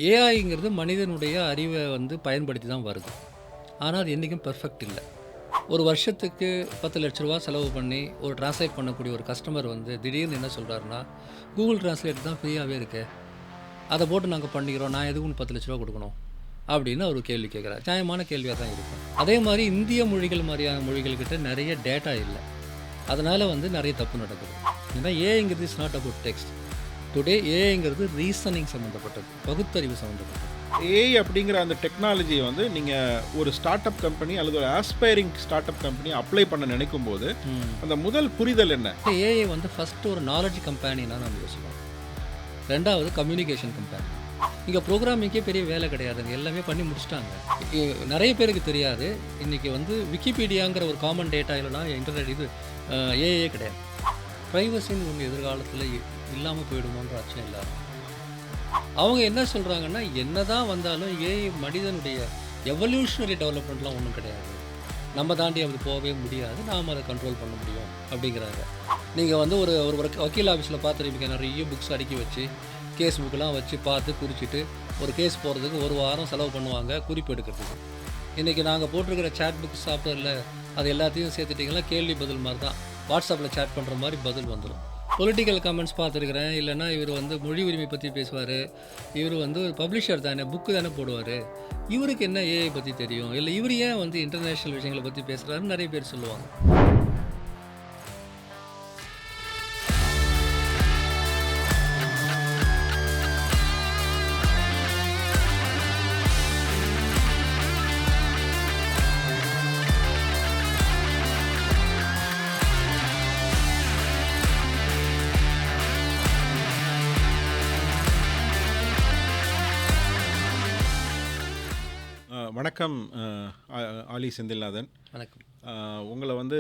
ஏஐங்கிறது மனிதனுடைய அறிவை வந்து பயன்படுத்தி தான் வருது. ஆனால் அது என்றைக்கும் பெர்ஃபெக்ட் இல்லை. ஒரு வருஷத்துக்கு 10,00,000 செலவு பண்ணி ஒரு டிரான்ஸ்லேட் பண்ணக்கூடிய ஒரு கஸ்டமர் வந்து திடீர்னு என்ன சொல்கிறாருன்னா, கூகுள் டிரான்ஸ்லேட் தான் ஃப்ரீயாகவே இருக்கே, அதை போட்டு நாங்கள் பண்ணிக்கிறோம், நான் எதுக்கு 10,00,000 கொடுக்கணும் அப்படின்னு அவர் கேள்வி கேட்குறாரு. நியாயமான கேள்வியாக தான் இருக்கும். அதே மாதிரி இந்திய மொழிகள் மாதிரியான மொழிகள்கிட்ட நிறைய டேட்டா இல்லை. அதனால் வந்து நிறைய தப்பு நடக்குது. ஏன்னா ஏஐங்கிறது is not about text. Today ஏஐங்கிறது ரீசனிங் சம்மந்தப்பட்டது, பகுத்தறிவு சம்மந்தப்பட்டது. ஏஐ அப்படிங்கிற அந்த டெக்னாலஜியை வந்து நீங்கள் ஒரு ஸ்டார்ட் அப் கம்பெனி அல்லது ஒரு aspiring start up company apply பண்ண நினைக்கும் போது அந்த முதல் புரிதல் என்ன? ஏஐ வந்து ஃபஸ்ட்டு ஒரு நாலேஜ் கம்பெனின்னா நம்ம யோசிக்கணும். ரெண்டாவது கம்யூனிகேஷன் கம்பெனி. இங்கே ப்ரோக்ராமிங்கே பெரிய வேலை கிடையாதுங்க, எல்லாமே பண்ணி முடிச்சிட்டாங்க. நிறைய பேருக்கு தெரியாது, இன்றைக்கி வந்து விக்கிபீடியாங்கிற ஒரு காமன் டேட்டா இல்லைனா இன்டர்நெட் இது ஏஐயே கிடையாது. ப்ரைவசின்னு ஒன்று எதிர்காலத்தில் இல்லாமல் போயிடுமோன்ற அச்சம் இல்லாமல் அவங்க என்ன சொல்கிறாங்கன்னா, என்ன தான் வந்தாலும் ஏஐ மனிதனுடைய எவல்யூஷனரி டெவலப்மெண்ட்லாம் ஒன்றும் கிடையாது, நம்ம தாண்டி அது போகவே முடியாது, நாம் அதை கண்ட்ரோல் பண்ண முடியும் அப்படிங்கிறாங்க. நீங்கள் வந்து ஒரு ஒரு வக்கீல் ஆஃபீஸில் பார்த்துருப்பீங்க, நிறைய புக்ஸ் அடுக்கி வச்சு கேஸ் புக்கெலாம் வச்சு பார்த்து குறிச்சிட்டு ஒரு கேஸ் போகிறதுக்கு ஒரு வாரம் செலவு பண்ணுவாங்க குறிப்பு எடுக்கிறதுக்கு. இன்றைக்கி நாங்கள் போட்டிருக்கிற சேட் புக் சாஃப்ட்வேரில் அது எல்லாத்தையும் சேர்த்துட்டிங்கன்னா கேள்வி பதில் மாதிரி தான், வாட்ஸ்அப்பில் சேட் பண்ணுற மாதிரி பதில் வந்துடும். பொலிட்டிக்கல் கமெண்ட்ஸ் பார்த்துருக்குறேன். இல்லைனா இவர் வந்து மொழி உரிமை பற்றி பேசுவார், இவர் வந்து ஒரு பப்ளிஷர் தானே, புக்கு தானே போடுவார், இவருக்கு என்ன ஏஐ பற்றி தெரியும், இல்லை இவர் ஏன் வந்து இன்டர்நேஷ்னல் விஷயங்களை பற்றி பேசுகிறாருன்னு நிறைய பேர் சொல்லுவாங்க. வணக்கம் ஆலி செந்தில்நாதன். வணக்கம். உங்களை வந்து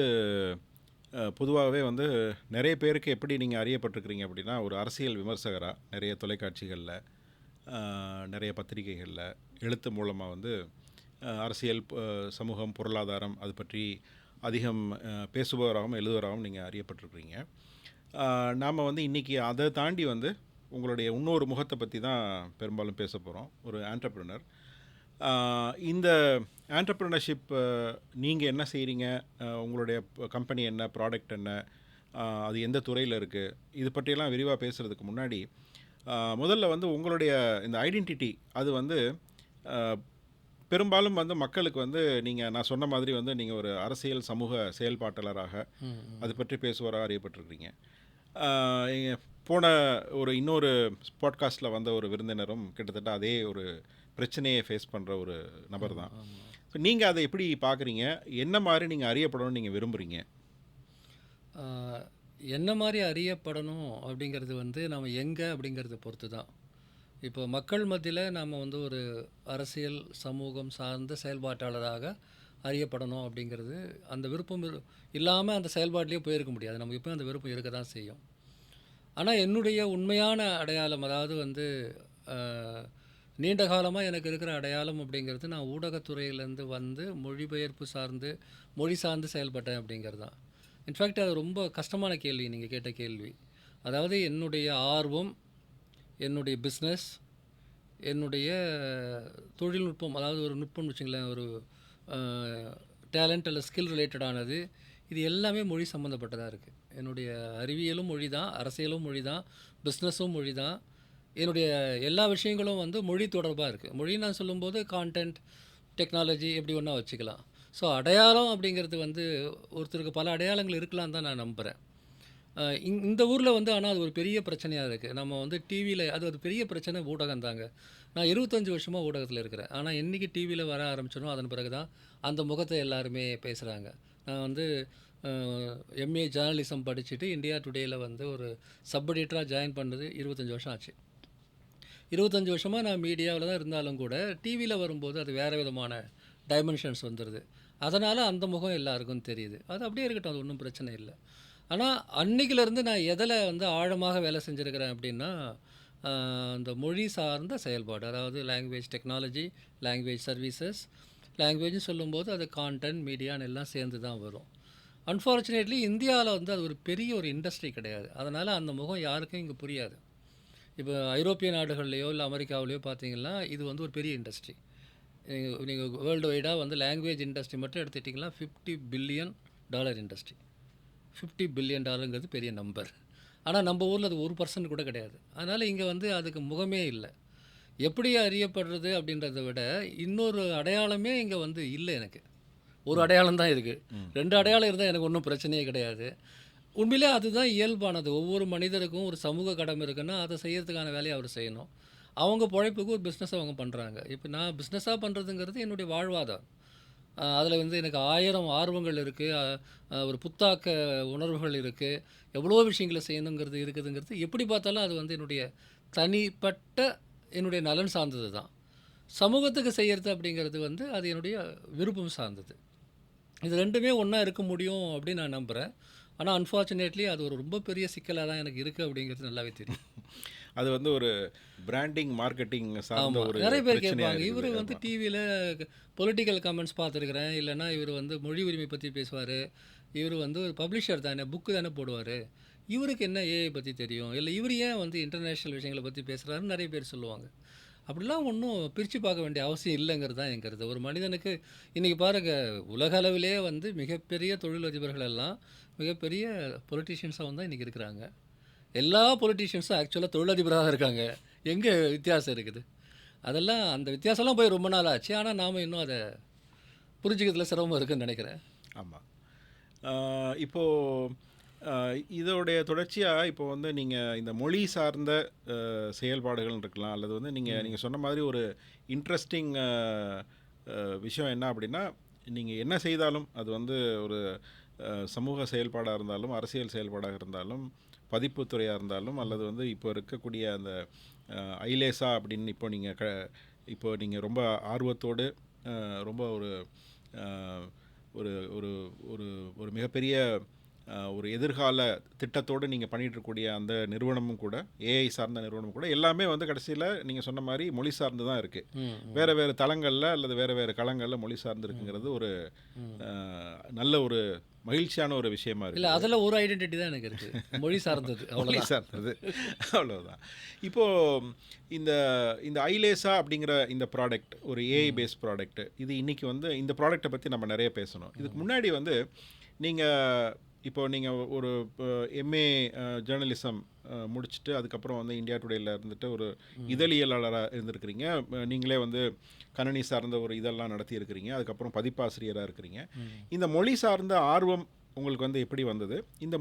பொதுவாகவே வந்து நிறைய பேருக்கு எப்படி நீங்கள் அறியப்பட்டிருக்கிறீங்க அப்படின்னா, ஒரு அரசியல் விமர்சகராக நிறைய தொலைக்காட்சிகளில், நிறைய பத்திரிகைகளில், எழுத்து மூலமாக வந்து அரசியல், சமூகம், பொருளாதாரம் அது பற்றி அதிகம் பேசுபவராகவும் எழுதுவராகவும் நீங்கள் அறியப்பட்டிருக்கிறீங்க. நாம் வந்து இன்றைக்கி அதை தாண்டி வந்து உங்களுடைய இன்னொரு முகத்தை பற்றி தான் பெரும்பாலும் பேச போகிறோம். ஒரு ஆண்டர்ப்ரனர். இந்த ஆண்டர்ப்ரனர்ஷிப் நீங்கள் என்ன செய்கிறீங்க, உங்களுடைய கம்பெனி என்ன, ப்ராடக்ட் என்ன, அது எந்த துறையில் இருக்குது, இது பற்றியெல்லாம் விரிவாக பேசுகிறதுக்கு முன்னாடி முதல்ல வந்து உங்களுடைய இந்த ஐடென்டிட்டி அது வந்து பெரும்பாலும் வந்து மக்களுக்கு வந்து நான் சொன்ன மாதிரி வந்து நீங்கள் ஒரு அரசியல் சமூக செயல்பாட்டாளராக அது பற்றி பேசுவராக அறியப்பட்டிருக்கிறீங்க. போன இன்னொரு பாட்காஸ்ட்டில் வந்த ஒரு விருந்தினரும் கிட்டத்தட்ட அதே ஒரு பிரச்சனையை ஃபேஸ் பண்ணுற ஒரு நபர் தான். ஸோ நீங்கள் அதை எப்படி பார்க்குறீங்க, என்ன மாதிரி நீங்கள் அறியப்படணும்னு நீங்கள் விரும்புகிறீங்க? என்ன மாதிரி அறியப்படணும் அப்படிங்கிறது வந்து நம்ம எங்கே அப்படிங்கிறத பொறுத்து தான். இப்போ மக்கள் மத்தியில் நாம் வந்து ஒரு அரசியல் சமூகம் சார்ந்த செயல்பாட்டாளராக அறியப்படணும் அப்படிங்கிறது, அந்த விருப்பம் இல்லாமல் அந்த செயல்பாட்டிலே போயிருக்க முடியாது. நமக்கு இப்போ அந்த விருப்பம் இருக்க தான் செய்யும். ஆனால் என்னுடைய உண்மையான அடையாளம், அதாவது வந்து நீண்ட காலமாக எனக்கு இருக்கிற அடையாளம் அப்படிங்கிறது, நான் ஊடகத்துறையிலேருந்து வந்து மொழிபெயர்ப்பு சார்ந்து மொழி சார்ந்து செயல்பட்டேன் அப்படிங்கிறது தான். இன்ஃபேக்ட் அது ரொம்ப கஷ்டமான கேள்வி நீங்கள் கேட்ட கேள்வி. அதாவது என்னுடைய ஆர்வம், என்னுடைய பிஸ்னஸ், என்னுடைய தொழில்நுட்பம், அதாவது ஒரு நுட்பம்னு வச்சுங்களேன், ஒரு டேலண்ட் அல்ல ஸ்கில் ரிலேட்டடானது, இது எல்லாமே மொழி சம்மந்தப்பட்டதாக இருக்குது. என்னுடைய அறிவியலும் மொழி தான், அரசியலும் மொழி தான், பிஸ்னஸும் மொழி தான். என்னுடைய எல்லா விஷயங்களும் வந்து மொழி தொடர்பாக இருக்குது. மொழி நான் சொல்லும்போது கான்டென்ட், டெக்னாலஜி எப்படி ஒன்றா வச்சுக்கலாம். ஸோ அடையாளம் அப்படிங்கிறது வந்து ஒருத்தருக்கு பல அடையாளங்கள் இருக்கலான்னு தான் நான் நம்புகிறேன். இந்த ஊரில் வந்து ஆனால் அது ஒரு பெரிய பிரச்சனையாக இருக்குது. நம்ம வந்து டிவியில் அது பெரிய பிரச்சனை ஊடகம் தாங்க. நான் 25 வருஷமாக ஊடகத்தில் இருக்கிறேன். ஆனால் என்றைக்கு டிவியில் வர ஆரம்பிச்சனோ அதன் பிறகு தான் அந்த முகத்தை எல்லாருமே பேசுகிறாங்க. நான் வந்து எம்ஏ ஜேர்னலிசம் படிச்சுட்டு இந்தியா டுடேயில் வந்து ஒரு சப் எடிட்டராக ஜாயின் பண்ணது 25 வருஷம் ஆச்சு. 25 வருஷமாக நான் மீடியாவில் தான் இருந்தாலும் கூட டிவியில் வரும்போது அது வேறு விதமான டைமென்ஷன்ஸ் வந்துடுது. அதனால் அந்த முகம் எல்லாருக்கும் தெரியுது. அது அப்படியே இருக்கட்டும், அது ஒன்றும் பிரச்சனை இல்லை. ஆனால் அன்றைக்கிலேருந்து நான் எதில் வந்து ஆழமாக வேலை செஞ்சுருக்கிறேன் அப்படின்னா, அந்த மொழி சார்ந்த செயல்பாடு, அதாவது லாங்குவேஜ் டெக்னாலஜி, லாங்குவேஜ் சர்வீசஸ். லாங்குவேஜ்னு சொல்லும்போது அது கான்டென்ட், மீடியான்னு எல்லாம் சேர்ந்து தான் வரும். அன்ஃபார்ச்சுனேட்லி இந்தியாவில் வந்து அது ஒரு பெரிய ஒரு இண்டஸ்ட்ரி கிடையாது. அதனால் அந்த முகம் யாருக்கும் இங்கே புரியாது. இப்போ ஐரோப்பிய நாடுகள்லையோ இல்லை அமெரிக்காவிலையோ பார்த்தீங்கன்னா இது வந்து ஒரு பெரிய இண்டஸ்ட்ரி. நீங்கள் வேர்ல்டு வைடாக வந்து லாங்குவேஜ் இண்டஸ்ட்ரி மட்டும் எடுத்துட்டிங்கன்னா $50 பில்லியன் இண்டஸ்ட்ரி. $50 பில்லியன் பெரிய நம்பர். ஆனால் நம்ம ஊரில் அது 1% கூட கிடையாது. அதனால் இங்கே வந்து அதுக்கு முகமே இல்லை. எப்படி அறியப்படுறது அப்படின்றத விட இன்னொரு அடையாளமே இங்கே வந்து இல்லை எனக்கு. ஒரு அடையாளம் தான் இருக்குது. 2 அடையாளம் இருந்தால் எனக்கு ஒன்றும் பிரச்சனையே கிடையாது. உண்மையிலே அதுதான் இயல்பானது. ஒவ்வொரு மனிதருக்கும் ஒரு சமூக கடமை இருக்குன்னா அதை செய்யறதுக்கான வேலையை அவர் செய்யணும். அவங்க பொழைப்புக்கு ஒரு பிஸ்னஸ் அவங்க பண்ணுறாங்க. இப்போ நான் பிஸ்னஸாக பண்ணுறதுங்கிறது என்னுடைய வாழ்வாதாரம். அதில் வந்து எனக்கு 1000 ஆர்வங்கள் இருக்குது. ஒரு புத்தாக்க உணர்வுகள் இருக்குது. எவ்வளோ விஷயங்களை செய்யணுங்கிறது இருக்குதுங்கிறது எப்படி பார்த்தாலும் அது வந்து என்னுடைய தனிப்பட்ட என்னுடைய நலன் சார்ந்தது தான். சமூகத்துக்கு செய்கிறது அப்படிங்கிறது வந்து அது என்னுடைய விருப்பம் சார்ந்தது. இது 2மே ஒன்றா இருக்க முடியும் அப்படின்னு நான் நம்புகிறேன். ஆனால் அன்ஃபார்ச்சுனேட்லி அது ஒரு ரொம்ப பெரிய சிக்கலாக தான் எனக்கு இருக்குது அப்படிங்கிறது நல்லாவே தெரியும். அது வந்து ஒரு பிராண்டிங், மார்க்கெட்டிங் சார்ந்த ஆமாம், ஒரு நிறைய பேர் பிரச்சனையா கேட்பாங்க. இவர் இருக்குது. வந்து ஆமா. டிவியில் பொலிட்டிக்கல் கமெண்ட்ஸ் பார்த்துருக்குறேன், இல்லைன்னா இவர் வந்து மொழி உரிமை பற்றி பேசுவார், இவர் வந்து ஒரு பப்ளிஷர் தானே, புக்கு தானே போடுவார், இவருக்கு என்ன ஏஐ பற்றி தெரியும், இல்லை இவர் ஏன் வந்து இன்டர்நேஷ்னல் விஷயங்களை பற்றி பேசுகிறாருன்னு நிறைய பேர் சொல்லுவாங்க. அப்படிலாம் ஒன்றும் பிரித்து பார்க்க வேண்டிய அவசியம் இல்லைங்கிறது தான் என் கருத்து. ஒரு மனிதனுக்கு இன்றைக்கி பாருங்கள், உலக அளவிலே வந்து மிகப்பெரிய தொழிலதிபர்கள் எல்லாம் மிகப்பெரிய பொலிட்டீஷியன்ஸாக தான் இன்றைக்கி இருக்கிறாங்க. எல்லா பொலிட்டீஷியன்ஸும் ஆக்சுவலாக தொழிலதிபராக தான் இருக்காங்க. எங்கே வித்தியாசம் இருக்குது? அதெல்லாம் அந்த வித்தியாசம்லாம் போய் ரொம்ப நாள் ஆச்சு. ஆனால் நாம் இன்னும் அதை புரிஞ்சுக்கிறதுல சிரமம் இருக்குன்னு நினைக்கிறேன். ஆமாம். இப்போது இதோடைய தொடர்ச்சியாக இப்போ வந்து நீங்கள் இந்த மொழி சார்ந்த செயல்பாடுகள் இருக்கலாம், அல்லது வந்து நீங்கள் சொன்ன மாதிரி ஒரு இன்ட்ரெஸ்டிங் விஷயம் என்ன அப்படின்னா, நீங்கள் என்ன செய்தாலும் அது வந்து ஒரு சமூக செயல்பாடாக இருந்தாலும், அரசியல் செயல்பாடாக இருந்தாலும், பதிப்புத்துறையாக இருந்தாலும், அல்லது வந்து இப்போ இருக்கக்கூடிய அந்த ஐலேசா அப்படின்னு இப்போ நீங்கள் ரொம்ப ஆர்வத்தோடு ரொம்ப ஒரு ஒரு ஒரு ஒரு ஒரு மிகப்பெரிய ஒரு எதிர்கால திட்டத்தோடு நீங்கள் பண்ணிகிட்டு இருக்கக்கூடிய அந்த நிறுவனமும் கூட, ஏஐ சார்ந்த நிறுவனமும் கூட, எல்லாமே வந்து கடைசியில் நீங்கள் சொன்ன மாதிரி மொழி சார்ந்து தான் இருக்குது. வேறு வேறு தளங்களில் அல்லது வேறு வேறு களங்களில் மொழி சார்ந்து இருக்குங்கிறது ஒரு நல்ல ஒரு மகிழ்ச்சியான ஒரு விஷயமா இருக்குது. இல்லை, அதில் ஒரு ஐடென்டிட்டி தான் எனக்கு இருக்குது, மொழி சார்ந்தது. மொழி சார்ந்தது, அவ்வளோதான். இப்போது இந்த இந்த ஐலேசா அப்படிங்கிற இந்த ப்ராடக்ட் ஒரு ஏஐ பேஸ் ப்ராடக்ட், இது இன்றைக்கி வந்து இந்த ப்ராடக்டை பற்றி நம்ம நிறைய பேசணும். இதுக்கு முன்னாடி வந்து நீங்கள் ஒரு எம்ஏ ஜேர்னலிசம் முடிச்சுட்டு அதுக்கப்புறம் வந்து இந்தியா டுடேயில் இருந்துட்டு ஒரு இதழியலாளராக இருந்திருக்கிறீங்க. நீங்களே வந்து கணினி சார்ந்த ஒரு இதெல்லாம் நடத்தி இருக்கிறீங்க. அதுக்கப்புறம் பதிப்பாசிரியராக இருக்கிறீங்க. இந்த மொழி சார்ந்த ஆர்வம் உங்களுக்கு வந்து எப்படி வந்தது? இந்த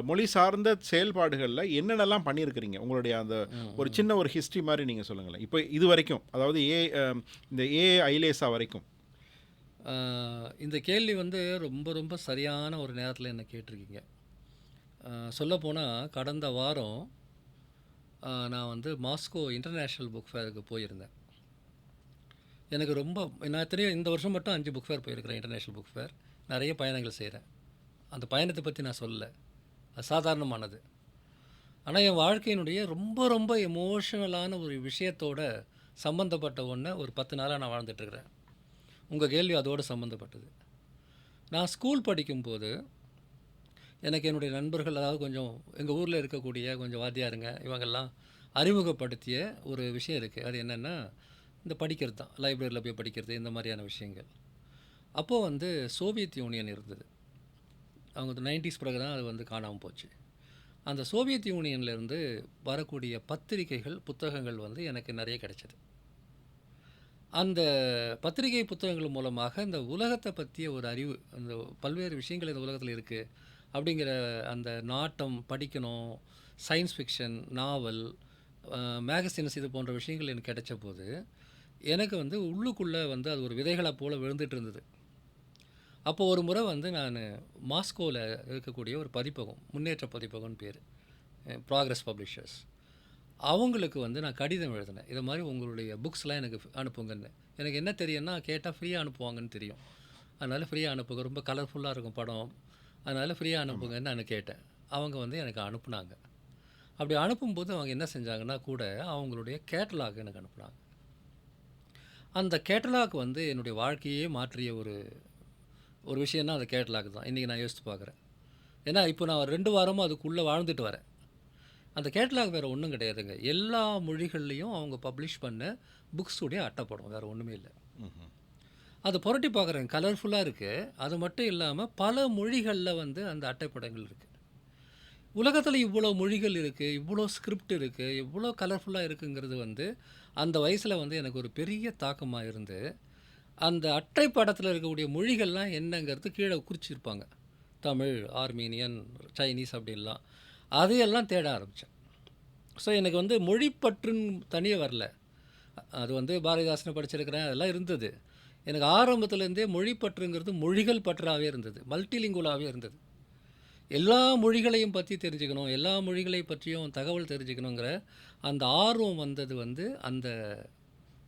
மொழி சார்ந்த செயல்பாடுகளில் என்னென்னலாம் பண்ணியிருக்கிறீங்க? உங்களுடைய அந்த ஒரு சின்ன ஒரு ஹிஸ்ட்ரி மாதிரி நீங்கள் சொல்லுங்களேன். இப்போ இது வரைக்கும், அதாவது இந்த ஏஐ ஐலேசா வரைக்கும். இந்த கேள்வி வந்து ரொம்ப ரொம்ப சரியான ஒரு நேரத்தில் என்ன கேட்டிருக்கீங்க. சொல்லப்போனால் கடந்த வாரம் நான் வந்து மாஸ்கோ இன்டர்நேஷ்னல் புக் ஃபேருக்கு போயிருந்தேன். எனக்கு ரொம்ப, நான் தெரியும் இந்த வருஷம் மட்டும் 5 புக் ஃபேர் போயிருக்கிறேன், இன்டர்நேஷ்னல் புக் ஃபேர். நிறைய பயணங்கள் செய்கிறேன். அந்த பயணத்தை பற்றி நான் சொல்லலை, அது சாதாரணமானது. ஆனால் என் வாழ்க்கையினுடைய ரொம்ப ரொம்ப எமோஷனலான ஒரு விஷயத்தோட சம்மந்தப்பட்ட ஒன்றை ஒரு 10 நாளாக நான் வாழ்ந்துட்டுருக்கிறேன். உங்கள் கேள்வி அதோடு சம்மந்தப்பட்டது. நான் ஸ்கூல் படிக்கும்போது எனக்கு என்னுடைய நண்பர்கள், அதாவது கொஞ்சம் எங்கள் ஊரில் இருக்கக்கூடிய கொஞ்சம் வாத்தியாருங்க, இவங்கெல்லாம் அறிமுகப்படுத்திய ஒரு விஷயம் இருக்குது. அது என்னென்னா, இந்த படிக்கிறது தான், லைப்ரரியில் போய் படிக்கிறது, இந்த மாதிரியான விஷயங்கள். அப்போது வந்து சோவியத் யூனியன் இருந்தது. அவங்க 90s பிறகு தான் அது வந்து காணாமல் போச்சு. அந்த சோவியத் யூனியன்லேருந்து வரக்கூடிய பத்திரிகைகள், புத்தகங்கள் வந்து எனக்கு நிறைய கிடைச்சது. அந்த பத்திரிகை புத்தகங்கள் மூலமாக இந்த உலகத்தை பற்றிய ஒரு அறிவு, அந்த பல்வேறு விஷயங்கள் இந்த உலகத்தில் இருக்குது அப்படிங்கிற அந்த நாட்டம், படிக்கணும், சயின்ஸ் ஃபிக்ஷன், நாவல், மேகசின்ஸ், இது போன்ற விஷயங்கள் எனக்கு கிடைச்ச போது எனக்கு வந்து உள்ளுக்குள்ளே வந்து அது ஒரு விதைகளை போல் விழுந்துட்டு இருந்தது. அப்போது ஒரு முறை வந்து நான் மாஸ்கோவில் இருக்கக்கூடிய ஒரு பதிப்பகம், முன்னேற்ற பதிப்பகம்னு பேர், ப்ராக்ரஸ் பப்ளிஷர்ஸ், அவங்களுக்கு வந்து நான் கடிதம் எழுதினேன். இது மாதிரி உங்களுடைய புக்ஸ்லாம் எனக்கு அனுப்புங்கன்னு. எனக்கு என்ன தெரியும்னா, கேட்டால் ஃப்ரீயாக அனுப்புவாங்கன்னு தெரியும். அதனால் ஃப்ரீயாக அனுப்புங்க, ரொம்ப கலர்ஃபுல்லாக இருக்கும் படம், அதனால் ஃப்ரீயாக அனுப்புங்கன்னு நான் கேட்டேன். அவங்க வந்து எனக்கு அனுப்புனாங்க. அப்படி அனுப்பும்போது அவங்க என்ன செஞ்சாங்கன்னா, கூட அவங்களுடைய கேட்டலாக் எனக்கு அனுப்புனாங்க. அந்த கேட்டலாக் வந்து என்னுடைய வாழ்க்கையே மாற்றிய ஒரு விஷயம்னா அந்த கேட்டலாக் தான். இன்றைக்கி நான் யோசித்து பார்க்குறேன். ஏன்னா இப்போ நான் 2 வாரமும் அதுக்குள்ளே வாழ்ந்துட்டு வரேன். அந்த கேட்டலாக் வேறு ஒன்றும் கிடையாதுங்க. எல்லா மொழிகள்லேயும் அவங்க பப்ளிஷ் பண்ண புக்ஸுடைய அட்டைப்படம், வேறு ஒன்றுமே இல்லை. ம்ஹ்ம். அது புரட்டி பார்க்குறேன், கலர்ஃபுல்லாக இருக்குது. அது மட்டும் இல்லாமல் பல மொழிகளில் வந்து அந்த அட்டைப்படங்கள் இருக்குது. உலகத்தில் இவ்வளோ மொழிகள் இருக்குது, இவ்வளோ ஸ்கிரிப்ட் இருக்குது, இவ்வளோ கலர்ஃபுல்லாக இருக்குங்கிறது வந்து அந்த வயசில் வந்து எனக்கு ஒரு பெரிய தாக்கமாக இருந்து, அந்த அட்டை படத்தில் இருக்கக்கூடிய மொழிகள்லாம் என்னங்கிறது கீழே குறிச்சிருப்பாங்க. தமிழ், ஆர்மீனியன், சைனீஸ் அப்படின்லாம். அதையெல்லாம் தேட ஆரம்பித்தேன். ஸோ எனக்கு வந்து மொழிப்பற்றுன்னு தனியாக வரல. அது வந்து பாரதிதாசனை படிச்சிருக்கிறேன், அதெல்லாம் இருந்தது. எனக்கு ஆரம்பத்துலேருந்தே மொழிப்பற்றுங்கிறது மொழிகள் பற்றாகவே இருந்தது, மல்டிலிங்குவலாகவே இருந்தது. எல்லா மொழிகளையும் பற்றி தெரிஞ்சுக்கணும், எல்லா மொழிகளை பற்றியும் தகவல் தெரிஞ்சுக்கணுங்கிற அந்த ஆர்வம் வந்தது வந்து அந்த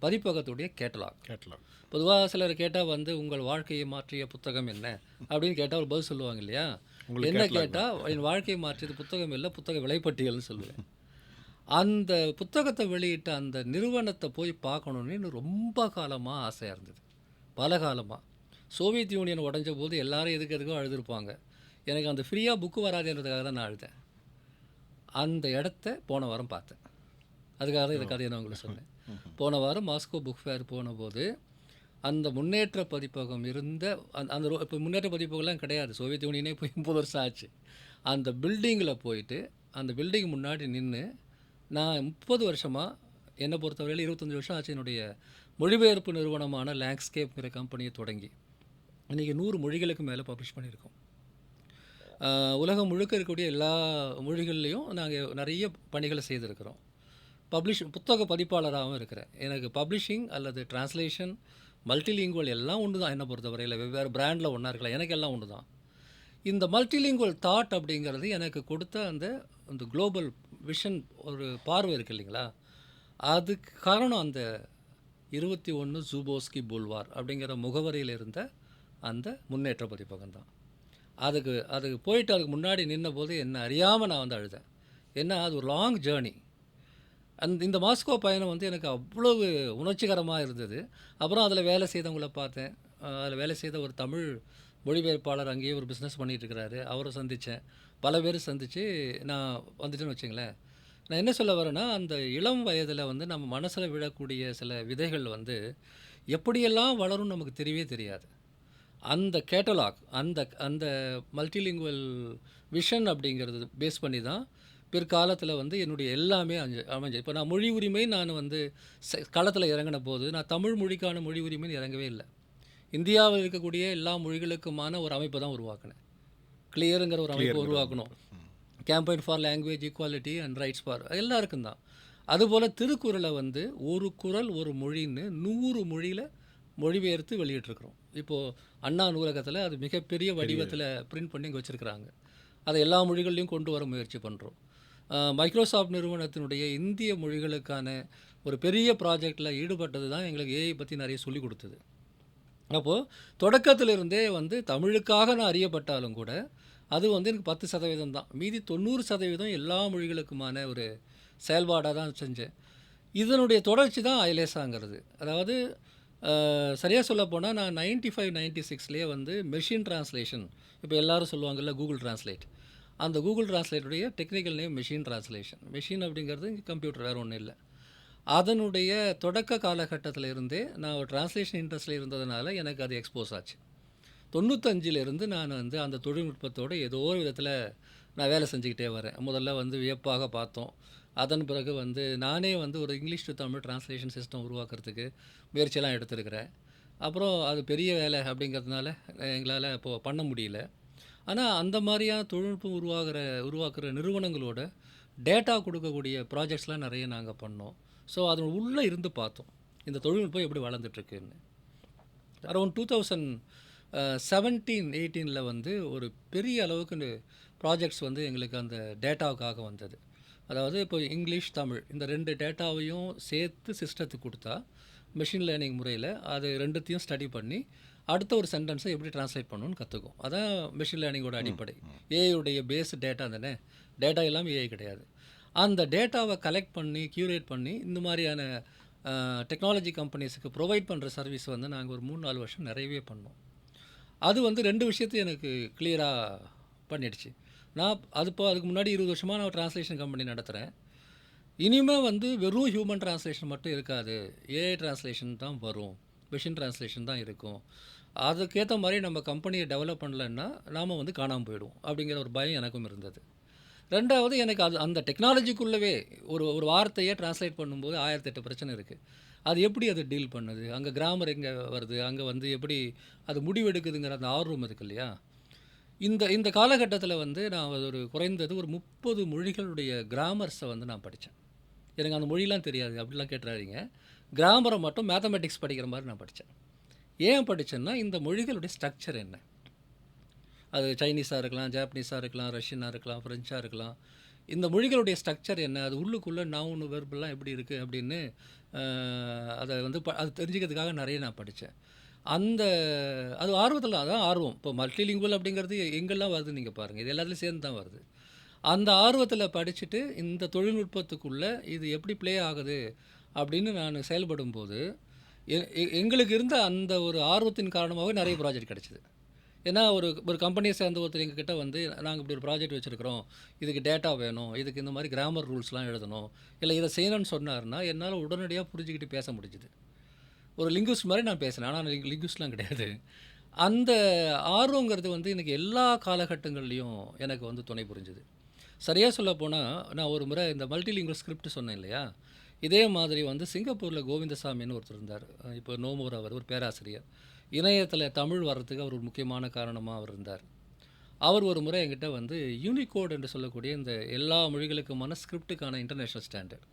பதிப்பகத்துடைய கேட்டலாக். கேட்டலாக். பொதுவாக சிலர் கேட்டால் வந்து உங்கள் வாழ்க்கையை மாற்றிய புத்தகம் என்ன அப்படின்னு கேட்டால் ஒரு பதில் சொல்லுவாங்க இல்லையா? உங்களுக்கு என்ன கேட்டலாக் கேட்டால் என் வாழ்க்கையை மாற்றியது புத்தகம் இல்லை, புத்தக விலைப்பட்டியல்னு சொல்லுவேன். அந்த புத்தகத்தை வெளியிட்ட அந்த நிறுவனத்தை போய் பார்க்கணுன்னு எனக்கு ரொம்ப காலமாக ஆசையாக இருந்தது, பல காலமாக. சோவியத் யூனியன் உடஞ்ச போது எல்லாரும் எதுக்கோ அழுதுருப்பாங்க. எனக்கு அந்த ஃப்ரீயாக புக்கு வராதுன்றதுக்காக தான் நான் அழுதேன். அந்த இடத்த போன வாரம் பார்த்தேன். அதுக்காக தான் இந்த கதையை நான் உங்களுக்கு சொன்னேன். போன வாரம் மாஸ்கோ புக் ஃபேர் போனபோது அந்த முன்னேற்ற பதிப்பகம் இருந்த அந்த இப்போ முன்னேற்ற பதிப்பகம்லாம் கிடையாது, சோவியத் யூனியனே போய் 30 வருஷம் ஆச்சு. அந்த பில்டிங்கில் போயிட்டு அந்த பில்டிங் முன்னாடி நின்று நான் 30 வருஷமாக, என்னை பொறுத்தவரையில் 25 வருஷம் ஆச்சு என்னுடைய மொழிபெயர்ப்பு நிறுவனமான லேண்ட்ஸ்கேப்ங்கிற கம்பெனியை தொடங்கி இன்றைக்கி 100 மொழிகளுக்கு மேலே பப்ளிஷ் பண்ணியிருக்கோம். உலகம் முழுக்க இருக்கக்கூடிய எல்லா மொழிகள்லேயும் நாங்கள் நிறைய பணிகளை செய்திருக்கிறோம். புத்தக பதிப்பாளராகவும் இருக்கிறேன். எனக்கு பப்ளிஷிங் அல்லது டிரான்ஸ்லேஷன், மல்டிலிங்குவல் எல்லாம் ஒன்று தான். என்னை பொறுத்தவரையில் வெவ்வேறு பிராண்டில் ஒன்றா இருக்கலாம், எனக்கு எல்லாம் ஒன்று தான். இந்த மல்டிலிங்குவல் தாட் அப்படிங்கிறது எனக்கு கொடுத்த அந்த அந்த குளோபல் விஷன், ஒரு பார்வை இருக்குது இல்லைங்களா? அதுக்கு காரணம் அந்த 21 ஜூபோஸ்கி புல்வார் அப்படிங்கிற முகவரியில் இருந்த அந்த முன்னேற்ற பதிப்பகம் தான். அதுக்கு போயிட்டு அதுக்கு முன்னாடி நின்ன போது என்ன அறியாமல் நான் வந்து அழுதேன். ஏன்னா அது ஒரு லாங் ஜேர்னி. இந்த மாஸ்கோ பயணம் வந்து எனக்கு அவ்வளவு உணர்ச்சிகரமாக இருந்தது. அப்புறம் அதில் வேலை செய்தவங்கள பார்த்தேன். அதில் வேலை செய்த ஒரு தமிழ் மொழிபெயர்ப்பாளர் அங்கேயே ஒரு பிஸ்னஸ் பண்ணிகிட்ருக்கிறாரு, அவரை சந்தித்தேன். பல பேர் சந்தித்து நான் வந்துட்டேன்னு வச்சுங்களேன். நான் என்ன சொல்ல வரேன்னா, அந்த இளம் வயதில் வந்து நம்ம மனசில் விழக்கூடிய சில விதைகள் வந்து எப்படியெல்லாம் வளரும்னு நமக்கு தெரியவே தெரியாது. அந்த கேட்டலாக், அந்த அந்த மல்டிலிங்குவல் விஷன் அப்படிங்கிறது பேஸ் பண்ணி தான் பிற்காலத்தில் வந்து என்னுடைய எல்லாமே அமைஞ்சு. இப்போ நான் மொழி உரிமை நான் வந்து களத்தில் இறங்கின போது நான் தமிழ் மொழிக்கான மொழி உரிமைன்னு இறங்கவே இல்லை. இந்தியாவில் இருக்கக்கூடிய எல்லா மொழிகளுக்குமான ஒரு அமைப்பை தான் உருவாக்கினேன். கிளியருங்கிற ஒரு அமைப்பை உருவாக்கணும். Campaign for language equality and rights for எல்லாருக்கும் தான். அதுபோல் திருக்குறளை வந்து ஒரு குறள் ஒரு மொழின்னு 100 மொழியில் மொழிபெயர்த்து வெளியிட்டிருக்கிறோம். இப்போது அண்ணா நூலகத்தில் அது மிகப்பெரிய வடிவத்தில் பிரிண்ட் பண்ணி இங்கே வச்சுருக்கிறாங்க. அதை எல்லா மொழிகள்லையும் கொண்டு வர முயற்சி பண்ணுறோம். மைக்ரோசாஃப்ட் நிறுவனத்தினுடைய இந்திய மொழிகளுக்கான ஒரு பெரிய ப்ராஜெக்டில் ஈடுபட்டது தான் எங்களுக்கு ஏஐ பற்றி நிறைய சொல்லிக் கொடுத்தது. அப்போது தொடக்கத்திலிருந்தே வந்து தமிழுக்காக நான் அறியப்பட்டாலும் கூட அது வந்து எனக்கு 10% தான். மீதி 90% எல்லா மொழிகளுக்குமான ஒரு செயல்பாடாக தான் செஞ்சேன். இதனுடைய தொடர்ச்சி தான் ஐலேசாங்கிறது. அதாவது சரியாக சொல்லப்போனால் நான் 95, 96லேயே வந்து மெஷின் டிரான்ஸ்லேஷன், இப்போ எல்லோரும் சொல்லுவாங்கள்ல கூகுள் டிரான்ஸ்லேட், அந்த கூகுள் டிரான்ஸ்லேட்டுடைய technical name machine translation. Machine அப்படிங்கிறது கம்ப்யூட்டர், வேறு ஒன்றும் இல்லை. அதனுடைய தொடக்க காலகட்டத்தில் இருந்தே நான் ஒரு டிரான்ஸ்லேஷன் இன்ட்ரெஸ்ட்டில் இருந்ததுனால எனக்கு அது எக்ஸ்போஸ் ஆச்சு. 95லேருந்து நான் வந்து அந்த தொழில்நுட்பத்தோடு ஏதோ ஒரு விதத்தில் நான் வேலை செஞ்சுக்கிட்டே வரேன். முதல்ல வந்து வியப்பாக பார்த்தோம். அதன் பிறகு வந்து நானே வந்து ஒரு English to Tamil translation system உருவாக்குறதுக்கு முயற்சியெல்லாம் எடுத்திருக்கிறேன். அப்புறம் அது பெரிய வேலை அப்படிங்கிறதுனால எங்களால் இப்போது பண்ண முடியல. ஆனால் அந்த மாதிரியான தொழில்நுட்பம் உருவாக்குற நிறுவனங்களோட டேட்டா கொடுக்கக்கூடிய ப்ராஜெக்ட்ஸ்லாம் நிறைய நாங்கள் பண்ணோம். ஸோ அதன் உள்ளே இருந்து பார்த்தோம் இந்த தொழில்நுட்பம் எப்படி வளர்ந்துட்டுருக்குன்னு. அரௌண்ட் 2017, 18 வந்து ஒரு பெரிய அளவுக்கு ப்ராஜெக்ட்ஸ் வந்து எங்களுக்கு அந்த டேட்டாவுக்காக வந்தது. அதாவது இப்போ இங்கிலீஷ், தமிழ் இந்த 2 டேட்டாவையும் சேர்த்து சிஸ்டத்துக்கு கொடுத்தா மெஷின் லேர்னிங் முறையில் அது ரெண்டுத்தையும் ஸ்டடி பண்ணி அடுத்த ஒரு சென்டென்ஸை எப்படி ட்ரான்ஸ்லேட் பண்ணணும்னு கற்றுக்கும். அதான் மெஷின் லேர்னிங்கோட அடிப்படை. ஏஐயுடைய பேஸ் டேட்டா தானே, டேட்டா எல்லாம் ஏஐ கிடையாது. அந்த டேட்டாவை கலெக்ட் பண்ணி க்யூரேட் பண்ணி இந்த மாதிரியான டெக்னாலஜி கம்பெனிஸுக்கு ப்ரொவைட் பண்ணுற சர்வீஸ் வந்து நாங்கள் ஒரு 3-4 வருஷம் நிறையவே பண்ணோம். அது வந்து 2 விஷயத்தையும் எனக்கு கிளியராக பண்ணிடுச்சு. நான் அதுக்கு முன்னாடி 20 வருஷமாக நான் டிரான்ஸ்லேஷன் கம்பெனி நடத்துகிறேன். இனிமேல் வந்து வெறும் ஹியூமன் டிரான்ஸ்லேஷன் மட்டும் இருக்காது, ஏஐ டிரான்ஸ்லேஷன் தான் வரும், மிஷின் டிரான்ஸ்லேஷன் தான் இருக்கும். அதுக்கேற்ற மாதிரி நம்ம கம்பெனியை டெவலப் பண்ணலன்னா நாம் வந்து காணாமல் போயிடுவோம் அப்படிங்கிற ஒரு பயம் எனக்கும் இருந்தது. ரெண்டாவது, எனக்கு அந்த டெக்னாலஜிக்குள்ளவே ஒரு ஒரு வார்த்தையை டிரான்ஸ்லேட் பண்ணும்போது 1008 பிரச்சனை இருக்குது. அது எப்படி அது டீல் பண்ணுது, அங்கே கிராமர் எங்கே வருது, அங்கே வந்து எப்படி அது முடிவெடுக்குதுங்கிற அந்த ஆர்வம் இருக்கு இல்லையா. இந்த இந்த காலகட்டத்தில் வந்து நான் ஒரு குறைந்தது ஒரு 30 மொழிகளுடைய கிராமர்ஸை வந்து நான் படித்தேன். எனக்கு அந்த மொழிலாம் தெரியாது அப்படிலாம் கேட்டுறாதீங்க. கிராமரை மட்டும் மேத்தமெட்டிக்ஸ் படிக்கிற மாதிரி நான் படித்தேன். ஏன் படித்தேன்னா, இந்த மொழிகளுடைய ஸ்ட்ரக்சர் என்ன, அது சைனீஸாக இருக்கலாம், ஜாப்பனீஸாக இருக்கலாம், ரஷ்யனாக இருக்கலாம், ஃப்ரெஞ்சாக இருக்கலாம், இந்த மொழிகளுடைய ஸ்ட்ரக்சர் என்ன, அது உள்ளுக்குள்ளே நவுன் வெர்பெல்லாம் எப்படி இருக்குது அப்படின்னு அதை வந்து அது தெரிஞ்சுக்கிறதுக்காக நிறைய நான் படித்தேன். அது ஆர்வத்தில் அதான் ஆர்வம். இப்போ மல்டிலிங்குவல் அப்படிங்கிறது எங்கெல்லாம் வருது நீங்கள் பாருங்கள், இது எல்லாத்துலேயும் சேர்ந்து தான் வருது. அந்த ஆர்வத்தில் படிச்சுட்டு இந்த தொழில்நுட்பத்துக்குள்ளே இது எப்படி ப்ளே ஆகுது அப்படின்னு நான் செயல்படும்போது எங்களுக்கு இருந்த அந்த ஒரு ஆர்வத்தின் காரணமாகவே நிறைய ப்ராஜெக்ட் கிடச்சிது. ஏன்னா ஒரு கம்பெனியை சேர்ந்த ஒருத்தர் எங்ககிட்ட வந்து, நாங்கள் இப்படி ஒரு ப்ராஜெக்ட் வச்சுருக்கிறோம், இதுக்கு டேட்டா வேணும், இதுக்கு இந்த மாதிரி கிராமர் ரூல்ஸ்லாம் எழுதணும், இல்லை இதை செய்யணும்னு சொன்னார்னா என்னால் உடனடியாக புரிஞ்சுக்கிட்டு பேச முடிஞ்சுது. ஒரு லிங்குவிஸ்ட் மாதிரி நான் பேசினேன், ஆனால் லிங்குவிஸ்ட்லாம் கிடையாது. அந்த ஆர்வங்கிறது வந்து எனக்கு எல்லா காலகட்டங்கள்லேயும் எனக்கு வந்து துணை புரிஞ்சுது. சரியாக சொல்ல போனால், நான் ஒரு முறை இந்த மல்டிலிங்குவல் ஸ்கிரிப்ட் சொன்னேன் இல்லையா, இதே மாதிரி வந்து சிங்கப்பூரில் கோவிந்தசாமின்னு ஒருத்தர் இருந்தார். இப்போ நோமோர், அவர் ஒரு பேராசிரியர். இணையத்தில் தமிழ் வர்றதுக்கு அவர் ஒரு முக்கியமான காரணமாக அவர் இருந்தார். அவர் ஒரு முறை என்கிட்ட வந்து யூனிகோட் என்று சொல்லக்கூடிய இந்த எல்லா மொழிகளுக்குமான ஸ்கிரிப்டுக்கான இன்டர்நேஷ்னல் ஸ்டாண்டர்ட்,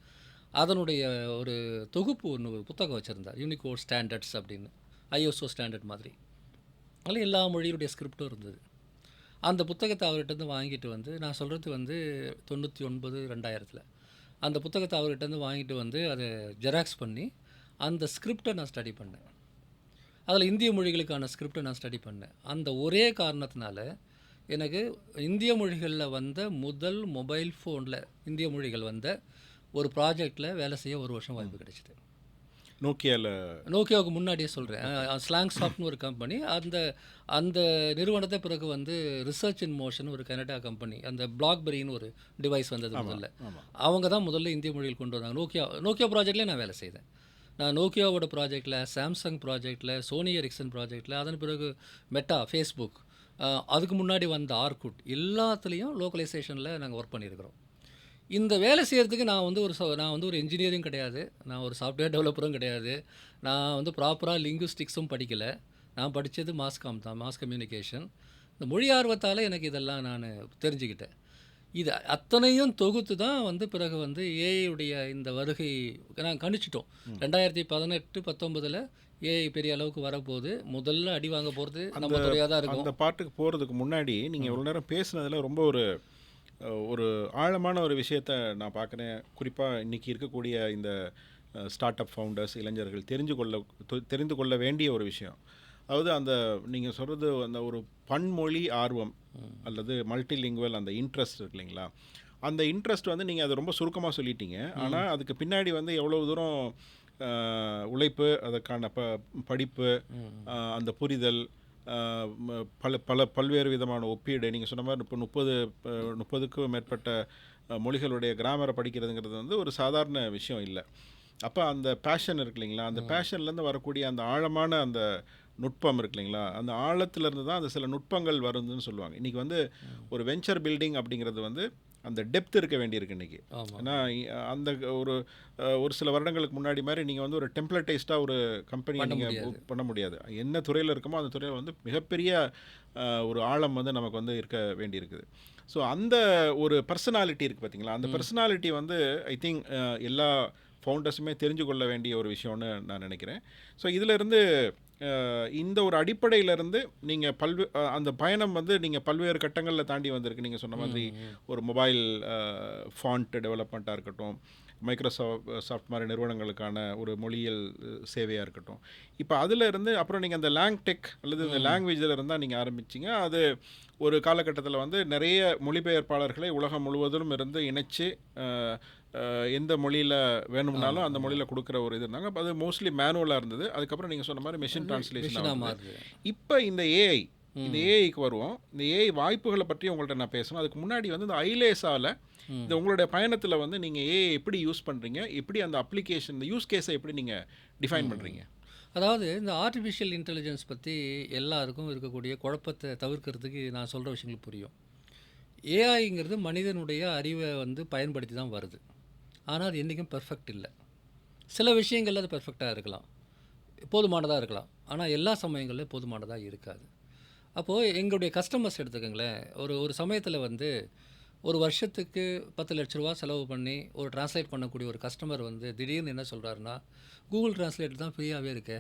அதனுடைய ஒரு தொகுப்பு ஒன்று புத்தகம் வச்சுருந்தார், யூனிகோட் ஸ்டாண்டர்ட்ஸ் அப்படின்னு, ஐஎஸ்ஓ ஸ்டாண்டர்ட் மாதிரி. அதில் எல்லா மொழியுடைய ஸ்கிரிப்டும் இருந்தது. அந்த புத்தகத்தை அவர்கிட்டருந்து வாங்கிட்டு வந்து, நான் சொல்கிறது வந்து 99 2000 அந்த புத்தகத்தை அவர்கிட்டருந்து வாங்கிட்டு வந்து அதை ஜெராக்ஸ் பண்ணி அந்த ஸ்கிரிப்டை நான் ஸ்டடி பண்ணேன். அதில் இந்திய மொழிகளுக்கான ஸ்கிரிப்டை நான் ஸ்டடி பண்ணேன். அந்த ஒரே காரணத்தினால எனக்கு இந்திய மொழிகளில் வந்த முதல் மொபைல் ஃபோனில் இந்திய மொழிகள் வந்த ஒரு ப்ராஜெக்டில் வேலை செய்ய 1 வருஷம் வாய்ப்பு கிடைச்சிது. நோக்கியாவுக்கு முன்னாடியே சொல்கிறேன். ஸ்லாங் சாஃப்ட்னு ஒரு கம்பெனி, அந்த நிறுவனத்தை பிறகு வந்து ரிசர்ச் இன் மோஷன் ஒரு கனடா கம்பெனி, அந்த பிளாக்பெரின்னு ஒரு டிவைஸ் வந்தது முதல்ல, அவங்க தான் முதல்ல இந்திய மொழியில் கொண்டு வந்தாங்க. நோக்கியா ப்ராஜெக்ட்லேயே நான் வேலை செய்தேன். நான் நோக்கியாவோட ப்ராஜெக்டில், சாம்சங் ப்ராஜெக்டில், சோனி எரிக்சன் ப்ராஜெக்டில், அதன் பிறகு மெட்டா, ஃபேஸ்புக், அதுக்கு முன்னாடி வந்த ஆர்குட், எல்லாத்துலேயும் லோக்கலைசேஷனில் நாங்கள் ஒர்க் பண்ணியிருக்கிறோம். இந்த வேலை செய்கிறதுக்கு நான் வந்து ஒரு இன்ஜினியரிங் கிடையாது, நான் ஒரு சாஃப்ட்வேர் டெவலப்பரும் கிடையாது, நான் வந்து ப்ராப்பராக லிங்குவிஸ்டிக்ஸும் படிக்கலை. நான் படித்தது மாஸ்காம் தான், மாஸ் கம்யூனிகேஷன். இந்த மொழி ஆர்வத்தால் எனக்கு இதெல்லாம் நான் தெரிஞ்சுக்கிட்டேன். இது அத்தனையும் தொகுத்து தான் வந்து பிறகு வந்து ஏஐயுடைய இந்த வருகை நாங்கள் கணிச்சிட்டோம். 2018-19 ஏஐ பெரிய அளவுக்கு வரப்போகுது, முதல்ல அடி வாங்க போகிறது நம்ம துறையாக தான் இருக்கும். அந்த பாட்டுக்கு போகிறதுக்கு முன்னாடி நீங்கள் இவ்வளோ நேரம் பேசுனதில் ரொம்ப ஒரு ஆழமான ஒரு விஷயத்தை நான் பார்க்குறேன். குறிப்பாக இன்றைக்கி இருக்கக்கூடிய இந்த ஸ்டார்ட் அப் ஃபவுண்டர்ஸ், இளைஞர்கள் தெரிந்து கொள்ள வேண்டிய ஒரு விஷயம். அதாவது நீங்கள் சொல்கிறது அந்த ஒரு பன்மொழி ஆர்வம் அல்லது மல்டிலிங்குவல் அந்த இன்ட்ரெஸ்ட் இருக்கு இல்லைங்களா, அந்த இன்ட்ரெஸ்ட் வந்து நீங்கள் அதை ரொம்ப சுருக்கமாக சொல்லிட்டீங்க. ஆனால் அதுக்கு பின்னாடி வந்து எவ்வளோ தூரம் உழைப்பு, அதற்கான படிப்பு, அந்த புரிதல், பல்வேறு விதமான ஒப்பீடு, நீங்கள் சொன்ன மாதிரி இப்போ 30க்கும் மேற்பட்ட மொழிகளுடைய கிராமரை படிக்கிறதுங்கிறது வந்து ஒரு சாதாரண விஷயம் இல்லை. அப்போ அந்த பேஷன் இருக்கு இல்லைங்களா, அந்த பேஷன்லேருந்து வரக்கூடிய அந்த ஆழமான அந்த நுட்பம் இருக்கு இல்லைங்களா, அந்த ஆழத்துலேருந்து தான் அந்த சில நுட்பங்கள் வருதுன்னு சொல்லுவாங்க. இன்றைக்கி வந்து ஒரு வெஞ்சர் பில்டிங் அப்படிங்கிறது வந்து அந்த டெப்த் இருக்க வேண்டியிருக்கு இன்றைக்கி. ஏன்னா அந்த ஒரு சில வருடங்களுக்கு முன்னாடி மாதிரி நீங்கள் வந்து ஒரு டெம்ப்ளேட்டைஸ்டாக ஒரு கம்பெனியை நீங்கள் பண்ண முடியாது. என்ன துறையில் இருக்கமோ அந்த துறையில் வந்து மிகப்பெரிய ஒரு ஆழம் வந்து நமக்கு வந்து இருக்க வேண்டியிருக்குது. ஸோ அந்த ஒரு பர்சனாலிட்டி இருக்குது பார்த்தீங்களா, அந்த பர்சனாலிட்டி வந்து ஐ திங்க் எல்லா ஃபவுண்டர்ஸுமே தெரிஞ்சு கொள்ள வேண்டிய ஒரு விஷயம்னு நான் நினைக்கிறேன். ஸோ இதிலிருந்து இந்த ஒரு அடிப்படையிலேருந்து நீங்கள் அந்த பயணம் வந்து நீங்கள் பல்வேறு கட்டங்களில் தாண்டி வந்திருக்கு. நீங்கள் சொன்ன மாதிரி ஒரு மொபைல் ஃபாண்ட் டெவலப்மெண்ட்டாக இருக்கட்டும், மைக்ரோசாஃப்ட் மாதிரி நிறுவனங்களுக்கான ஒரு மொழியியல் சேவையாக இருக்கட்டும். இப்போ அதில் இருந்து அப்புறம் நீங்கள் அந்த லாங்டெக் அல்லது இந்த லாங்குவேஜில் இருந்தால் நீங்கள் ஆரம்பிச்சிங்க. அது ஒரு காலகட்டத்தில் வந்து நிறைய மொழிபெயர்ப்பாளர்களை உலகம் முழுவதும் இருந்து இணைச்சி எந்த மொழியில் வேணும்னாலும் அந்த மொழியில் கொடுக்குற ஒரு இது இருந்தாங்க. அது மோஸ்ட்லி மேனுவலாக இருந்தது. அதுக்கப்புறம் நீங்கள் சொன்ன மாதிரி மெஷின் டிரான்ஸ்லேஷன். இப்போ இந்த ஏஐ இந்த ஏஐக்கு வருவோம். இந்த ஏஐ வாய்ப்புகளை பற்றி உங்கள்ட்ட நான் பேசணும். அதுக்கு முன்னாடி வந்து இந்த ஐலேசால ம். இந்த உங்களுடைய பயணத்தில் வந்து நீங்கள் ஏஐ எப்படி யூஸ் பண்ணுறீங்க, எப்படி அந்த அப்ளிகேஷன் இந்த யூஸ் கேஸை எப்படி நீங்கள் டிஃபைன் பண்ணுறீங்க? அதாவது இந்த ஆர்டிஃபிஷியல் இன்டெலிஜென்ஸ் பற்றி எல்லாருக்கும் இருக்கக்கூடிய குழப்பத்தை தவிர்க்கிறதுக்கு நான் சொல்கிற விஷயங்கள் புரியும். ஏஐங்கிறது மனிதனுடைய அறிவை வந்து பயன்படுத்தி தான் வருது. ஆனால் அது என்றைக்கும் பெர்ஃபெக்ட் இல்லை. சில விஷயங்கள்ல அது பெர்ஃபெக்டாக இருக்கலாம், போதுமானதாக இருக்கலாம். ஆனால் எல்லா சமயங்களிலும் போதுமானதாக இருக்காது. அப்போது எங்களுடைய கஸ்டமர்ஸ் எடுத்துக்கோங்களேன், ஒரு ஒரு சமயத்தில் வந்து ஒரு வருஷத்துக்கு 10,00,000 செலவு பண்ணி ஒரு டிரான்ஸ்லேட் பண்ணக்கூடிய ஒரு கஸ்டமர் வந்து திடீர்னு என்ன சொல்கிறாருன்னா, கூகுள் டிரான்ஸ்லேட் தான் ஃப்ரீயாகவே இருக்கே,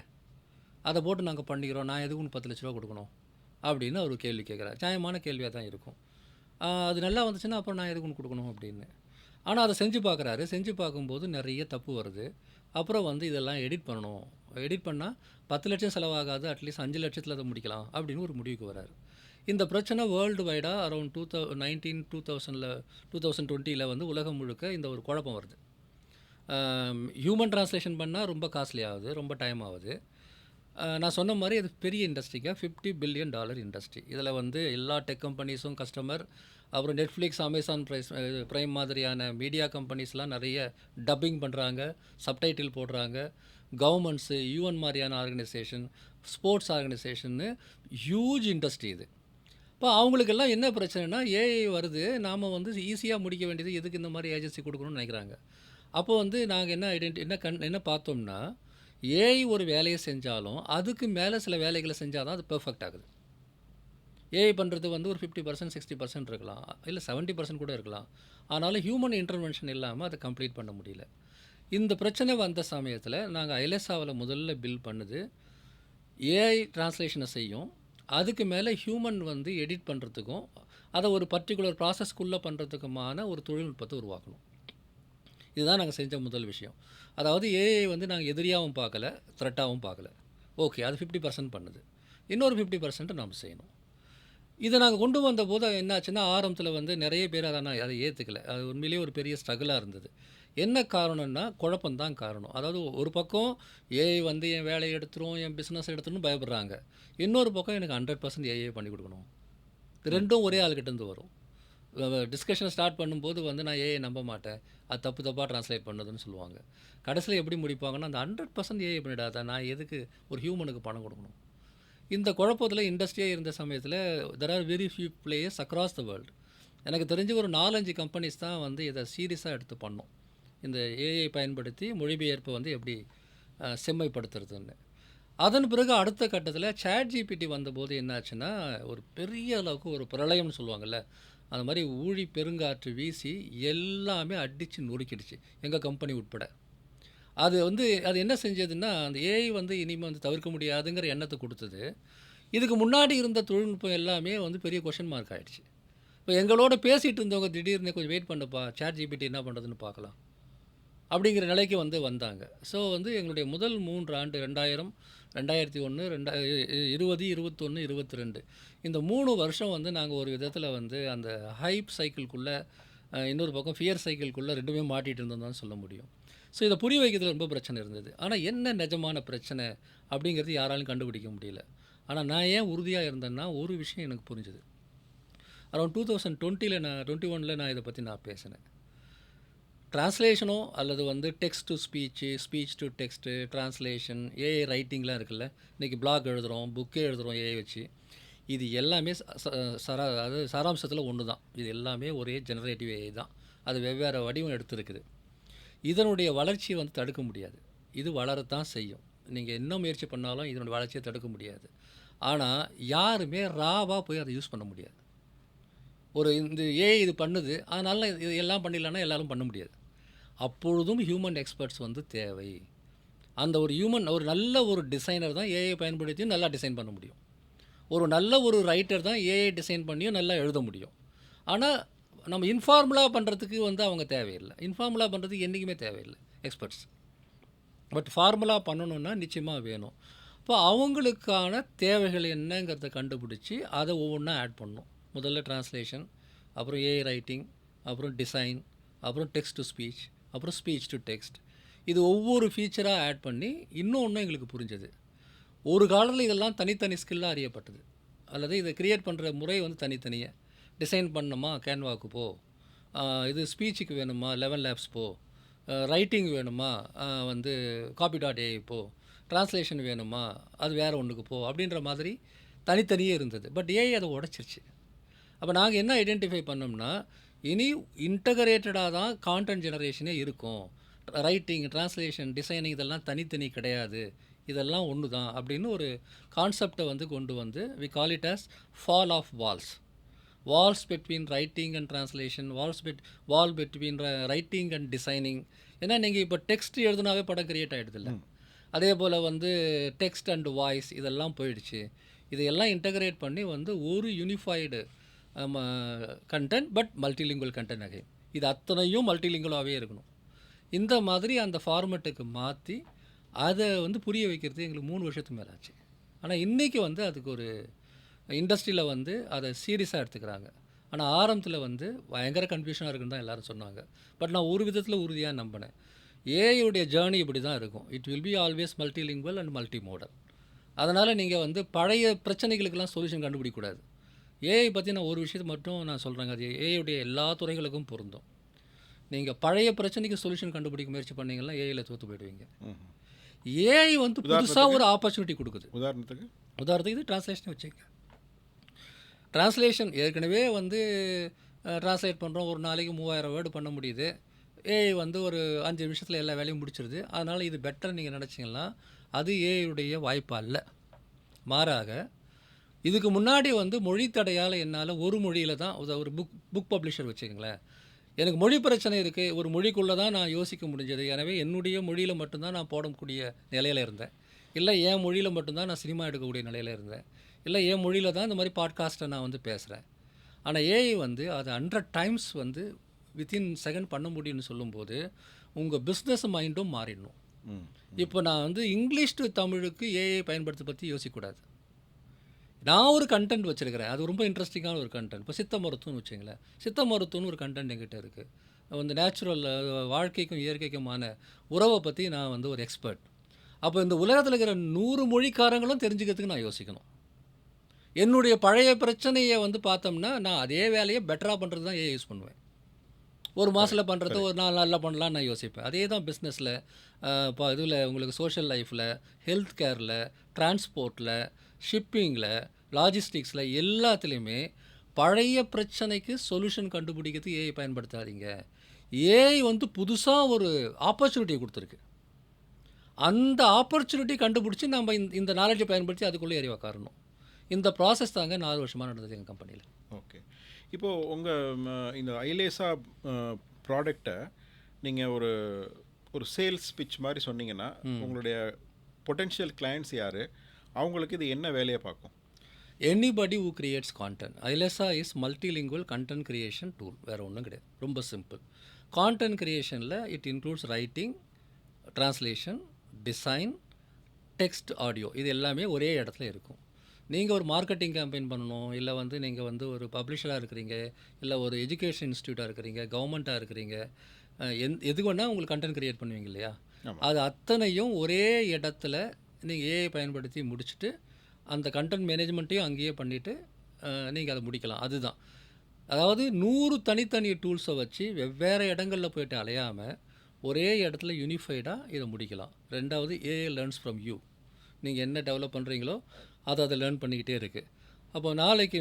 அதை போட்டு நாங்கள் பண்ணிக்கிறோம், நான் எதுக்கு உனக்கு 10,00,000 கொடுக்கணும் அப்படின்னு அவர் கேள்வி கேட்குறாரு. நியாயமான கேள்வியாக தான் இருக்கும். அது நல்லா வந்துச்சுன்னா அப்புறம் நான் எதுக்கு உனக்கு கொடுக்கணும் அப்படின்னு. ஆனால் அதை செஞ்சு பார்க்குறாரு. செஞ்சு பார்க்கும்போது நிறைய தப்பு வருது. அப்புறம் வந்து இதெல்லாம் எடிட் பண்ணணும். எடிட் பண்ணால் 10,00,000 செலவாகாது, அட்லீஸ்ட் 5,00,000 அதை முடிக்கலாம் அப்படின்னு ஒரு முடிவுக்கு வராரு. இந்த பிரச்சனை வேர்ல்டு வைடாக அரௌண்ட் 2020 வந்து உலகம் முழுக்க இந்த ஒரு குழப்பம் வருது. ஹியூமன் டிரான்ஸ்லேஷன் பண்ணால் ரொம்ப காஸ்ட்லி ஆகுது, ரொம்ப டைம் ஆகுது. நான் சொன்ன மாதிரி அது பெரிய இண்டஸ்ட்ரிங்க, $50 பில்லியன் இண்டஸ்ட்ரி. இதில் வந்து எல்லா டெக் கம்பெனிஸும் கஸ்டமர். அப்புறம் நெட்ஃப்ளிக்ஸ், அமேசான் ப்ரைம் மாதிரியான மீடியா கம்பெனிஸ்லாம் நிறைய டப்பிங் பண்ணுறாங்க, சப்டைட்டில் போடுறாங்க. கவர்மெண்ட்ஸு, யூஎன் மாதிரியான ஆர்கனைசேஷன், ஸ்போர்ட்ஸ் ஆர்கனைசேஷன்னு ஹியூஜ் இண்டஸ்ட்ரி இது. இப்போ அவங்களுக்கெல்லாம் என்ன பிரச்சனைனா, ஏஐ வருது, நாம் வந்து ஈஸியாக முடிக்க வேண்டியது எதுக்கு இந்த மாதிரி ஏஜென்சி கொடுக்கணும்னு நினைக்கிறாங்க. அப்போ வந்து நாங்கள் என்ன பார்த்தோம்னா, ஏஐ ஒரு வேலையை செஞ்சாலும் அதுக்கு மேலே சில வேலைகளை செஞ்சால் தான் அது பெர்ஃபெக்ட் ஆகுது. ஏஐ பண்ணுறது வந்து ஒரு 50%, 60% இருக்கலாம், இல்லை 70% கூட இருக்கலாம். ஆனாலும் ஹியூமன் இன்டர்வென்ஷன் இல்லாமல் அதை கம்ப்ளீட் பண்ண முடியல. இந்த பிரச்சனை வந்த சமயத்தில் நாங்கள் ஐலெசாவில் முதல்ல பில் பண்ணுது ஏஐ டிரான்ஸ்லேஷனை செய்யும். அதுக்கு மேலே ஹியூமன் வந்து எடிட் பண்ணுறதுக்கும் அதை ஒரு பர்டிகுலர் ப்ராசஸ்க்குள்ளே பண்ணுறதுக்குமான ஒரு தொழில்நுட்பத்தை உருவாக்கணும். இதுதான் நாங்கள் செஞ்ச முதல் விஷயம். அதாவது ஏஐ வந்து நாங்கள் எதிரியாகவும் பார்க்கல, த்ரெட்டாகவும் பார்க்கல. ஓகே, அது 50% பண்ணுது, இன்னொரு 50% நாம் செய்யணும். இதை நாங்கள் கொண்டு வந்தபோது என்னாச்சுன்னா, ஆரம்பத்தில் வந்து நிறைய பேர் அதை ஏற்றுக்கல. அது உண்மையிலேயே ஒரு பெரிய ஸ்ட்ரகிளாக இருந்தது. என்ன காரணம்னா, குழப்பம்தான் காரணம். அதாவது ஒரு பக்கம் ஏஐ வந்து என் வேலையை எடுத்துரும், என் பிஸ்னஸ் எடுத்துருன்னு பயப்படுறாங்க. இன்னொரு பக்கம் எனக்கு 100% ஏஐ பண்ணி கொடுக்கணும். இது ரெண்டும் ஒரே ஆள்கிட்டேருந்து வரும். டிஸ்கஷனை ஸ்டார்ட் பண்ணும்போது வந்து நான் ஏஐ நம்ப மாட்டேன், அது தப்பாக ட்ரான்ஸ்லேட் பண்ணுதுன்னு சொல்லுவாங்க. கடைசியில் எப்படி முடிப்பாங்கன்னா, அந்த 100% ஏஐ பண்ணிடாத, நான் எதுக்கு ஒரு ஹியூமனுக்கு பணம் கொடுக்கணும்? இந்த குழப்பத்தில் இண்டஸ்ட்ரியே இருந்த சமயத்தில் there are very few players across the world. எனக்கு தெரிஞ்சு ஒரு 4-5 கம்பெனிஸ் தான் வந்து இதை சீரியஸாக எடுத்து பண்ணோம், இந்த ஏஐ பயன்படுத்தி மொழிபெயர்ப்பை வந்து எப்படி செம்மைப்படுத்துறதுன்னு. அதன் பிறகு அடுத்த கட்டத்தில் ChatGPT வந்தபோது என்னாச்சுன்னா, ஒரு பெரிய அளவுக்கு ஒரு பிரளயம்னு சொல்லுவாங்கள்ல, அந்த மாதிரி ஊழி பெருங்காற்று வீசி எல்லாமே அடித்து நொறுக்கிடுச்சு, எங்கள் கம்பெனி உட்பட. அது என்ன செஞ்சதுன்னா, அந்த ஏஐ வந்து இனிமேல் வந்து தவிர்க்க முடியாதுங்கிற எண்ணத்தை கொடுத்தது. இதுக்கு முன்னாடி இருந்த தொழில்நுட்பம் எல்லாமே வந்து பெரிய கொஷின் மார்க் ஆகிடுச்சு. இப்போ எங்களோட பேசிகிட்டு இருந்தவங்க திடீர்னு கொஞ்சம் வெயிட் பண்ணுப்பா, ChatGPT என்ன பண்ணுறதுன்னு பார்க்கலாம் அப்படிங்கிற நிலைக்கு வந்தாங்க. ஸோ வந்து எங்களுடைய முதல் 3 ஆண்டு 2000, 2001, 2020, 21, 22 இந்த 3 வருஷம் வந்து நாங்கள் ஒரு விதத்தில் வந்து அந்த ஹைப் சைக்கிள்குள்ளே, இன்னொரு பக்கம் ஃபியர் சைக்கிள்குள்ளே ரெண்டுமே மாட்டிகிட்டு இருந்தோம் தான் சொல்ல முடியும். ஸோ இதை புரிய வைக்கிறதுல ரொம்ப பிரச்சனை இருந்தது. ஆனால் என்ன நிஜமான பிரச்சனை அப்படிங்கிறது யாராலும் கண்டுபிடிக்க முடியல. ஆனால் நான் ஏன் உறுதியாக இருந்தேன்னா, ஒரு விஷயம் எனக்கு புரிஞ்சுது. அரௌண்ட் 2021 நான் இதை பற்றி பேசினேன். ட்ரான்ஸ்லேஷனோ அல்லது வந்து text to speech, speech to text, translation, AI ரைட்டிங்லாம் இருக்குல்ல, இன்றைக்கி பிளாக் எழுதுகிறோம், புக்கே எழுதுகிறோம் ஏஐ வச்சு. இது எல்லாமே அதாவது சாராம்சத்தில் ஒன்று தான். இது எல்லாமே ஒரே ஜெனரேட்டிவ் ஏஐ தான். அது வெவ்வேறு வடிவம் எடுத்துருக்குது. இதனுடைய வளர்ச்சியை வந்து தடுக்க முடியாது. இது வளரத்தான் செய்யும். நீங்கள் என்ன முயற்சி பண்ணாலும் இதனுடைய வளர்ச்சியை தடுக்க முடியாது. ஆனால் யாருமே ராவாக போய் அதை யூஸ் பண்ண முடியாது. இந்த ஏஐ இது பண்ணுது, அதனால இது எல்லாம் பண்ணிடலான்னா எல்லாரும் பண்ண முடியாது. அப்பொழுதும் ஹியூமன் எக்ஸ்பர்ட்ஸ் வந்து தேவை. அந்த ஒரு நல்ல ஒரு டிசைனர் தான் ஏஐ பயன்படுத்தியும் நல்லா டிசைன் பண்ண முடியும். ஒரு நல்ல ஒரு ரைட்டர் தான் ஏஐ டிசைன் பண்ணியும் நல்லா எழுத முடியும். ஆனால் நம்ம இன்ஃபார்முலாக பண்ணுறதுக்கு வந்து அவங்க தேவையில்லை. இன்ஃபார்முலாக பண்ணுறதுக்கு என்றைக்குமே தேவையில்லை எக்ஸ்பர்ட்ஸ். பட் ஃபார்முலா பண்ணணுன்னா நிச்சயமாக வேணும். இப்போ அவங்களுக்கான தேவைகள் என்னங்கிறத கண்டுபிடிச்சி அதை ஒவ்வொன்றா ஆட் பண்ணணும். முதல்ல ட்ரான்ஸ்லேஷன், அப்புறம் ஏஐ ரைட்டிங், அப்புறம் டிசைன், அப்புறம் டெக்ஸ்ட் டு ஸ்பீச், அப்புறம் ஸ்பீச் டு டெக்ஸ்ட். இது ஒவ்வொரு ஃபீச்சராக ஆட் பண்ணி இன்னொன்று எங்களுக்கு புரிஞ்சது. ஒரு காலத்தில் இதெல்லாம் தனித்தனி ஸ்கில்லாக அறியப்பட்டது. அல்லது இதை கிரியேட் பண்ணுற முறை வந்து தனித்தனியாக. டிசைன் பண்ணணுமா கேன்வாக்கு போ, இது ஸ்பீச்சுக்கு வேணுமா 11 லேப்ஸ் போ, ரைட்டிங் வேணுமா வந்து copy.ai போ, ட்ரான்ஸ்லேஷன் வேணுமா அது வேறு ஒன்றுக்கு போ அப்படின்ற மாதிரி தனித்தனியே இருந்தது. பட் ஏஐ அதை உடச்சிருச்சு. அப்போ நாங்கள் என்ன ஐடென்டிஃபை பண்ணோம்னா, இனி இன்டகிரேட்டடாக தான் கான்டென்ட் ஜெனரேஷனே இருக்கும். ரைட்டிங், ட்ரான்ஸ்லேஷன், டிசைனிங் இதெல்லாம் தனித்தனி கிடையாது, இதெல்லாம் ஒன்று தான் அப்படின்னு ஒரு கான்செப்டை வந்து கொண்டு வந்து we call it as fall of walls between writing and translation, wall between writing and designing. ஏன்னா நீங்கள் இப்போ டெக்ஸ்ட் எழுதுனாவே படம் கிரியேட் ஆகிடுதில்ல, அதே போல் வந்து டெக்ஸ்ட் அண்ட் வாய்ஸ் இதெல்லாம் போயிடுச்சு. இதையெல்லாம் இன்டகிரேட் பண்ணி வந்து ஒரு unified content, but multilingual content again. இது அத்தனையும் மல்டிலிங்குவலாகவே இருக்கணும். இந்த மாதிரி அந்த ஃபார்மெட்டுக்கு மாற்றி அதை வந்து புரிய வைக்கிறது எங்களுக்கு 3 வருஷத்துக்கு மேலே ஆச்சு. ஆனால் இன்றைக்கி வந்து அதுக்கு ஒரு இண்டஸ்ட்ரியில் வந்து அதை சீரியஸாக எடுத்துக்கிறாங்க. ஆனால் ஆரம்பத்தில் வந்து பயங்கர கன்ஃபியூஷனாக இருக்குன்னு தான் எல்லோரும் சொன்னாங்க. பட் நான் ஒரு விதத்தில் உறுதியாக நம்பினேன். ஏஐயுடைய ஜேர்னி இப்படி தான் இருக்கும். It will be always multilingual and multi modal. அதனால் நீங்கள் வந்து பழைய பிரச்சனைகளுக்கெல்லாம் சொல்யூஷன் கண்டுபிடிக்கக்கூடாது. ஏஐ பற்றி நான் ஒரு விஷயத்தை மட்டும் நான் சொல்கிறேங்க, அது ஏஐயுடைய எல்லா துறைகளுக்கும் பொருந்தும். நீங்கள் பழைய பிரச்சனைக்கு சொல்யூஷன் கண்டுபிடிக்க முயற்சி பண்ணீங்கன்னா ஏஐயில் தோற்று போயிடுவீங்க. ஏஐ வந்து புதுசாக ஒரு ஆப்பர்ச்சுனிட்டி கொடுக்குது. உதாரணத்துக்கு இது ட்ரான்ஸ்லேஷன் வச்சுக்கங்க. ட்ரான்ஸ்லேஷன் ஏற்கனவே வந்து ட்ரான்ஸ்லேட் பண்ணுறோம், ஒரு நாளைக்கு 3000 வேர்டு பண்ண முடியுது. ஏஐ வந்து ஒரு 5 நிமிஷத்தில் எல்லா வேலையும் முடிச்சிருது. அதனால் இது பெட்டர் நீங்கள் நினச்சிங்கன்னா அது ஏஐயுடைய வாய்ப்பு அல்ல. மாறாக இதுக்கு முன்னாடி வந்து மொழி தடையால் என்னால் ஒரு மொழியில் தான் ஒரு புக் பப்ளிஷர் வச்சுக்கங்களேன், எனக்கு மொழி பிரச்சனை இருக்குது, ஒரு மொழிக்குள்ளே தான் நான் யோசிக்க முடிஞ்சது. எனவே என்னுடைய மொழியில் மட்டும்தான் நான் போடக்கூடிய நிலையில் இருந்தேன். இல்லை என் மொழியில் மட்டும்தான் நான் சினிமா எடுக்கக்கூடிய நிலையில் இருந்தேன். இல்லை என் மொழியில் தான் இந்த மாதிரி பாட்காஸ்ட்டை நான் வந்து பேசுகிறேன். ஆனால் ஏஐ வந்து அது 100 டைம்ஸ் வந்து வித்தின் செகண்ட் பண்ண முடியும்னு சொல்லும்போது உங்கள் பிஸ்னஸ் மைண்டும் மாறிடணும். இப்போ நான் வந்து இங்கிலீஷ் டு தமிழுக்கு ஏஐ பயன்படுத்த பற்றி யோசிக்கக்கூடாது. நான் ஒரு கண்டென்ட் வச்சுருக்கிறேன், அது ரொம்ப இன்ட்ரெஸ்டிங்கான ஒரு கண்டென்ட். இப்போ சித்த மருத்துவம்னு வச்சுங்களேன், சித்த மருத்துவம்னு ஒரு கண்டென்ட் என்கிட்ட இருக்குது. வந்து நேச்சுரல் வாழ்க்கைக்கும் இயற்கைக்குமான உறவை பற்றி நான் வந்து ஒரு எக்ஸ்பர்ட். அப்போ இந்த உலகத்தில் இருக்கிற 100 மொழிக்காரங்களும் தெரிஞ்சுக்கிறதுக்கு நான் யோசிக்கணும். என்னுடைய பழைய பிரச்சனையை வந்து பார்த்தோம்னா நான் அதே வேலையை பெட்டராக பண்ணுறது தான் ஏஐ யூஸ் பண்ணுவேன். ஒரு மாதத்தில் பண்ணுறது ஒரு 4 நாளில் பண்ணலான்னு நான் யோசிப்பேன். அதே தான் பிஸ்னஸில், இப்போ இதில் உங்களுக்கு சோஷியல் லைஃப்பில், ஹெல்த் கேரில், டிரான்ஸ்போர்ட்டில், ஷிப்பிங்கில், லாஜிஸ்டிக்ஸில் எல்லாத்துலேயுமே பழைய பிரச்சனைக்கு சொல்யூஷன் கண்டுபிடிக்கிறதுக்கு ஏஐ பயன்படுத்தாதீங்க. ஏஐ வந்து புதுசாக ஒரு ஆப்பர்ச்சுனிட்டி கொடுத்துருக்கு. அந்த ஆப்பர்ச்சுனிட்டி கண்டுபிடிச்சி நம்ம இந்த நாலேஜை பயன்படுத்தி அதுக்குள்ளே ஏறி உக்காரணும். இந்த ப்ராசஸ் தாங்க 4 வருஷமாக நடந்தது எங்கள் கம்பெனியில். ஓகே. இப்போது உங்கள் இந்த ஐலேசா ப்ராடக்டை நீங்கள் ஒரு சேல்ஸ் பிச் மாதிரி சொன்னீங்கன்னா உங்களுடைய பொட்டென்ஷியல் கிளையண்ட்ஸ் யார், அவங்களுக்கு இது என்ன வேலையை பார்க்கும்? Anybody who creates content. Ailesa is multilingual content creation tool, வேறு ஒன்றும் கிடையாது. ரொம்ப சிம்பிள். கான்டென்ட் கிரியேஷனில் it includes writing, translation, design, text, audio. இது எல்லாமே ஒரே இடத்துல இருக்கும். நீங்கள் ஒரு மார்க்கெட்டிங் கேம்பெயின் பண்ணணும், இல்லை வந்து நீங்கள் வந்து ஒரு பப்ளிஷராக இருக்கிறீங்க, இல்லை ஒரு எஜுகேஷன் இன்ஸ்டியூட்டாக இருக்கிறீங்க, கவர்மெண்ட்டாக இருக்கிறீங்க, எது வேணால் உங்களுக்கு கண்டென்ட் க்ரியேட் பண்ணுவீங்க இல்லையா, அது அத்தனையும் ஒரே இடத்துல நீங்கள் ஏஐ பயன்படுத்தி முடிச்சுட்டு அந்த கண்டென்ட் மேனேஜ்மெண்ட்டையும் அங்கேயே பண்ணிவிட்டு நீங்கள் அதை முடிக்கலாம். அதுதான், அதாவது 100 தனித்தனி டூல்ஸை வச்சு வெவ்வேறு இடங்களில் போய்ட்டு அலையாமல் ஒரே இடத்துல யூனிஃபைடாக இதை முடிக்கலாம். ரெண்டாவது, ஏஐ லேர்ன்ஸ் ஃப்ரம் யூ. நீங்கள் என்ன டெவலப் பண்ணுறீங்களோ அதை லேர்ன் பண்ணிக்கிட்டே இருக்குது. அப்போ நாளைக்கு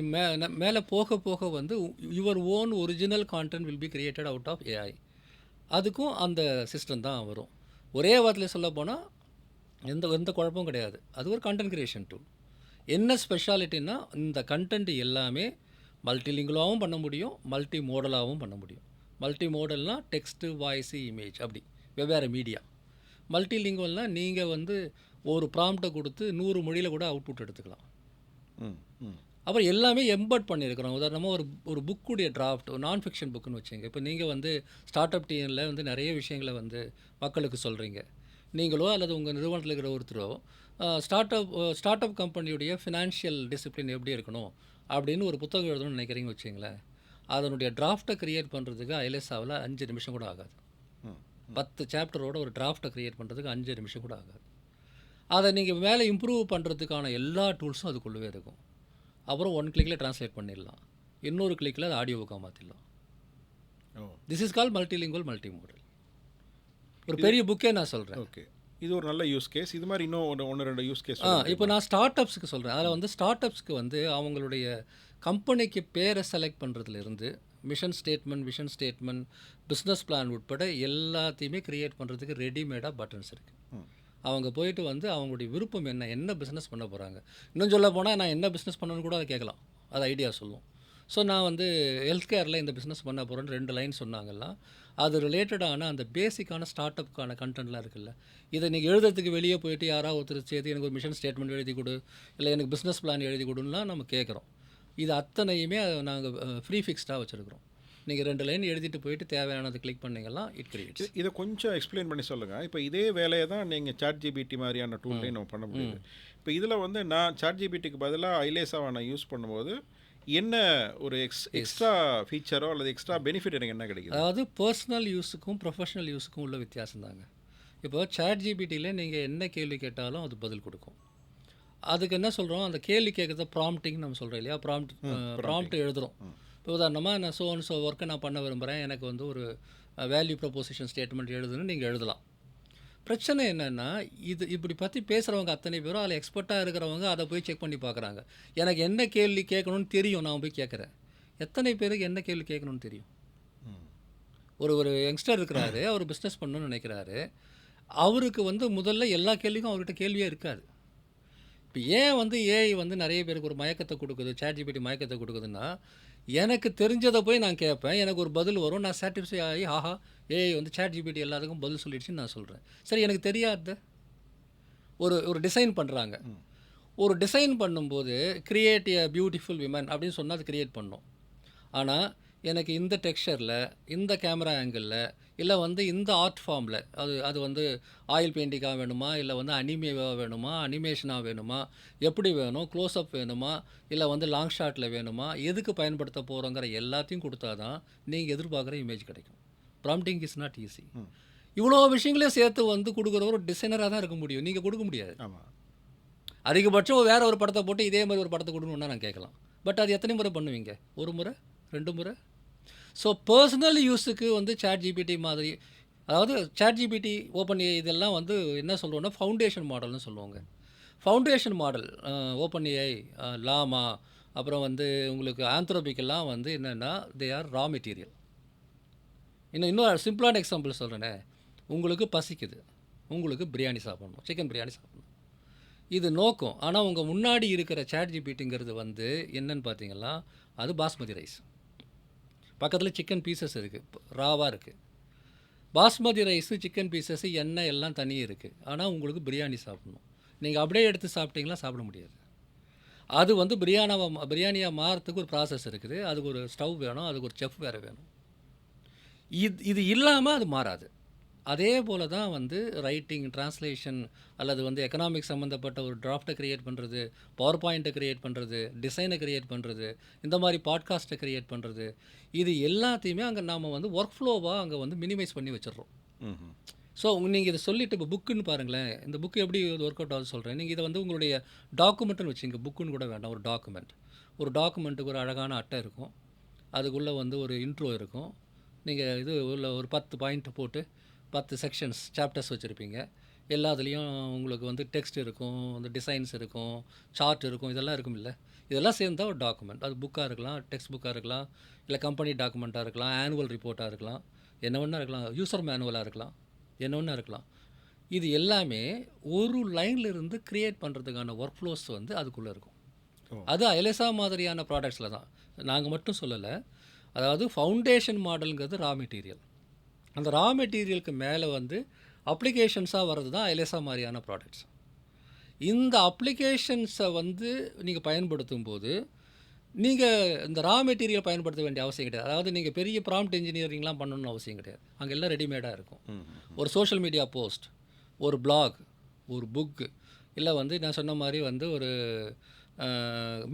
மேலே போக போக வந்து your own original content will be created out of AI. அதுக்கும் அந்த சிஸ்டம் தான் வரும். ஒரே வார்த்தையில் சொல்ல போனால் எந்த குழப்பமும் கிடையாது. அது ஒரு கண்டென்ட் கிரியேஷன் டூல். என்ன ஸ்பெஷாலிட்டின்னா இந்த கண்டென்ட் எல்லாமே மல்டிலிங்குவலாகவும் பண்ண முடியும், மல்டி மோடலாகவும் பண்ண முடியும். மல்டி மோடல்னால் டெக்ஸ்ட்டு, வாய்ஸு, இமேஜ், அப்படி வெவ்வேறு மீடியா. மல்டிலிங்குவல்னால் நீங்கள் வந்து ஒரு ப்ராம்ப்டை கொடுத்து 100 மொழியில் கூட அவுட்புட் எடுத்துக்கலாம். அப்புறம் எல்லாமே எம்பர்ட் பண்ணியிருக்கிறோம். உதாரணமாக ஒரு புக்குடைய டிராஃப்ட், ஒரு நான் ஃபிக்ஷன் புக்குன்னு வச்சுங்க. இப்போ நீங்கள் வந்து ஸ்டார்ட் அப் டீமில் வந்து நிறைய விஷயங்களை வந்து மக்களுக்கு சொல்கிறீங்க. நீங்களோ அல்லது உங்கள் நிறுவனத்தில் இருக்கிற ஒருத்தரோ ஸ்டார்ட் அப் கம்பெனியுடைய ஃபினான்ஷியல் டிசிப்ளின் எப்படி இருக்கணும் அப்படின்னு ஒரு புத்தகம் எழுதணும்னு நினைக்கிறீங்க வச்சுங்களேன். அதனுடைய டிராஃப்டை க்ரியேட் பண்ணுறதுக்கு ஐலேசாவில் 5 நிமிஷம் கூட ஆகாது. 10 சாப்டரோட ஒரு டிராஃப்டை க்ரியேட் பண்ணுறதுக்கு 5 நிமிஷம் கூட ஆகாது. அதை நீங்கள் மேலே இம்ப்ரூவ் பண்ணுறதுக்கான எல்லா டூல்ஸும் அதுக்குள்ளவே இருக்கும். அப்புறம் 1 கிளிக்கில் ட்ரான்ஸ்லேட் பண்ணிடலாம், இன்னொரு கிளிக்கில் அது ஆடியோ புக்காக மாற்றிடலாம். Oh this is call multilingual multimodal. ஒரு பெரிய புக்கே நான் சொல்கிறேன். ஓகே, இது ஒரு நல்ல யூஸ் கேஸ். இது மாதிரி இன்னும் ஒன்று ரெண்டு யூஸ் கேஸ். இப்போ நான் ஸ்டார்ட் அப்ஸ்க்கு சொல்கிறேன். அதில் வந்து ஸ்டார்ட் அப்ஸ்க்கு வந்து அவங்களுடைய கம்பெனிக்கு பேரை செலக்ட் பண்ணுறதுலேருந்து mission statement, vision statement, business plan உட்பட எல்லாத்தையுமே க்ரியேட் பண்ணுறதுக்கு ரெடிமேடாக பட்டன்ஸ் இருக்குது. அவங்க போயிட்டு வந்து அவங்களுடைய விருப்பம் என்ன பிஸ்னஸ் பண்ண போகிறாங்க, இன்னும் சொல்ல போனால் நான் என்ன பிஸ்னஸ் பண்ணணும்னு கூட அதை கேட்கலாம், அது ஐடியா சொல்லுவோம். ஸோ நான் வந்து ஹெல்த் கேரில் இந்த பிஸ்னஸ் பண்ண போகிறேன்னு 2 லைன் சொன்னாங்கலாம், அது ரிலேட்டடான அந்த பேசிக்கான ஸ்டார்ட் அப்புக்கான கண்டென்ட்லாம் இருக்குல்ல, இதை நீங்கள் எழுதுறதுக்கு வெளியே போயிட்டு யாராவது ஒருத்தர் சேர்த்து எனக்கு ஒரு மிஷன் ஸ்டேட்மெண்ட் எழுதி கொடு, இல்லை எனக்கு பிஸ்னஸ் பிளான் எழுதி கொடுலாம் நம்ம கேட்குறோம். இது அத்தனையுமே நாங்கள் ஃப்ரீ ஃபிக்ஸ்டாக வச்சுருக்கிறோம். நீங்கள் 2 லைன் எழுதிட்டு போயிட்டு தேவையானதை கிளிக் பண்ணிங்கன்னா இட் கிரியேட்ஸ். இதை கொஞ்சம் எக்ஸ்பிளைன் பண்ணி சொல்லுங்கள். இப்போ இதே வேலையை தான் நீங்கள் ChatGPT மாதிரியான டூல்லையும் நம்ம பண்ண முடியுது. இப்போ இதில் வந்து நான் ChatGPTக்கு பதிலாக ஐலேசாவை நான் யூஸ் பண்ணும்போது என்ன ஒரு எக்ஸ்ட்ரா ஃபீச்சரோ அல்லது எக்ஸ்ட்ரா பெனிஃபிட் எனக்கு என்ன கிடைக்குது? அதாவது பர்சனல் யூஸுக்கும் ப்ரொஃபஷனல் யூஸுக்கும் உள்ள வித்தியாசம் தாங்க. இப்போ ChatGPTயில் நீங்கள் என்ன கேள்வி கேட்டாலும் அது பதில் கொடுக்கும். அதுக்கு என்ன சொல்கிறோம், அந்த கேள்வி கேட்குறத ப்ராம்ப்டிங் நம்ம சொல்கிறோம் இல்லையா, ப்ராம்ப்ட் எழுதுகிறோம். இப்போ உதாரணமாக நான் ஸோ ஒர்க்கை நான் பண்ண விரும்புகிறேன், எனக்கு வந்து ஒரு வேல்யூ ப்ரொபோசிஷன் ஸ்டேட்மெண்ட் எழுதுன்னு நீங்கள் எழுதலாம். பிரச்சனை என்னென்னா, இது இப்படி பற்றி பேசுகிறவங்க அத்தனை பேரும் அதில் எக்ஸ்பர்ட்டாக இருக்கிறவங்க அதை போய் செக் பண்ணி பார்க்குறாங்க. எனக்கு என்ன கேள்வி கேட்கணும்னு தெரியும், நான் போய் கேட்குறேன். எத்தனை பேருக்கு என்ன கேள்வி கேட்கணும்னு தெரியும்? ஒரு யங்ஸ்டர் இருக்கிறாரு, அவர் பிஸ்னஸ் பண்ணணும்னு நினைக்கிறாரு, அவருக்கு வந்து முதல்ல எல்லா கேள்விக்கும் அவர்கிட்ட கேள்வியே இருக்காது. இப்போ ஏன் வந்து ஏஐ வந்து நிறைய பேருக்கு ஒரு மயக்கத்தை கொடுக்குது, ChatGPT மயக்கத்தை கொடுக்குதுன்னா, எனக்கு தெரிஞ்சதை போய் நான் கேட்பேன், எனக்கு ஒரு பதில் வரும், நான் சாட்டிஸ்ஃபை ஆகி ஆஹா ஏஐ வந்து ChatGPT எல்லாத்துக்கும் பதில் சொல்லிடுச்சுன்னு நான் சொல்கிறேன். சரி, எனக்கு தெரியாத ஒரு டிசைன் பண்ணுறாங்க. ஒரு டிசைன் பண்ணும்போது கிரியேட் எ பியூட்டிஃபுல் விமன் அப்படின்னு சொன்னால் அது கிரியேட் பண்ணும். ஆனால் எனக்கு இந்த டெக்ஸ்சரில், இந்த கேமரா ஆங்கிளில், இல்லை வந்து இந்த ஆர்ட் ஃபார்மில், அது வந்து ஆயில் பெயிண்டிங்காக வேணுமா, இல்லை வந்து அனிமேவாக வேணுமா, அனிமேஷனாக வேணுமா, எப்படி வேணும், க்ளோஸ்அப் வேணுமா, இல்லை வந்து லாங் ஷாட்டில் வேணுமா, எதுக்கு பயன்படுத்த போகிறோங்கிற எல்லாத்தையும் கொடுத்தா தான் நீங்கள் எதிர்பார்க்குற இமேஜ் கிடைக்கும். Prompting is not easy. இவ்வளோ விஷயங்களையும் சேர்த்து வந்து கொடுக்குற ஒரு டிசைனராக தான் இருக்க முடியும், நீங்கள் கொடுக்க முடியாது. ஆமாம், அதிகபட்சம் வேறு ஒரு படத்தை போட்டு இதே மாதிரி ஒரு படத்தை கொடுக்கணுன்னா நான் கேட்கலாம். பட் அது எத்தனை முறை பண்ணுவீங்க? 1 முறை, 2 முறை. ஸோ பர்சனல் யூஸுக்கு வந்து ChatGPT மாதிரி, அதாவது ChatGPT, ஓப்பன் ஏஐ இதெல்லாம் வந்து என்ன சொல்லுவோன்னா ஃபவுண்டேஷன் மாடல்னு சொல்லுவாங்க. ஃபவுண்டேஷன் மாடல் ஓப்பன் ஏஐ, லாமா, அப்புறம் வந்து உங்களுக்கு ஆந்த்ரோபிக்கெல்லாம் வந்து என்னென்னா தே ஆர் ரா மெட்டீரியல். இன்னொரு சிம்பிளான எக்ஸாம்பிள் சொல்கிறேனே, உங்களுக்கு பசிக்குது, உங்களுக்கு பிரியாணி சாப்பிட்ணும், சிக்கன் பிரியாணி சாப்பிட்ணும், இது நோக்கம். ஆனால் உங்கள் முன்னாடி இருக்கிற ChatGPTங்கிறது வந்து என்னன்னு பார்த்தீங்கன்னா அது பாஸ்மதி ரைஸ், பக்கத்தில் சிக்கன் பீசஸ் இருக்குது, ராவாக இருக்குது. பாஸ்மதி ரைஸு, சிக்கன் பீசஸ்ஸு, எண்ணெய் எல்லாம் தனியாக இருக்குது. ஆனால் உங்களுக்கு பிரியாணி சாப்பிட்ணும், நீங்கள் அப்படியே எடுத்து சாப்பிட்டீங்களா சாப்பிட முடியாது. அது வந்து பிரியாணியாக மாறத்துக்கு ஒரு ப்ராசஸ் இருக்குது, அதுக்கு ஒரு ஸ்டவ் வேணும், அதுக்கு ஒரு செஃப் வேறு வேணும். இது இல்லாமல் அது மாறாது. அதே போல் தான் வந்து ரைட்டிங், ட்ரான்ஸ்லேஷன், அல்லது வந்து எக்கனாமிக்ஸ் சம்மந்தப்பட்ட ஒரு டிராஃப்ட்டை க்ரியேட் பண்ணுறது, பவர் பாயிண்ட்டை க்ரியேட் பண்ணுறது, டிசைனை க்ரியேட் பண்ணுறது, இந்த மாதிரி பாட்காஸ்ட்டை க்ரியேட் பண்ணுறது, இது எல்லாத்தையுமே அங்கே நாம் வந்து ஒர்க் ஃப்ளோவாக அங்கே வந்து மினிமைஸ் பண்ணி வச்சிடுறோம். ஸோ நீங்கள் இதை சொல்லிவிட்டு இப்போ புக்குன்னு பாருங்களேன், இந்த புக்கு எப்படி ஒர்க் அவுட் ஆகுது சொல்கிறேன். நீங்கள் இதை வந்து உங்களுடைய டாக்குமெண்ட்டுன்னு வச்சுங்க, புக்குன்னு கூட வேண்டாம், ஒரு டாக்குமெண்ட்டுக்கு ஒரு அழகான அட்டை இருக்கும், அதுக்குள்ளே வந்து ஒரு இன்ட்ரோ இருக்கும், நீங்கள் இது உள்ள ஒரு 10 பாயிண்ட் போட்டு 10 செக்ஷன்ஸ், சாப்டர்ஸ் வச்சுருப்பீங்க. எல்லாத்துலேயும் உங்களுக்கு வந்து டெக்ஸ்ட் இருக்கும், அந்த டிசைன்ஸ் இருக்கும், சார்ட் இருக்கும், இதெல்லாம் இருக்கும் இல்லை, இதெல்லாம் சேர்ந்தால் ஒரு டாக்குமெண்ட். அது புக்காக இருக்கலாம், டெக்ஸ்ட் புக்காக இருக்கலாம், இல்லை கம்பெனி டாக்குமெண்ட்டாக இருக்கலாம், ஆனுவல் ரிப்போர்ட்டாக இருக்கலாம், என்ன வேணா இருக்கலாம், யூசர் மேனுவலாக இருக்கலாம், என்ன வேணா இருக்கலாம். இது எல்லாமே ஒரு லைனில் இருந்து க்ரியேட் பண்ணுறதுக்கான ஒர்க் ஃப்ளோஸ் வந்து அதுக்குள்ளே இருக்கும். அது அயலேசா மாதிரியான ப்ராடக்ட்ஸில் தான், நாங்கள் மட்டும் சொல்லலை. அதாவது ஃபவுண்டேஷன் மாடலுங்கிறது ரா மெட்டீரியல், அந்த ரா மெட்டீரியலுக்கு மேலே வந்து அப்ளிகேஷன்ஸாக வர்றது தான் அயலேசா மாதிரியான ப்ராடக்ட்ஸ். இந்த அப்ளிகேஷன்ஸை வந்து நீங்கள் பயன்படுத்தும் போது நீங்கள் இந்த ரா மெட்டீரியல் பயன்படுத்த வேண்டிய அவசியம் கிடையாது. அதாவது நீங்கள் பெரிய ப்ராம்ப்ட் இன்ஜினியரிங்லாம் பண்ணணும்னு அவசியம் கிடையாது, அங்கே எல்லாம் ரெடிமேடாக இருக்கும். ஒரு சோஷியல் மீடியா போஸ்ட், ஒரு பிளாக், ஒரு புக்கு, இல்லை வந்து நான் சொன்ன மாதிரி வந்து ஒரு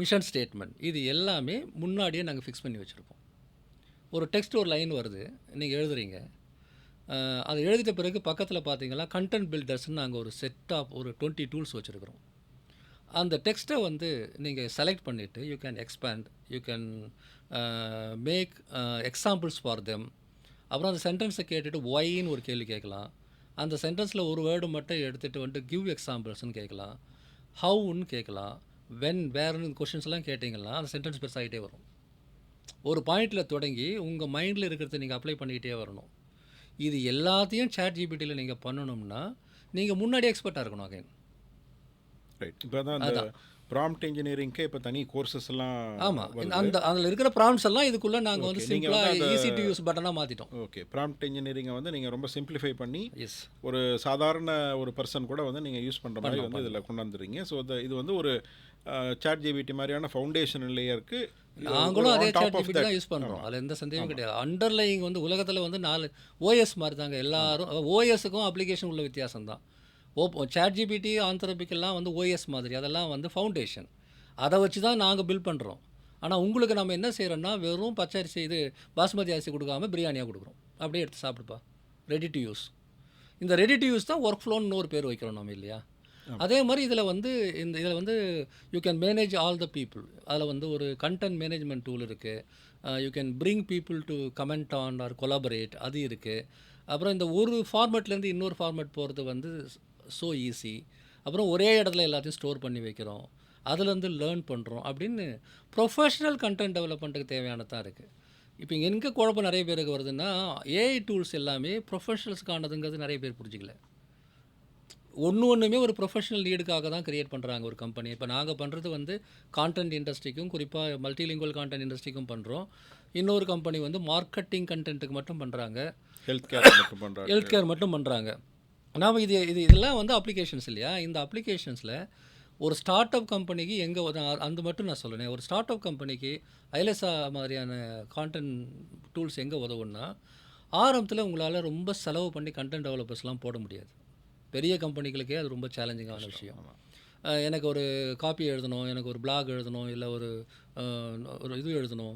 மிஷன் ஸ்டேட்மெண்ட், இது எல்லாமே முன்னாடியே நாங்கள் ஃபிக்ஸ் பண்ணி வச்சுருப்போம். ஒரு டெக்ஸ்ட், ஒரு லைன் வருது, நீங்கள் எழுதுறீங்க, அதை எழுதிட்ட பிறகு பக்கத்தில் பார்த்தீங்கன்னா கண்டென்ட் பில்டர்ஸ்ன்னு நாங்கள் ஒரு செட் ஆஃப் ஒரு 20 டூல்ஸ் வச்சுருக்கிறோம். அந்த டெக்ஸ்ட்டை வந்து நீங்கள் செலக்ட் பண்ணிவிட்டு you can expand, you can make examples for them. அப்புறம் அந்த சென்டென்ஸை கேட்டுட்டு ஒய்ன்னு ஒரு கேள்வி கேட்கலாம். அந்த சென்டென்ஸில் ஒரு வேர்டு மட்டும் எடுத்துகிட்டு வந்துட்டு கிவ் எக்ஸாம்பிள்ஸ்னு கேட்கலாம், ஹவுன்னு கேட்கலாம், வென் வேர்னு கொஷின்ஸ்லாம் கேட்டிங்கன்னா அந்த சென்டென்ஸ் பெருசாகிட்டே வரும். ஒரு பாயிண்டில் தொடங்கி உங்கள் மைண்டில் இருக்கிறத நீங்கள் அப்ளை பண்ணிக்கிட்டே வரணும். இது எல்லாத்தையும் சாட் ஜிபிடியில் நீங்கள் பண்ணணும்னா நீங்கள் முன்னாடி எக்ஸ்பர்ட்டாக இருக்கணும். Again right. இப்போ தான் அந்த அதான். ப்ராம்ப்ட் இன்ஜினியரிங்க்கே இப்போ தனி கோர்சஸ் எல்லாம் ஆமாம், வருது. அந்த அதில் இருக்கிற ப்ராம்ப்ட்ஸ் எல்லாம் இதுக்குள்ளே நாங்கள் வந்து ஓகே, நீங்கள் வந்து சிம்பிளாக அந்த ஈஸி டு யூஸ் பட்டனாக மாற்றிட்டோம். ஓகே, ப்ராம்ப்ட் இன்ஜினியரிங்கை வந்து நீங்கள் ரொம்ப சிம்பிளிஃபை பண்ணி எஸ், ஒரு சாதாரண ஒரு பர்சன் கூட வந்து நீங்கள் யூஸ் பண்ணுற மாதிரி பண்ணலாம் வந்து இதில் கொண்டு வந்துடுறீங்க. ஸோ இது வந்து ஒரு சாட் ஜிபிடி மாதிரியான ஃபவுண்டேஷன் லேயருக்கு நாங்களும் அதே top chat of GPT that. தான் யூஸ் பண்ணுறோம். அதில் எந்த சந்தேகமும் ஆமாம். கிடையாது. அண்டர்லைங் வந்து உலகத்தில் வந்து 4 ஓஎஸ் மாதிரி தாங்க எல்லாரும். ஓஎஸுக்கும் அப்ளிகேஷன் உள்ள வித்தியாசம் தான். சாட் ஜிபிடி ஆந்த்ரோபிக்கெல்லாம் வந்து ஓஎஸ் மாதிரி, அதெல்லாம் வந்து ஃபவுண்டேஷன். அதை வச்சு தான் நாங்கள் பில்ட் பண்ணுறோம். ஆனால் உங்களுக்கு நம்ம என்ன செய்கிறோன்னா வெறும் பச்சரிசி இது பாஸ்மதி அரிசி கொடுக்காம பிரியாணியாக கொடுக்குறோம். அப்படியே எடுத்து சாப்பிடுப்பா, ரெடி டு யூஸ். இந்த ரெடி டு யூஸ் தான் ஒர்க் ஃப்ளோன்னு இன்னொரு பேர் வைக்கிறோம் நம்ம, இல்லையா? அதே மாதிரி இதில் வந்து you can manage all the people. அதில் வந்து ஒரு கண்டென்ட் மேனேஜ்மெண்ட் டூல் இருக்குது. You can bring people to comment on or collaborate, அது இருக்குது. அப்புறம் இந்த ஒரு ஃபார்மேட்லேருந்து இன்னொரு ஃபார்மேட் போகிறது வந்து ஸோ ஈஸி. அப்புறம் ஒரே இடத்துல எல்லாத்தையும் ஸ்டோர் பண்ணி வைக்கிறோம், அதுலேருந்து லேர்ன் பண்ணுறோம் அப்படின்னு ப்ரொஃபஷ்னல் கண்டென்ட் டெவலப்மெண்ட்டுக்கு தேவையானதான் இருக்குது. இப்போ எங்கே குழப்பம் நிறைய பேருக்கு வருதுன்னா, ஏஐ டூல்ஸ் எல்லாமே ப்ரொஃபஷனல்ஸ்க்கானதுங்கிறது நிறைய பேர் புரிஞ்சிக்கல. ஒன்றுமே ஒரு ப்ரொஃபஷனல் நீடுக்காக தான் கிரியேட் பண்ணுறாங்க ஒரு கம்பெனி. இப்போ நாங்கள் பண்ணுறது வந்து கான்டென்ட் இண்டஸ்ட்ரிக்கும், குறிப்பாக மல்டிலிங்குவல் கான்டென்ட் இண்டஸ்ட்ரிக்கும் பண்ணுறோம். இன்னொரு கம்பெனி வந்து மார்க்கெட்டிங் கண்டென்ட்டுக்கு மட்டும் பண்ணுறாங்க, ஹெல்த் கேர் மட்டும் பண்ணுறாங்க. ஹெல்த் கேர் மட்டும் பண்ணுறாங்க. நாம் இதெல்லாம் வந்து அப்ளிகேஷன்ஸ் இல்லையா? இந்த அப்ளிகேஷன்ஸில் ஒரு ஸ்டார்ட் அப் கம்பெனிக்கு எங்கே அந்த மட்டும் நான் சொல்லுனேன். ஒரு ஸ்டார்ட் அப் கம்பெனிக்கு ஐலெஸா மாதிரியான கான்டென்ட் டூல்ஸ் எங்கே உதவுன்னா, ஆரம்பத்தில் உங்களால் ரொம்ப செலவு பண்ணி கண்டென்ட் டெவலப்பர்ஸ்லாம் போட முடியாது. பெரிய கம்பெனிகளுக்கே அது ரொம்ப சேலஞ்சிங்கான விஷயம். எனக்கு ஒரு காப்பி எழுதணும், எனக்கு ஒரு பிளாக் எழுதணும், இல்லை ஒரு இது எழுதணும்,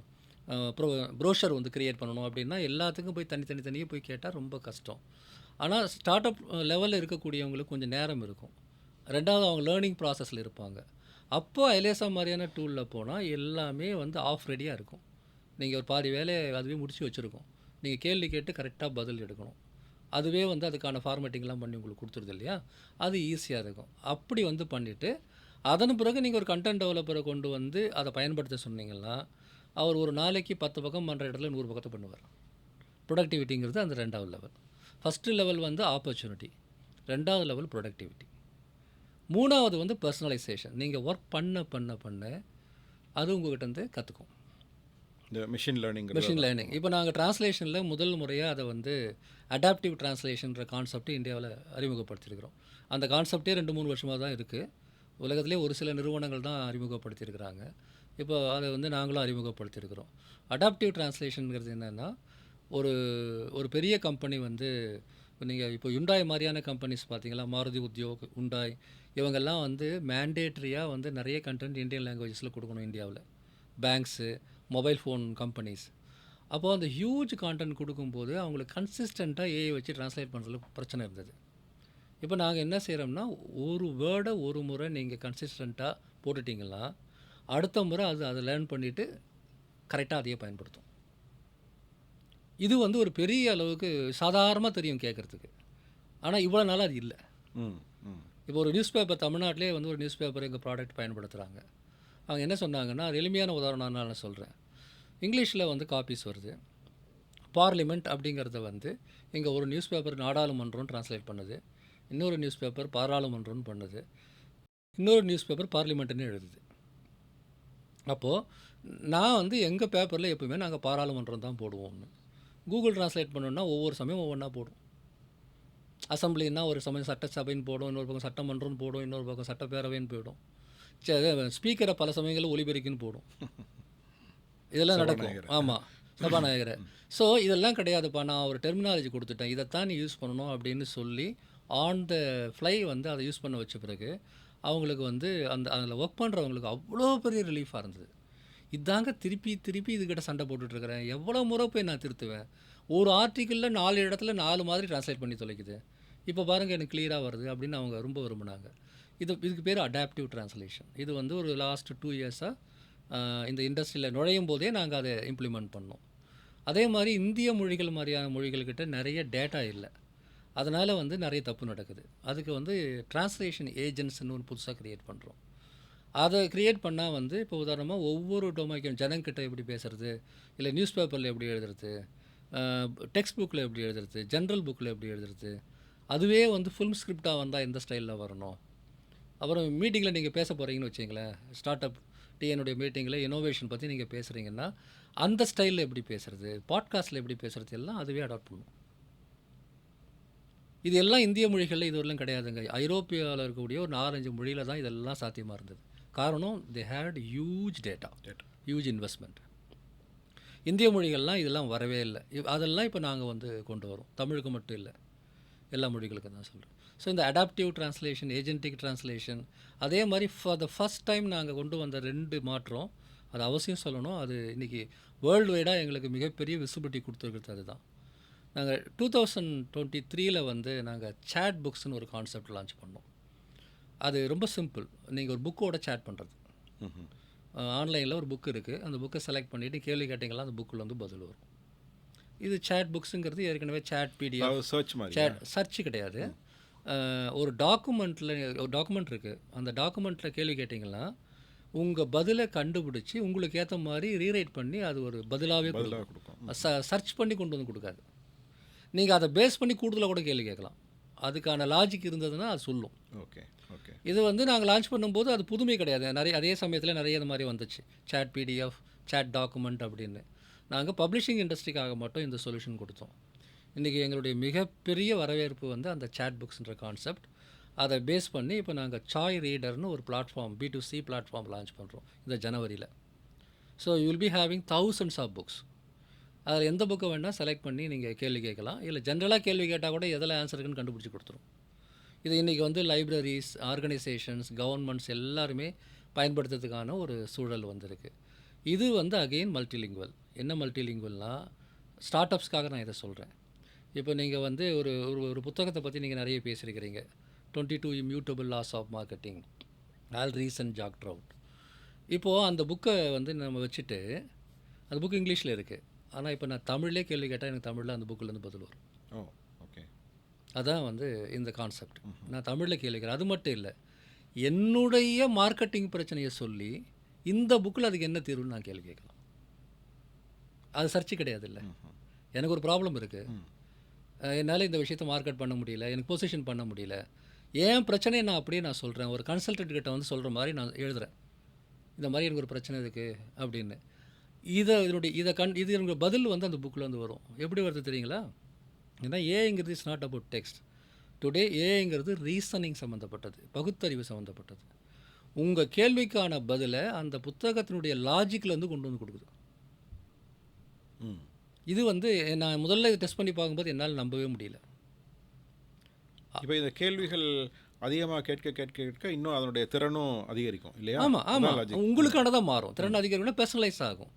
ப்ரோஷர் வந்து க்ரியேட் பண்ணணும் அப்படின்னா எல்லாத்துக்கும் போய் தனித்தனியே போய் கேட்டால் ரொம்ப கஷ்டம். ஆனால் ஸ்டார்ட் அப் லெவலில் இருக்கக்கூடியவங்களுக்கு கொஞ்சம் நேரம் இருக்கும். ரெண்டாவது அவங்க லேர்னிங் ப்ராசஸில் இருப்பாங்க. அப்போ ஐலேசா மாதிரியான டூலில் போனால் எல்லாமே வந்து ஆஃப் ரெடியாக இருக்கும். நீங்கள் ஒரு பாதி வேலையை அதுவே முடிச்சு வச்சுருக்கோம். நீங்கள் கேள்வி கேட்டு கரெக்டாக பதில் எடுக்கணும். அதுவே வந்து அதுக்கான ஃபார்மேட்டிங்லாம் பண்ணி உங்களுக்கு கொடுத்துருது இல்லையா? அது ஈஸியாக இருக்கும். அப்படி வந்து பண்ணிவிட்டு அதன் பிறகு நீங்கள் ஒரு கண்டென்ட் டெவலப்பரை கொண்டு வந்து அதை பயன்படுத்த சொன்னீங்கன்னா, அவர் ஒரு நாளைக்கு 10 பக்கம் பண்ணுற இடத்துல 100 பக்கத்தை பண்ணுவார். ப்ரொடக்டிவிட்டிங்கிறது அந்த 2வது லெவல். ஃபஸ்ட்டு லெவல் வந்து ஆப்பர்ச்சுனிட்டி, 2வது லெவல் ப்ரொடக்டிவிட்டி, 3வது வந்து பர்சனலைசேஷன். நீங்கள் ஒர்க் பண்ண அது உங்கள்கிட்ட இருந்து கற்றுக்கும். இந்த மிஷின் லேர்னிங். இப்போ நாங்கள் ட்ரான்ஸ்லேஷனில் முதல் முறையாக அதை வந்து அடாப்டிவ் ட்ரான்ஸ்லேஷன்ற கான்செப்ட் இந்தியாவில் அறிமுகப்படுத்தியிருக்கிறோம். அந்த கான்செப்டே 2-3 வருஷமாக தான் இருக்குது. உலகத்திலே ஒரு சில நிறுவனங்கள் தான் அறிமுகப்படுத்தியிருக்கிறாங்க. இப்போ அதை வந்து நாங்களும் அறிமுகப்படுத்தியிருக்கிறோம். அடாப்டிவ் ட்ரான்ஸ்லேஷனுங்கிறது என்னென்னா, ஒரு பெரிய கம்பெனி வந்து நீங்கள் இப்போ யுண்டாய் மாதிரியான கம்பெனிஸ் பார்த்தீங்களா, மாருதி உத்யோக், யுண்டாய், இவங்கெல்லாம் வந்து மேண்டேட்ரியாக வந்து நிறைய கண்டென்ட் இந்தியன் லாங்குவேஜஸில் கொடுக்கணும் இந்தியாவில். Banks, mobile phone companies. அப்போது அந்த ஹியூஜ் கான்டென்ட் கொடுக்கும்போது அவங்களுக்கு கன்சிஸ்டண்ட்டாக ஏஐ வச்சு ட்ரான்ஸ்லேட் பண்ணுறதுல பிரச்சனை இருந்தது. இப்போ நாங்கள் என்ன செய்கிறோம்னா, ஒரு வேர்டை ஒரு முறை நீங்கள் கன்சிஸ்டண்ட்டாக போட்டுட்டிங்கன்னா அடுத்த முறை அதை லேர்ன் பண்ணிவிட்டு கரெக்டாக அதையே பயன்படுத்தும். இது வந்து ஒரு பெரிய அளவுக்கு சாதாரணமாக தெரியும் கேட்குறதுக்கு. ஆனால் இவ்வளோ நாளாக அது இல்லை. இப்போ ஒரு நியூஸ் பேப்பர் தமிழ்நாட்டிலே வந்து ஒரு நியூஸ் பேப்பர் எங்கள் ப்ராடக்ட் பயன்படுத்துகிறாங்க. அவங்க என்ன சொன்னாங்கன்னா, அது எளிமையான உதாரணம் நான் சொல்கிறேன். இங்கிலீஷில் வந்து காப்பீஸ் வருது. பார்லிமெண்ட் அப்படிங்கிறத வந்து இங்கே ஒரு நியூஸ் பேப்பர் நாடாளுமன்றம்னு ட்ரான்ஸ்லேட் பண்ணுது, இன்னொரு நியூஸ் பேப்பர் பாராளுமன்றம்னு பண்ணுது, இன்னொரு நியூஸ் பேப்பர் பார்லிமெண்ட்டுன்னு எழுதுது. அப்போது நான் வந்து எங்கள் பேப்பரில் எப்போவுமே நாங்கள் பாராளுமன்றம் தான் போடுவோம்னு. கூகுள் ட்ரான்ஸ்லேட் பண்ணோன்னா ஒவ்வொரு சமயம் ஒவ்வொன்றா போடும். அசம்பிளின்னா ஒரு சமயம் சட்டசபைன்னு போடும், இன்னொரு பக்கம் சட்டமன்றம்னு போடும், இன்னொரு பக்கம் சட்டப்பேரவைன்னு போயிடும், ஸ்பீக்கரை பல சமயங்களில் ஒலிபெருக்கின்னு போடும். இதெல்லாம் நடக்கும். ஆமாம், சபாநாயகரை. ஸோ இதெல்லாம் கிடையாதுப்பா, நான் ஒரு டெர்மினாலஜி கொடுத்துட்டேன், இதைத்தான் நீ யூஸ் பண்ணணும் அப்படின்னு சொல்லி ஆன் த ஃப்ளை வந்து அதை யூஸ் பண்ண வச்ச பிறகு அவங்களுக்கு வந்து அதில் ஒர்க் பண்ணுறவங்களுக்கு அவ்வளோ பெரிய ரிலீஃபாக இருந்தது. இதாங்க திருப்பி இதுக்கிட்ட சண்டை போட்டுட்ருக்கிறேன், எவ்வளோ முறை போய் நான் திருத்துவேன். ஒரு ஆர்டிக்கிளில் 4 இடத்துல 4 மாதிரி ட்ரான்ஸ்லேட் பண்ணி தொலைக்குது, இப்போ பாருங்கள் எனக்கு கிளியராக வருது அப்படின்னு அவங்க ரொம்ப விரும்பினாங்க. இதுக்கு பேர் அடாப்டிவ் ட்ரான்ஸ்லேஷன். இது வந்து ஒரு லாஸ்ட் 2 இயர்ஸாக இந்த இண்டஸ்ட்ரியில் நுழையும் போதே நாங்கள் அதை இம்ப்ளிமெண்ட் பண்ணோம். அதே மாதிரி இந்திய மொழிகள் மாதிரியான மொழிகள்கிட்ட நிறைய டேட்டா இல்லை. அதனால் வந்து நிறைய தப்பு நடக்குது. அதுக்கு வந்து ட்ரான்ஸ்லேஷன் ஏஜென்ட்ஸ்னு ஒன்று புதுசாக க்ரியேட் பண்ணுறோம். அதை க்ரியேட் பண்ணால் வந்து இப்போ உதாரணமாக ஒவ்வொரு டொமைக்கும் ஜனங்கிட்ட எப்படி பேசுகிறது, இல்லை நியூஸ் பேப்பரில் எப்படி எழுதுறது, டெக்ஸ்ட் புக்கில் எப்படி எழுதுறது, ஜென்ரல் புக்கில் எப்படி எழுதுறது, அதுவே வந்து ஃபுல் ஸ்கிரிப்டாக வந்தால் எந்த ஸ்டைலில் வரணும். அப்புறம் மீட்டிங்கில் நீங்கள் பேச போகிறீங்கன்னு வச்சிங்களேன், ஸ்டார்ட் அப் டிஎனுடைய மீட்டிங்கில் இனோவேஷன் பற்றி நீங்கள் பேசுகிறீங்கன்னா அந்த ஸ்டைலில் எப்படி பேசுகிறது, பாட்காஸ்ட்டில் எப்படி பேசுகிறது எல்லாம் அதுவே அடாப்ட் பண்ணும். இது எல்லாம் இந்திய மொழிகளில் இதுவரையிலும் கிடையாதுங்க. ஐரோப்பியாவில் இருக்கக்கூடிய ஒரு 4-5 மொழியில் தான் இதெல்லாம் சாத்தியமாக இருந்தது. காரணம் they had huge data, huge investment. இந்திய மொழிகள்லாம் இதெல்லாம் வரவே இல்லை. அதெல்லாம் இப்போ நாங்கள் வந்து கொண்டு வரோம். தமிழுக்கு மட்டும் இல்லை, எல்லா மொழிகளுக்கும் தான் சொல்கிறேன். ஸோ இந்த அடாப்டிவ் ட்ரான்ஸ்லேஷன், ஏஜென்டிக் ட்ரான்ஸ்லேஷன், அதே மாதிரி ஃபார் த ஃபஸ்ட் டைம் நாங்கள் கொண்டு வந்த 2 மாற்றம், அது அவசியம் சொல்லணும். அது இன்றைக்கி வேர்ல்டு வைடாக எங்களுக்கு மிகப்பெரிய விசிபிலிட்டி கொடுத்துருக்குறது அதுதான். நாங்கள் 2023 வந்து நாங்கள் சேட் புக்ஸ்னு ஒரு கான்செப்ட் லான்ச் பண்ணோம். அது ரொம்ப சிம்பிள். நீங்கள் ஒரு புக்கோட சேட் பண்ணுறது. ஆன்லைனில் ஒரு புக் இருக்குது, அந்த புக்கை செலக்ட் பண்ணிவிட்டு கேள்வி கேட்டிங்களா அந்த புக்கில் வந்து பதில் வரும். இது சேட் புக்ஸுங்கிறது ஏற்கனவே சேட் பிடிஎஃப் சேட் சர்ச் கிடையாது. ஒரு டாக்குமெண்ட் இருக்குது, அந்த டாக்குமெண்ட்டில் கேள்வி கேட்டிங்கன்னா உங்கள் பதிலை கண்டுபிடிச்சி உங்களுக்கு ஏற்ற மாதிரி ரீரைட் பண்ணி அது ஒரு பதிலாகவே கொடுக்கும். சர்ச் பண்ணி கொண்டு வந்து கொடுக்காது. நீங்கள் அதை பேஸ் பண்ணி கூடுதலாக கூட கேள்வி கேட்கலாம். அதுக்கான லாஜிக் இருந்ததுன்னா அது சொல்லும். Okay okay. இது வந்து நாங்கள் லான்ச் பண்ணும்போது அது புதுமை கிடையாது. அதே சமயத்தில் நிறைய இந்த மாதிரி வந்துச்சு, சேட் பிடிஎஃப், சேட் டாக்குமெண்ட் அப்படின்னு. நாங்கள் பப்ளிஷிங் இண்டஸ்ட்ரிக்காக மட்டும் இந்த சொல்யூஷன் கொடுத்தோம். இன்றைக்கி எங்களுடைய மிகப்பெரிய வரவேற்பு வந்து அந்த சேட் புக்ஸ்ன்ற கான்செப்ட். அதை பேஸ் பண்ணி இப்போ நாங்கள் சாய் ரீடர்னு ஒரு பிளாட்ஃபார்ம், B2C பிளாட்ஃபார்ம் லான்ச் பண்ணுறோம் இந்த ஜனவரியில். So you will be having thousands of books. அதில் எந்த புக்கை வேணால் செலக்ட் பண்ணி நீங்கள் கேள்வி கேட்கலாம். இல்லை ஜென்ரலாக கேள்வி கேட்டால் கூட எதில் ஆன்சர் இருக்குன்னு கண்டுபிடிச்சி கொடுத்துரும். இது இன்றைக்கி வந்து லைப்ரரிஸ், ஆர்கனைசேஷன்ஸ், கவர்மெண்ட்ஸ் எல்லாருமே பயன்படுத்துறதுக்கான ஒரு சூழல் வந்திருக்கு. இது வந்து அகெயின் மல்டிலிங்குவல். என்ன மல்டிலிங்குவல்னால், ஸ்டார்ட் அப்ஸ்க்காக நான் இதை சொல்கிறேன். இப்போ நீங்கள் வந்து ஒரு ஒரு புத்தகத்தை பற்றி நீங்கள் நிறைய பேசியிருக்கிறீங்க, 22 immutable laws of marketing, Al Ries and Jack Trout. இப்போது அந்த புக்கை வந்து நம்ம வச்சுட்டு, அந்த புக் இங்கிலீஷில் இருக்குது, ஆனால் இப்போ நான் தமிழ்லேயே கேள்வி கேட்டால் எனக்கு தமிழில் அந்த புக்கிலேருந்து பதில் வரும். ஓகே. அதான் வந்து இந்த கான்செப்ட். நான் தமிழில் கேள்வி கேட்குறேன். அது மட்டும் இல்லை, என்னுடைய மார்க்கெட்டிங் பிரச்சனையை சொல்லி இந்த புக்கில் அதுக்கு என்ன தீர்வுன்னு நான் கேள்வி கேட்கலாம். அது சர்ச்சை கிடையாது. இல்லை, எனக்கு ஒரு ப்ராப்ளம் இருக்குது, என்னால் இந்த விஷயத்தை மார்க்கெட் பண்ண முடியல, எனக்கு பொசிஷன் பண்ண முடியல, ஏன் பிரச்சனையை நான் அப்படியே நான் சொல்கிறேன். ஒரு கன்சல்டன்ட் கிட்ட வந்து சொல்கிற மாதிரி நான் எழுதுகிறேன், இந்த மாதிரி எனக்கு ஒரு பிரச்சனை இருக்குது அப்படின்னு. இது என்னுடைய பதில் வந்து அந்த புக்கில் வந்து வரும். எப்படி வருது தெரியுங்களா? ஏன்னா ஏங்கிறது is not about text. Today ஏங்கிறது ரீசனிங் சம்மந்தப்பட்டது, பகுத்தறிவு சம்மந்தப்பட்டது. உங்கள் கேள்விக்கான பதிலை அந்த புத்தகத்தினுடைய லாஜிக்கில் கொண்டு வந்து கொடுக்குது. இது வந்து நான் முதல்ல டெஸ்ட் பண்ணி பார்க்கும்போது என்னால் நம்பவே முடியல. இப்போ இந்த கேள்விகள் அதிகமாக கேட்க கேட்க கேட்க இன்னும் அதனுடைய திறனும் அதிகரிக்கும் இல்லையா? ஆமாம், உங்களுக்கானதான் மாறும். திறன் அதிகரிக்கணும்னா பர்சனலைஸ் ஆகும்.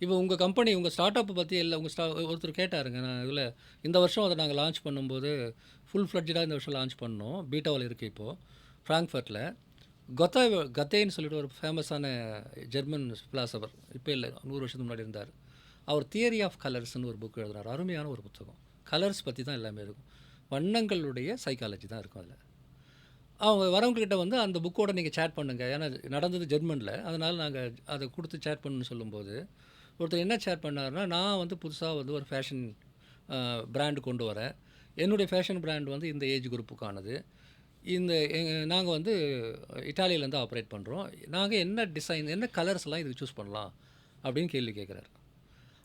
இப்போ உங்கள் கம்பெனி, உங்கள் ஸ்டார்ட் அப் பற்றி இல்லை, ஒருத்தர் கேட்டாருங்க, நான் இதில் இந்த வருஷம் அதை நாங்கள் லான்ச் பண்ணும்போது ஃபுல் ஃப்ளட்ஜாக இந்த வருஷம் லான்ச் பண்ணோம். பீட்டாவில் இருக்குது இப்போது ஃப்ராங்க்ஃபர்ட்டில். கத்தேன்னு சொல்லிட்டு ஒரு ஃபேமஸான ஜெர்மன் ஃபிலாசபர், இப்போ இல்லை 100 வருஷத்துக்கு முன்னாடி இருந்தார். அவர் தியரி ஆஃப் கலர்ஸ்னு ஒரு புக் எழுதுனார். அருமையான ஒரு புத்தகம். கலர்ஸ் பற்றி தான் எல்லாமே இருக்கும், வண்ணங்களுடைய சைக்காலஜி தான் இருக்கும் அதில். அவங்க வரவங்கக்கிட்ட வந்து அந்த புக்கோட நீங்கள் சேட் பண்ணுங்கள், ஏன்னா நடந்தது ஜெர்மனில், அதனால் நாங்கள் அதை கொடுத்து சேட் பண்ணுன்னு சொல்லும்போது ஒருத்தர் என்ன சேட் பண்ணார்னா, நான் வந்து புதுசாக வந்து ஒரு ஃபேஷன் பிராண்டு கொண்டு வரேன், என்னுடைய ஃபேஷன் பிராண்ட் வந்து இந்த ஏஜ் குரூப்புக்கானது, நாங்கள் வந்து இட்டாலியிலேருந்து ஆப்ரேட் பண்ணுறோம், நாங்கள் என்ன டிசைன், என்ன கலர்ஸ்லாம் இதுக்கு சூஸ் பண்ணலாம் அப்படின்னு கேள்வி கேட்குறாரு.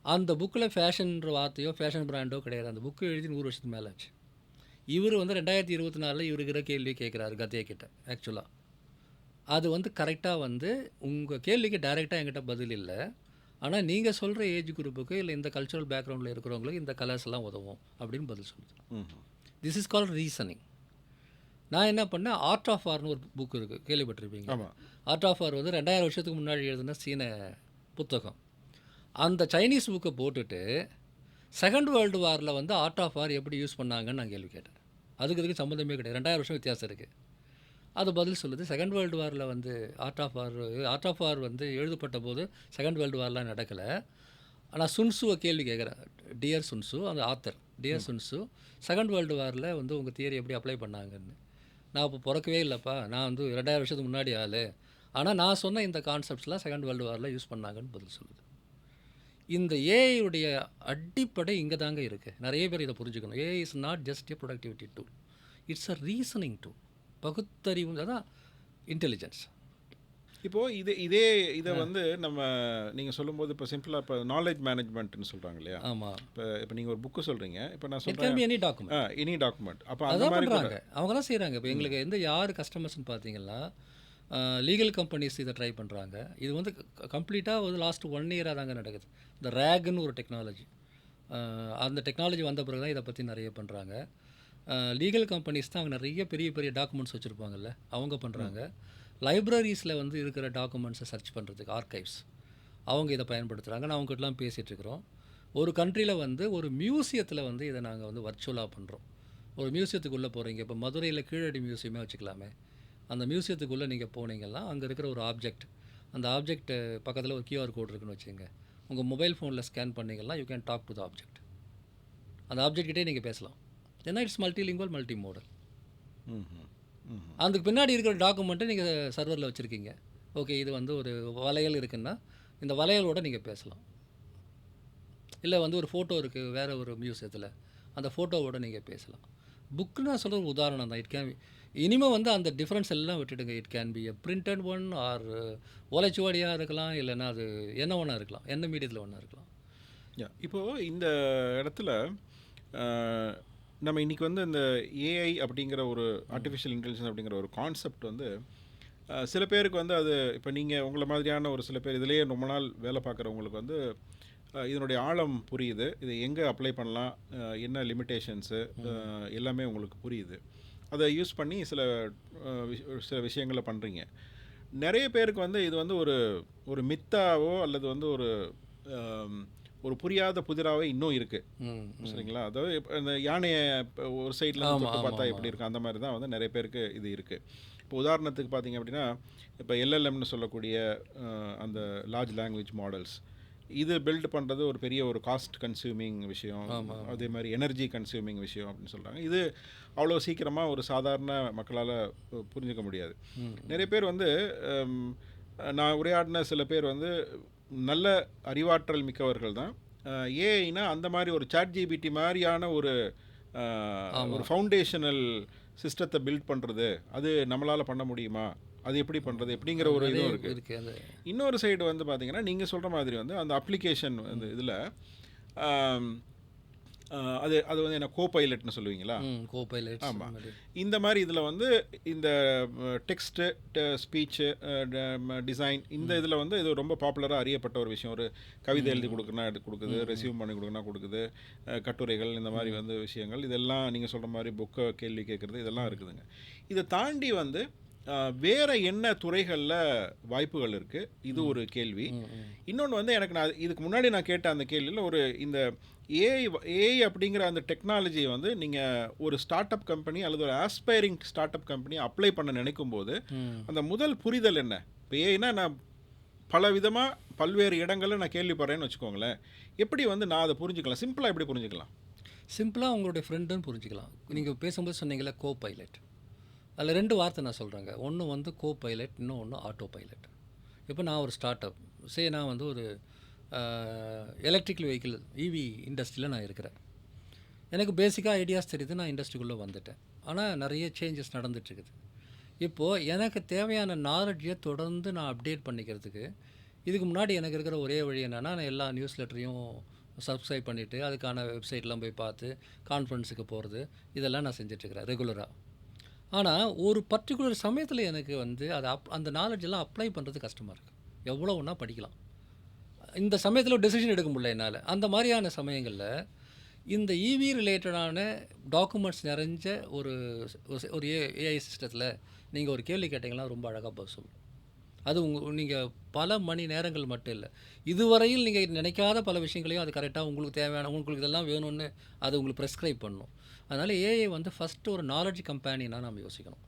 அந்த புக்கில் ஃபேஷன்ற வார்த்தையோ ஃபேஷன் பிராண்டோ கிடையாது. அந்த புக்கு எழுதி 100 வருஷத்துக்கு மேலே ஆச்சு. இவர் வந்து 2024 இவருக்கிற கேள்வி கேட்குறாரு கதையை கிட்ட. ஆக்சுவலாக அது வந்து கரெக்டாக வந்து உங்கள் கேள்விக்கு டைரெக்டாக என்கிட்ட பதில் இல்லை, ஆனால் நீங்கள் சொல்கிற ஏஜ் குரூப்புக்கு இல்லை இந்த கல்ச்சுரல் பேக்ரவுண்டில் இருக்கிறவங்களுக்கு இந்த கலர்ஸ் எல்லாம் உதவும் அப்படின்னு பதில் சொல்லுது. This is called reasoning. நான் என்ன பண்ணேன், ஆர்ட் ஆஃப் வார்னு ஒரு புக் இருக்குது, கேள்விப்பட்டிருப்பீங்க. ஆர்ட் ஆஃப் வார் வந்து 2000 வருஷத்துக்கு முன்னாடி எழுதின சீன புத்தகம். அந்த சைனீஸ் புக்கை போட்டுட்டு செகண்ட் வேர்ல்டு வாரில் வந்து ஆர்ட் ஆஃப் வார் எப்படி யூஸ் பண்ணாங்கன்னு நான் கேள்வி கேட்டேன். அதுக்கு சம்மந்தமே கிடையாது, 2000 வருஷம் வித்தியாசம் இருக்குது. அது பதில் சொல்லுது. செகண்ட் வேர்ல்டு வாரில் வந்து ஆர்ட் ஆஃப் வார் வந்து எழுதப்பட்ட போது செகண்ட் வேர்ல்டு வார்லாம் நடக்கலை. ஆனால் சுன்சுவை கேள்வி கேட்குறேன். டியர் சுன்சு, அந்த ஆத்தர் டியர் சுன்சு, செகண்ட் வேர்ல்டு வாரில் வந்து உங்கள் தியரி எப்படி அப்ளை பண்ணாங்கன்னு. நான் இப்போ பிறக்கவே இல்லைப்பா, நான் வந்து 2000 வருஷத்துக்கு முன்னாடி ஆள், ஆனால் நான் சொன்ன இந்த கான்செப்ட்ஸ்லாம் செகண்ட் வேர்ல்டு வாரில் யூஸ் பண்ணாங்கன்னு பதில் சொல்லுது. இந்த ஏஐயுடைய அடிப்படை இங்கே தாங்க இருக்குது. நிறைய பேர் இதை புரிஞ்சுக்கணும். AI is not just A productivity tool, it's a reasoning tool. பகுத்தறிவு தான் இன்டெலிஜென்ஸ். இப்போது இதை வந்து நம்ம நீங்கள் சொல்லும்போது இப்போ சிம்பிளாக இப்போ நாலேஜ் மேனேஜ்மெண்ட்னு சொல்கிறாங்க இல்லையா? ஆமாம். இப்போ நீங்கள் ஒரு புக்கு சொல்கிறீங்க, இப்போ நான் இட் கேன் சொல்கிறேன் be any document. Any document. அப்போ அந்த அதான் மாதிரி பண்ணுறாங்க, அவங்க தான் செய்கிறாங்க. இப்போ எங்களுக்கு யார் கஸ்டமர்ஸ்னு பார்த்தீங்கன்னா லீகல் கம்பெனிஸ் இதை ட்ரை பண்ணுறாங்க. இது வந்து கம்ப்ளீட்டாக வந்து லாஸ்ட் 1 இயராக தாங்க நடக்குது. இந்த ரேக்னு ஒரு டெக்னாலஜி, அந்த டெக்னாலஜி வந்த பிறகு தான் இதை பற்றி நிறைய பண்ணுறாங்க. லீகல் கம்பெனிஸ் தான் அங்கே நிறைய பெரிய பெரிய டாக்குமெண்ட்ஸ் வச்சுருப்பாங்கல்ல, அவங்க பண்ணுறாங்க. லைப்ரரிஸில் வந்து இருக்கிற டாக்குமெண்ட்ஸை சர்ச் பண்ணுறதுக்கு ஆர்கைவ்ஸ் அவங்க இதை பயன்படுத்துகிறாங்க. நான் அவங்ககிட்டலாம் பேசிகிட்ருக்குறோம். ஒரு கண்ட்ரியில் வந்து ஒரு மியூசியத்தில் வந்து இதை நாங்கள் வந்து வர்ச்சுவலாக பண்ணுறோம். ஒரு மியூசியத்துக்குள்ளே போகிறீங்க, இப்போ மதுரையில் கீழடி மியூசியமே வச்சுக்கலாமே, அந்த மியூசியத்துக்குள்ளே நீங்கள் போனீங்கன்னா அங்கே இருக்கிற ஒரு ஆப்ஜெக்ட், அந்த ஆப்ஜெக்ட் பக்கத்தில் ஒரு QR கோட் இருக்குன்னு வச்சுங்க, உங்கள் மொபைல் ஃபோனில் ஸ்கேன் பண்ணிங்கன்னா you can talk to the object. அந்த ஆப்ஜெக்ட்கிட்டே நீங்கள் பேசலாம். ஏன்னா இட்ஸ் மல்டிலிங்குவல், மல்டி மோடல். அதுக்கு பின்னாடி இருக்கிற டாக்குமெண்ட்டை நீங்கள் சர்வரில் வச்சுருக்கீங்க. ஓகே, இது வந்து ஒரு வளையல் இருக்குன்னா இந்த வளையலோடு நீங்கள் பேசலாம். இல்லை வந்து ஒரு ஃபோட்டோ இருக்குது வேறு ஒரு மியூசியத்தில், அந்த ஃபோட்டோவோடு நீங்கள் பேசலாம். புக்கு நான் சொல்கிற ஒரு உதாரணம் தான். இட் கேன் இனிமேல் வந்து அந்த டிஃப்ரென்ஸ் எல்லாம் விட்டுடுங்க. It can be a printed one or ஓலைச்சுவடியாக இருக்கலாம், இல்லைன்னா அது என்ன ஒன்றா இருக்கலாம், என்ன மீடியத்தில் ஒன்றா இருக்கலாம். இப்போது இந்த இடத்துல நம்ம இன்றைக்கி வந்து இந்த ஏஐ அப்படிங்கிற ஒரு ஆர்டிஃபிஷியல் இன்டெலிஜென்ஸ் அப்படிங்கிற ஒரு கான்செப்ட் வந்து சில பேருக்கு வந்து அது இப்போ நீங்கள் உங்களை மாதிரியான ஒரு சில பேர் இதிலேயே ரொம்ப நாள் வேலை பார்க்குறவங்களுக்கு வந்து இதனுடைய ஆழம் புரியுது, இது எங்கே அப்ளை பண்ணலாம், என்ன லிமிட்டேஷன்ஸு எல்லாமே உங்களுக்கு புரியுது. அதை யூஸ் பண்ணி சில விஷயங்களை பண்ணுறீங்க. நிறைய பேருக்கு வந்து இது வந்து ஒரு மித்தாவோ அல்லது வந்து ஒரு புரியாத புதிராகவே இன்னும் இருக்குது, சரிங்களா? அதாவது இந்த யானையை ஒரு சைடில் பார்த்தா எப்படி இருக்குது, அந்த மாதிரி தான் வந்து நிறைய பேருக்கு இது இருக்குது. இப்போ உதாரணத்துக்கு பார்த்தீங்க அப்படின்னா, இப்போ LLMனு சொல்லக்கூடிய அந்த லார்ஜ் லாங்குவேஜ் மாடல்ஸ், இது பில்ட் பண்ணுறது ஒரு பெரிய ஒரு காஸ்ட் கன்சியூமிங் விஷயம், அதே மாதிரி எனர்ஜி கன்சியூமிங் விஷயம் அப்படின்னு சொல்கிறாங்க. இது அவ்வளோ சீக்கிரமாக ஒரு சாதாரண மக்களால் புரிஞ்சிக்க முடியாது. நிறைய பேர் வந்து நான் உரையாடின சில பேர் வந்து நல்ல அறிவாற்றல் மிக்கவர்கள் தான். ஏஐனா அந்த மாதிரி ஒரு ChatGPT மாதிரியான ஒரு ஃபவுண்டேஷனல் சிஸ்டத்தை பில்ட் பண்ணுறது, அது நம்மளால் பண்ண முடியுமா, அது எப்படி பண்ணுறது எப்படிங்கிற ஒரு இதுவும் இருக்குது. இன்னொரு சைடு வந்து பார்த்திங்கன்னா நீங்கள் சொல்கிற மாதிரி வந்து அந்த அப்ளிகேஷன் வந்து இதில் அது வந்து என்ன கோபைலட்னு சொல்லுவீங்களா? கோபைலட். ஆமாம். இந்த மாதிரி இதில் வந்து இந்த டெக்ஸ்ட்டு, ஸ்பீச்சு, டிசைன், இந்த இதில் வந்து இது ரொம்ப பாப்புலராக அறியப்பட்ட ஒரு விஷயம். ஒரு கவிதை எழுதி கொடுக்குறனா கொடுக்குது, ரெசியூம் பண்ணி கொடுக்குறனா கொடுக்குது, கட்டுரைகள், இந்த மாதிரி வந்து விஷயங்கள், இதெல்லாம் நீங்கள் சொல்கிற மாதிரி புக்கை கேள்வி கேட்குறது, இதெல்லாம் இருக்குதுங்க. இதை தாண்டி வந்து வேறு என்ன துறைகளில் வாய்ப்புகள் இருக்குது, இது ஒரு கேள்வி. இன்னொன்று வந்து எனக்கு இதுக்கு முன்னாடி நான் கேட்ட அந்த கேள்வியில் இந்த ஏஐ அப்படிங்கிற அந்த டெக்னாலஜியை வந்து நீங்கள் ஒரு ஸ்டார்ட் அப் கம்பெனி அல்லது ஒரு aspiring start up company apply பண்ண நினைக்கும் போது அந்த முதல் புரிதல் என்ன? இப்போ ஏஐனா நான் பல விதமாக பல்வேறு இடங்களில் நான் கேள்விப்படுறேன்னு வச்சுக்கோங்களேன், எப்படி வந்து நான் அதை புரிஞ்சுக்கலாம், சிம்பிளாக எப்படி புரிஞ்சுக்கலாம்? சிம்பிளாக உங்களுடைய ஃப்ரெண்டுன்னு புரிஞ்சுக்கலாம். நீங்கள் பேசும்போது சொன்னீங்களே கோபைலட், அதில் 2 வார்த்தை நான் சொல்கிறேங்க. ஒன்று வந்து கோபைலட், இன்னொன்று ஆட்டோ பைலட். இப்போ நான் ஒரு ஸ்டார்ட் அப், நான் வந்து ஒரு எலக்ட்ரிக்கல் வெஹிக்கிள் EV இண்டஸ்ட்ரியில் நான் இருக்கிறேன். எனக்கு பேசிக்காக ஐடியாஸ் தெரியுது, நான் இண்டஸ்ட்ரிக்குள்ளே வந்துட்டேன். ஆனால் நிறைய சேஞ்சஸ் நடந்துகிட்ருக்குது. இப்போது எனக்கு தேவையான நாலேஜை தொடர்ந்து நான் அப்டேட் பண்ணிக்கிறதுக்கு இதுக்கு முன்னாடி எனக்கு இருக்கிற ஒரே வழி என்னென்னா, நான் எல்லா நியூஸ் லெட்டரையும் சப்ஸ்கிரைப் பண்ணிவிட்டு அதுக்கான வெப்சைட்லாம் போய் பார்த்து கான்ஃபரன்ஸுக்கு போகிறது, இதெல்லாம் நான் செஞ்சிட்ருக்கிறேன் ரெகுலராக. ஆனால் ஒரு பர்டிகுலர் சமயத்தில் எனக்கு வந்து அந்த நாலேஜெல்லாம் அப்ளை பண்ணுறது கஷ்டமாக இருக்குது. எவ்வளோ ஒன்றா படிக்கலாம், இந்த சமயத்தில் டெசிஷன் எடுக்க முடியல என்னால். அந்த மாதிரியான சமயங்களில் இந்த EV ரிலேட்டடான டாக்குமெண்ட்ஸ் நிறைஞ்ச ஒரு ஏஐ சிஸ்டத்தில் நீங்கள் ஒரு கேள்வி கேட்டிங்கன்னா ரொம்ப அழகாக பதில் சொல்லும். அது நீங்கள் பல மணி நேரங்கள் மட்டும் இல்லை, இதுவரையில் நீங்கள் நினைக்காத பல விஷயங்களையும் அது கரெக்டாக உங்களுக்கு தேவையான, உங்களுக்கு இதெல்லாம் வேணும்னு அது உங்களுக்கு ப்ரெஸ்கிரைப் பண்ணணும். அதனால் ஏஐ வந்து ஃபஸ்ட்டு ஒரு நாலேஜ் கம்பெனினா நம்ம யோசிக்கணும்.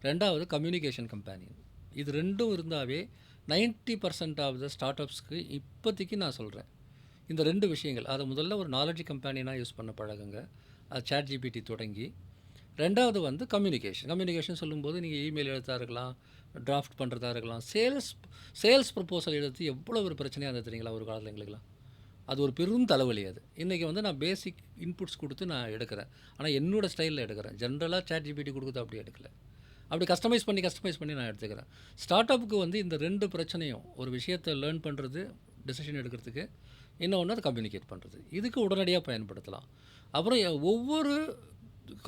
2வது கம்யூனிகேஷன் கம்பேனியன். இது 2ம் இருந்தாவே 90% ஆஃப் த ஸ்டார்ட் அப்ஸ்க்கு இப்போதைக்கு நான் சொல்கிறேன். இந்த 2 விஷயங்கள் அதை முதல்ல ஒரு நாலேஜ் கம்பேனியனாக யூஸ் பண்ண பழகுங்க. அது சாட் ஜிபிடி தொடங்கி. 2வது வந்து கம்யூனிகேஷன் சொல்லும்போது நீங்கள் இமெயில் எழுத்தா இருக்கலாம், டிராஃப்ட் பண்ணுறதா இருக்கலாம், சேல்ஸ் ப்ரப்போசல் எழுத்து எவ்வளோ ஒரு பிரச்சனையாக இருந்தது தெரியுங்களா ஒரு காலத்தில் எங்களுக்குலாம். அது ஒரு பெரும் தலைவலி அது. இன்றைக்கி வந்து நான் பேசிக் இன்புட்ஸ் கொடுத்து நான் எடுக்கிறேன். ஆனால் என்னோடய ஸ்டைலில் எடுக்கிறேன். ஜென்ரலாக சாட் ஜிபிடி கொடுக்குறது அப்படி எடுக்கல. அப்படி கஸ்டமைஸ் பண்ணி நான் எடுத்துக்கிறேன். ஸ்டார்ட் அப்புக்கு வந்து இந்த 2 பிரச்சனையும், ஒரு விஷயத்தை லேர்ன் பண்ணுறது, டெசிஷன் எடுக்கிறதுக்கு, இன்னொன்று அதை கம்யூனிகேட் பண்ணுறது, இதுக்கு உடனடியாக பயன்படுத்தலாம். அப்புறம் ஒவ்வொரு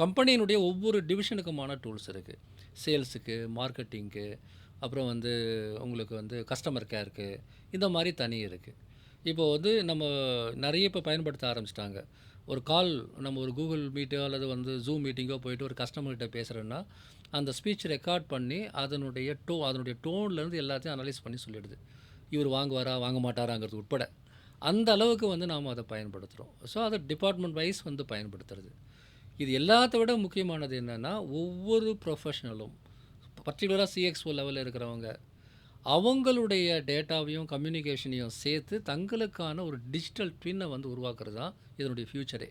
கம்பெனியினுடைய ஒவ்வொரு டிவிஷனுக்குமான டூல்ஸ் இருக்குது. சேல்ஸுக்கு, மார்க்கெட்டிங்க்கு, அப்புறம் வந்து உங்களுக்கு வந்து கஸ்டமர் கேருக்கு, இந்த மாதிரி தனி இருக்குது. இப்போ வந்து நம்ம நிறைய இப்போ பயன்படுத்த ஆரம்பிச்சிட்டாங்க. ஒரு கால் நம்ம ஒரு கூகுள் மீட்டோ அல்லது வந்து ஜூம் மீட்டிங்கோ போயிட்டு ஒரு கஸ்டமர்கிட்ட பேசுகிறோன்னா அந்த ஸ்பீச் ரெக்கார்ட் பண்ணி அதனுடைய டோன்லேருந்து எல்லாத்தையும் அனலைஸ் பண்ணி சொல்லிடுது. இவர் வாங்குவாரா வாங்க மாட்டாராங்கிறது உட்பட அந்த அளவுக்கு வந்து நாம் அதை பயன்படுத்துகிறோம். ஸோ அதை டிபார்ட்மெண்ட் வைஸ் வந்து பயன்படுத்துறது. இது எல்லாத்த விட முக்கியமானது என்னென்னா, ஒவ்வொரு ப்ரொஃபஷனலும் பர்டிகுலராக சிஎக்ஸ்ஓ லெவலில் இருக்கிறவங்க அவங்களுடைய டேட்டாவையும் கம்யூனிகேஷனையும் சேர்த்து தங்களுக்கான ஒரு டிஜிட்டல் ட்வின்னை வந்து உருவாக்குறது தான் இதனுடைய ஃப்யூச்சரே.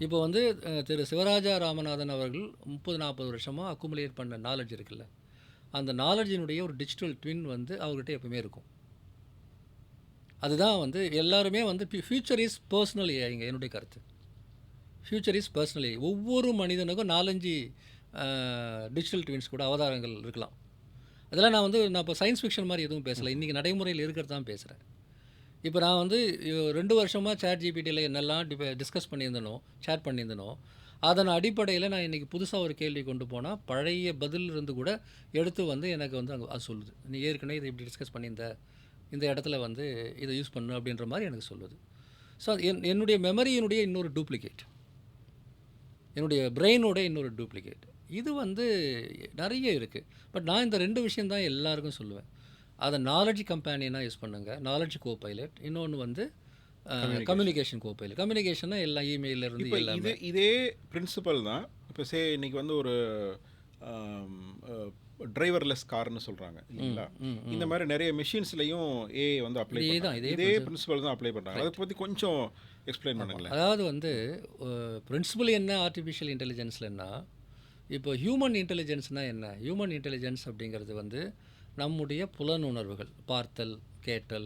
இப்போ வந்து திரு சிவராஜா ராமநாதன் அவர்கள் 30-40 வருஷமாக அக்குமுலேட் பண்ண நாலேஜ் இருக்குல்ல, அந்த நாலேஜினுடைய ஒரு டிஜிட்டல் ட்வின் வந்து அவர்கிட்ட எப்பவுமே இருக்கும். அதுதான் வந்து எல்லாருமே வந்து ஃப்யூச்சர் இஸ் பர்சனல் ஏஐங்க. என்னுடைய கருத்து ஃப்யூச்சர் இஸ் பர்சனல் ஏஐ. ஒவ்வொரு மனிதனுக்கும் 4-5 டிஜிட்டல் ட்வின்ஸ் கூட அவதாரங்கள் இருக்கலாம். அதெல்லாம் நான் இப்போ சயின்ஸ் ஃபிக்ஷன் மாதிரி எதுவும் பேசலை. இன்றைக்கி நடைமுறையில் இருக்கிறது தான் பேசுகிறேன். இப்போ நான் வந்து 2 வருஷமாக சாட் ஜிபிடியில் என்னெல்லாம் டிஸ்கஸ் பண்ணியிருந்தனோ, சேட் பண்ணியிருந்தனோ, அதன் அடிப்படையில் நான் இன்றைக்கி புதுசாக ஒரு கேள்வி கொண்டு போனால் பழைய பதில் இருந்து கூட எடுத்து வந்து எனக்கு வந்து அங்கே அது சொல்லுது. நீ ஏற்கனவே இதை இப்படி டிஸ்கஸ் பண்ணியிருந்த, இந்த இடத்துல வந்து இதை யூஸ் பண்ணு அப்படின்ற மாதிரி எனக்கு சொல்லுது. ஸோ என்னுடைய மெமரியினுடைய இன்னொரு டூப்ளிகேட், என்னுடைய பிரெயினோட இன்னொரு டூப்ளிகேட். இது வந்து நிறைய இருக்குது. பட் நான் இந்த 2 விஷயம் தான் எல்லாருக்கும் சொல்லுவேன். அதை நாலேஜ் கம்பேனியனாக யூஸ் பண்ணுங்கள், நாலேஜ் கோ பைலட். இன்னொன்று வந்து கம்யூனிகேஷன் கோ பைலட். கம்யூனிகேஷன்னா எல்லாம் இமெயிலிருந்து எல்லாமே இதே பிரின்சிபல் தான். இப்போ இன்றைக்கி வந்து ஒரு டிரைவர்லெஸ் கார்னு சொல்கிறாங்க இல்லைங்களா? இந்த மாதிரி நிறைய மிஷின்ஸ்லையும் ஏஐ வந்து அப்ளை பண்ணுறாங்க. இதே பிரின்சிபல் தான் அப்ளை பண்ணுறாங்க. அதை பற்றி கொஞ்சம் எக்ஸ்பிளைன் பண்ணுங்களேன். அதாவது வந்து பிரின்சிபல் என்ன ஆர்டிஃபிஷியல் இன்டெலிஜென்ஸ்லன்னா, இப்போ ஹியூமன் இன்டெலிஜென்ஸ்னால் என்ன? ஹியூமன் இன்டெலிஜென்ஸ் அப்படிங்கிறது வந்து நம்முடைய புலனுணர்வுகள், பார்த்தல், கேட்டல்,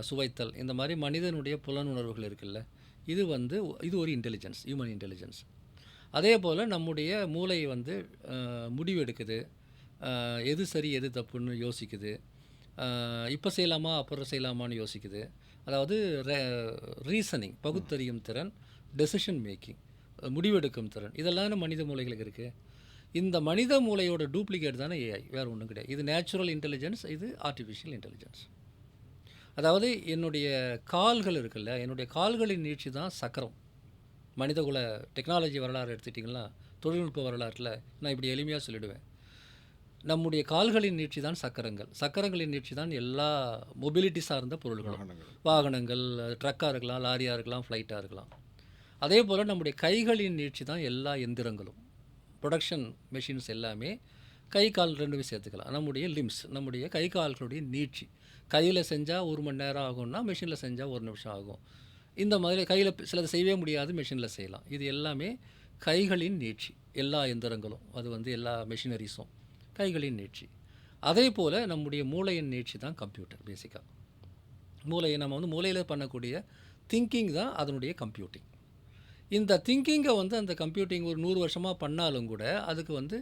சுவைத்தல், இந்த மாதிரி மனிதனுடைய புலனுணர்வுகள் இருக்குல்ல, இது ஒரு இன்டெலிஜென்ஸ், ஹியூமன் இன்டெலிஜென்ஸ். அதே போல் நம்முடைய மூளை வந்து முடிவு எடுக்குது, எது சரி எது தப்புன்னு யோசிக்குது, இப்போ செய்யலாமா அப்புறம் செய்யலாமான்னு யோசிக்குது. அதாவது ரீசனிங், பகுத்தறியும் திறன், டெசிஷன் மேக்கிங், முடிவெடுக்கும் திறன், இதெல்லாம் மனித மூளைகளுக்கு இருக்குது. இந்த மனித மூளையோட டூப்ளிகேட் தானே ஏஐ, வேறு ஒன்றும் கிடையாது. இது நேச்சுரல் இன்டெலிஜென்ஸ், இது ஆர்டிஃபிஷியல் இன்டெலிஜென்ஸ். அதாவது என்னுடைய கால்கள் இருக்குல்ல, என்னுடைய கால்களின் நீட்சி தான் சக்கரம். மனிதகுல டெக்னாலஜி வரலாறு எடுத்துட்டிங்கன்னா, தொழில்நுட்ப வரலாற்றில் நான் இப்படி எளிமையாக சொல்லிவிடுவேன். நம்முடைய கால்களின் நீட்சி தான் சக்கரங்கள், சக்கரங்களின் நீட்சி தான் எல்லா மொபிலிட்டி சார்ந்த பொருள்களும், வாகனங்கள், ட்ரக்காக இருக்கலாம், லாரியாக இருக்கலாம், ஃப்ளைட்டாக இருக்கலாம். அதே போல் நம்முடைய கைகளின் நீட்சி தான் எல்லா எந்திரங்களும், ப்ரொடக்ஷன் மெஷின்ஸ் எல்லாமே. கை கால் ரெண்டுமே சேர்த்துக்கலாம். நம்முடைய லிம்ஸ், நம்முடைய கை கால்களுடைய நீட்சி. கையில் செஞ்சால் 1 மணி நேரம் ஆகும்னா மெஷினில் செஞ்சால் 1 நிமிஷம் ஆகும். இந்த மாதிரி கையில் சிலது செய்யவே முடியாது, மெஷினில் செய்யலாம். இது எல்லாமே கைகளின் நீட்சி. எல்லா எந்திரங்களும், அது வந்து எல்லா மெஷினரிஸும் கைகளின் நீட்சி. அதே போல் நம்முடைய மூளையின் நீட்சி தான் கம்ப்யூட்டர். பேசிக்காக மூளையை நம்ம வந்து மூளையில் பண்ணக்கூடிய திங்கிங் தான் அதனுடைய கம்ப்யூட்டிங். இந்த திங்கிங்கை வந்து அந்த கம்ப்யூட்டிங் ஒரு 100 வருஷமாக பண்ணாலும் கூட அதுக்கு வந்து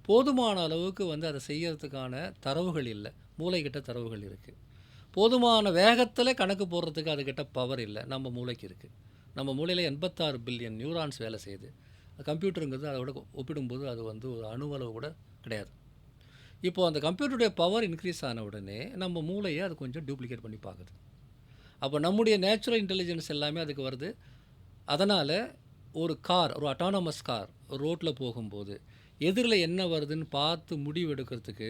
போதுமான அளவுக்கு வந்து அதை செய்யறதுக்கான தரவுகள் இல்லை. மூளைக்கிட்ட தரவுகள் இருக்குது. போதுமான வேகத்தில் கணக்கு போடுறதுக்கு அதுக்கிட்ட பவர் இல்லை. நம்ம மூளைக்கு இருக்குது. நம்ம மூளையில் 86 பில்லியன் நியூரான்ஸ் வேலை செய்யுது. கம்ப்யூட்டருங்கிறது அதோட ஒப்பிடும்போது அது வந்து ஒரு அணுவளவு கூட கிடையாது. இப்போது அந்த கம்ப்யூட்டருடைய பவர் இன்க்ரீஸ் ஆன உடனே நம்ம மூளையை அது கொஞ்சம் டூப்ளிகேட் பண்ணி பார்க்குது. அப்போ நம்முடைய நேச்சுரல் இன்டெலிஜென்ஸ் எல்லாமே அதுக்கு வருது. அதனால் ஒரு அட்டானமஸ் கார் ரோட்டில் போகும்போது எதிரில் என்ன வருதுன்னு பார்த்து முடிவு எடுக்கிறதுக்கு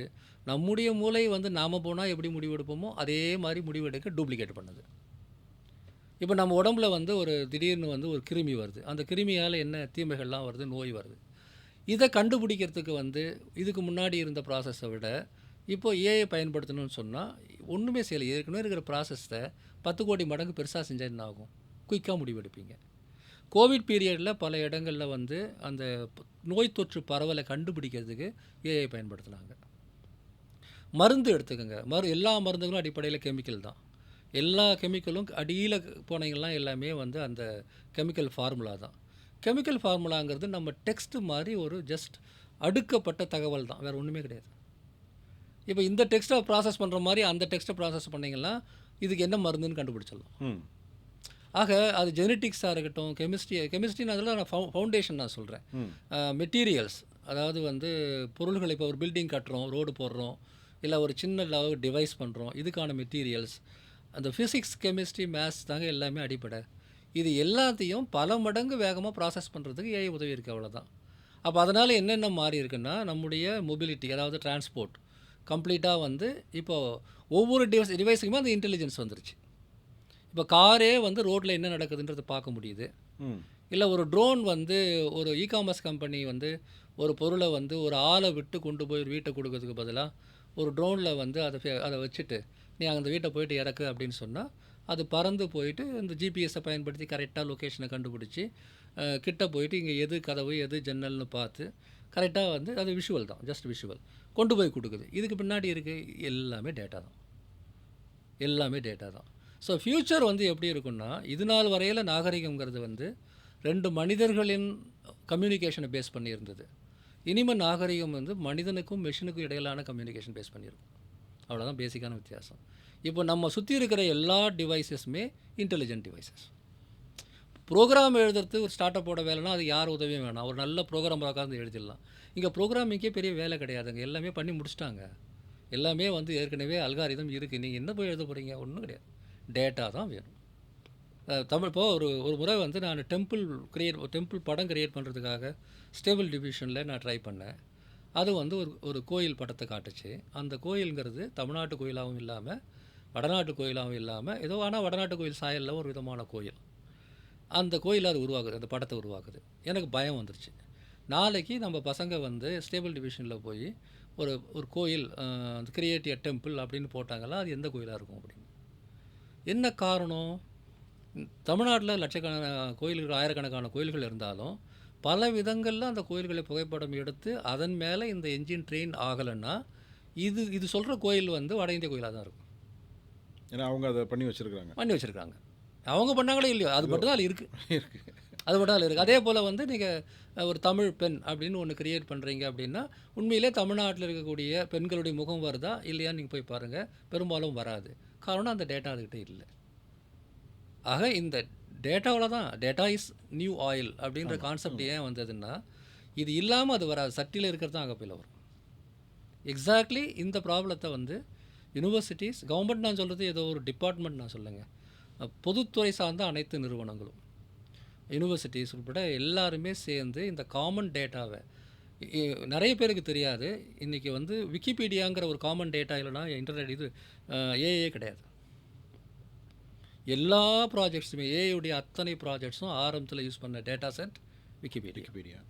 நம்முடைய மூளை வந்து நாம் போனால் எப்படி முடிவு எடுப்போமோ அதே மாதிரி முடிவு எடுக்க டூப்ளிகேட் பண்ணுது. இப்போ நம்ம உடம்புல வந்து திடீர்னு வந்து ஒரு கிருமி வருது. அந்த கிருமியால் என்ன தீமைகள்லாம் வருது, நோய் வருது. இதை கண்டுபிடிக்கிறதுக்கு வந்து இதுக்கு முன்னாடி இருந்த ப்ராசஸை விட இப்போ ஏஐ பயன்படுத்தணும்னு சொன்னால் ஒன்றுமே செய்யலை. ஏற்கனவே இருக்கிற ப்ராசஸை 10 கோடி மடங்கு பெருசாக செஞ்சால் என்ன ஆகும்? குயிக்காக முடிவெடுப்பீங்க. கோவிட் பீரியடில் பல இடங்களில் வந்து அந்த நோய் தொற்று பரவலை கண்டுபிடிக்கிறதுக்கு ஏஐ பயன்படுத்தினாங்க. மருந்து எடுத்துக்கோங்க. எல்லா மருந்துகளும் அடிப்படையில் கெமிக்கல் தான். எல்லா கெமிக்கலும் அடியில் போனீங்கள்லாம் எல்லாமே வந்து அந்த கெமிக்கல் ஃபார்முலா தான். கெமிக்கல் ஃபார்முலாங்கிறது நம்ம டெக்ஸ்ட் மாதிரி ஒரு ஜஸ்ட் அடுக்கப்பட்ட தகவல் தான், வேறு ஒன்றுமே கிடையாது. இப்போ இந்த டெக்ஸ்ட்டை ப்ராசஸ் பண்ணுற மாதிரி அந்த டெக்ஸ்ட்டை ப்ராசஸ் பண்ணிங்கன்னா இதுக்கு என்ன மருந்துன்னு கண்டுபிடிச்சிடலாம். ஆக அது ஜெனட்டிக்ஸாக இருக்கட்டும், கெமிஸ்ட்ரின்னு அதில் நான் ஃபவுண்டேஷன் நான் சொல்கிறேன். மெட்டீரியல்ஸ், அதாவது வந்து பொருள்களை இப்போ ஒரு பில்டிங் கட்டுறோம், ரோடு போடுறோம், இல்லை ஒரு சின்ன லெவல் டிவைஸ் பண்ணுறோம், இதுக்கான மெட்டீரியல்ஸ் அந்த ஃபிசிக்ஸ், கெமிஸ்ட்ரி, மேத்ஸ் தாங்க எல்லாமே அடிப்படை. இது எல்லாத்தையும் பல மடங்கு வேகமாக ப்ராசஸ் பண்ணுறதுக்கு ஏஐ உதவி இருக்குது, அவ்வளோதான். அப்போ அதனால் என்னென்ன மாறி இருக்குன்னா, நம்முடைய மொபிலிட்டி, அதாவது டிரான்ஸ்போர்ட் கம்ப்ளீட்டாக வந்து இப்போது ஒவ்வொரு டிவைஸுக்குமே அந்த இன்டெலிஜென்ஸ் வந்துருச்சு. இப்போ காரே வந்து ரோட்டில் என்ன நடக்குதுன்றதை பார்க்க முடியுது. இல்லை ஒரு ட்ரோன் வந்து ஒரு இகாமர்ஸ் கம்பெனி வந்து ஒரு பொருளை வந்து ஒரு ஆளை விட்டு கொண்டு போய் ஒரு வீட்டை கொடுக்கறதுக்கு பதிலாக ஒரு ட்ரோனில் வந்து அதை வச்சுட்டு நீ அந்த வீட்டை போயிட்டு இறக்கு அப்படின்னு சொன்னால் அது பறந்து போயிட்டு இந்த ஜிபிஎஸை பயன்படுத்தி கரெக்டாக லொக்கேஷனை கண்டுபிடிச்சி கிட்ட போயிட்டு இங்கே எது கதவு எது ஜன்னல்னு பார்த்து கரெக்டாக வந்து அது விஷுவல் தான், ஜஸ்ட் விஷுவல் கொண்டு போய் கொடுக்குது. இதுக்கு பின்னாடி இருக்குது எல்லாமே டேட்டா தான், எல்லாமே டேட்டா தான். ஸோ ஃப்யூச்சர் வந்து எப்படி இருக்குன்னா, இது நாள் வரையில் நாகரிகங்கிறது வந்து 2 மனிதர்களின் கம்யூனிகேஷனை பேஸ் பண்ணியிருந்தது. இனிமேல் நாகரிகம் வந்து மனிதனுக்கும் மெஷினுக்கும் இடையிலான கம்யூனிகேஷன் பேஸ் பண்ணியிருக்கும். அவ்வளோதான் பேசிக்கான வித்தியாசம். இப்போ நம்ம சுற்றி இருக்கிற எல்லா டிவைஸஸுமே இன்டெலிஜென்ட் டிவைஸஸ். ப்ரோக்ராம் எழுதுறது ஒரு ஸ்டார்ட் அப்போட வேலைனா அது யார் உதவியும் வேணாம், ஒரு நல்ல ப்ரோக்ராமராக உட்காந்து எழுதிடலாம். இங்கே ப்ரோக்ராமிங்கே பெரிய வேலை கிடையாதுங்க, எல்லாமே பண்ணி முடிச்சிட்டாங்க. எல்லாமே வந்து ஏற்கனவே அல்காரிதம் இருக்குது. நீங்கள் என்ன போய் எழுத போகிறீங்க? ஒன்றும் கிடையாது, டேட்டா தான் வேணும். தமிழ் இப்போது ஒரு முறை வந்து நான் டெம்பிள் படம் க்ரியேட் பண்ணுறதுக்காக ஸ்டேபிள் டிவிஷனில் நான் ட்ரை பண்ணேன். அது வந்து ஒரு கோயில் படத்தை காட்டுச்சு. அந்த கோயிலுங்கிறது தமிழ்நாட்டு கோயிலாகவும் இல்லாமல் வடநாட்டு கோயிலாகவும் இல்லாமல் ஏதோ, ஆனால் வடநாட்டு கோயில் சாயலில் ஒரு விதமான கோயில். அந்த கோயில் அது உருவாக்குது, அந்த படத்தை உருவாக்குது. எனக்கு பயம் வந்துருச்சு. நாளைக்கு நம்ம பசங்க வந்து ஸ்டேபிள் டிவிஷனில் போய் ஒரு கோயில் அந்த கிரியேட்டிவ் டெம்பிள் அப்படின்னு போட்டாங்களா, அது எந்த கோயிலாக இருக்கும் அப்படின்னு. என்ன காரணம்? தமிழ்நாட்டில் லட்சக்கணக்கான கோயில்கள், ஆயிரக்கணக்கான கோயில்கள் இருந்தாலும் பல விதங்களில் அந்த கோயில்களை புகைப்படம் எடுத்து அதன் மேலே இந்த என்ஜின் ட்ரெயின் ஆகலைன்னா இது சொல்கிற கோயில் வந்து வட இந்திய கோயிலாக தான் இருக்கும். ஏன்னா அவங்க அதை பண்ணி வச்சுருக்காங்க. அவங்க பண்ணாங்களே இல்லையோ, அது மட்டும் தான் இருக்குது. அது மட்டும் தான் இருக்குது. அதே போல் வந்து நீங்கள் ஒரு தமிழ் பெண் அப்படின்னு ஒன்று க்ரியேட் பண்ணுறீங்க அப்படின்னா உண்மையிலே தமிழ்நாட்டில் இருக்கக்கூடிய பெண்களுடைய முகம் வருதா இல்லையான்னு நீங்கள் போய் பாருங்கள், பெரும்பாலும் வராது. காரணம் அந்த டேட்டா அதுக்கிட்ட இல்லை. ஆக இந்த டேட்டாவில் தான், டேட்டா இஸ் நியூ ஆயில் அப்படின்ற கான்செப்ட் ஏன் வந்ததுன்னா, இது இல்லாமல் அது வராது, சட்டியில் இருக்கிறது தான் அகப்பையில் வரும். எக்ஸாக்ட்லி இந்த ப்ராப்ளத்தை வந்து யூனிவர்சிட்டிஸ், கவர்மெண்ட் நான் சொல்கிறது ஏதோ ஒரு டிபார்ட்மெண்ட் நான் சொல்லுங்க, பொதுத்துறை சார்ந்த அனைத்து நிறுவனங்களும், யூனிவர்சிட்டிஸ் உட்பட எல்லாருமே சேர்ந்து இந்த காமன் டேட்டாவை, நிறைய பேருக்கு தெரியாது, இன்றைக்கி வந்து விக்கிபீடியாங்கிற ஒரு காமன் டேட்டா இல்லைனா இன்டர்நெட் இது ஏஏ கிடையாது. எல்லா ப்ராஜெக்ட்ஸுமே ஏஐயுடைய அத்தனை ப்ராஜெக்ட்ஸும் ஆரம்பத்தில் யூஸ் பண்ண டேட்டா செட் விக்கிபீடியா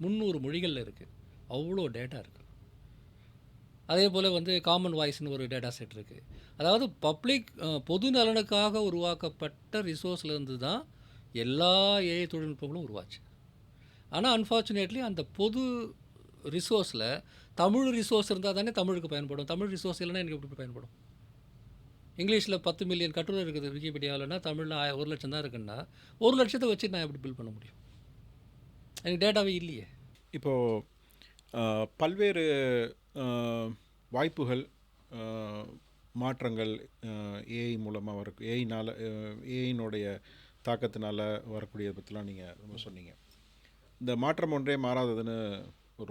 300 மொழிகளில் இருக்குது, அவ்வளோ டேட்டா இருக்குது. அதே போல் வந்து காமன் வாய்ஸ்னு ஒரு டேட்டா செட் இருக்குது. அதாவது பப்ளிக் பொது நலனுக்காக உருவாக்கப்பட்ட ரிசோர்ஸ்லேருந்து தான் எல்லா ஏஐ தொழில்நுட்பங்களும் உருவாச்சு. ஆனால் அன்ஃபார்ச்சுனேட்லி அந்த பொது ரிசோர்ஸில் தமிழ் ரிசோர்ஸ் இருந்தால் தானே தமிழுக்கு பயன்படும். தமிழ் ரிசோர்ஸ் இல்லைன்னா எனக்கு எப்படி பயன்படும்? இங்கிலீஷில் 10 மில்லியன் கட்டுரை இருக்குது விக்கிபீடியாவில்னா, தமிழில் 1 லட்சம் தான் இருக்குன்னா 1 லட்சத்தை வச்சு நான் எப்படி பில் பண்ண முடியும்? எனக்கு டேட்டாவே இல்லையே. இப்போது பல்வேறு வாய்ப்புகள், மாற்றங்கள் ஏஐ மூலமாக ஏஐனுடைய தாக்கத்தினால வரக்கூடியதை பற்றிலாம் நீங்கள் ரொம்ப சொன்னீங்க. இந்த மாற்றம் ஒன்றே மாறாததுன்னு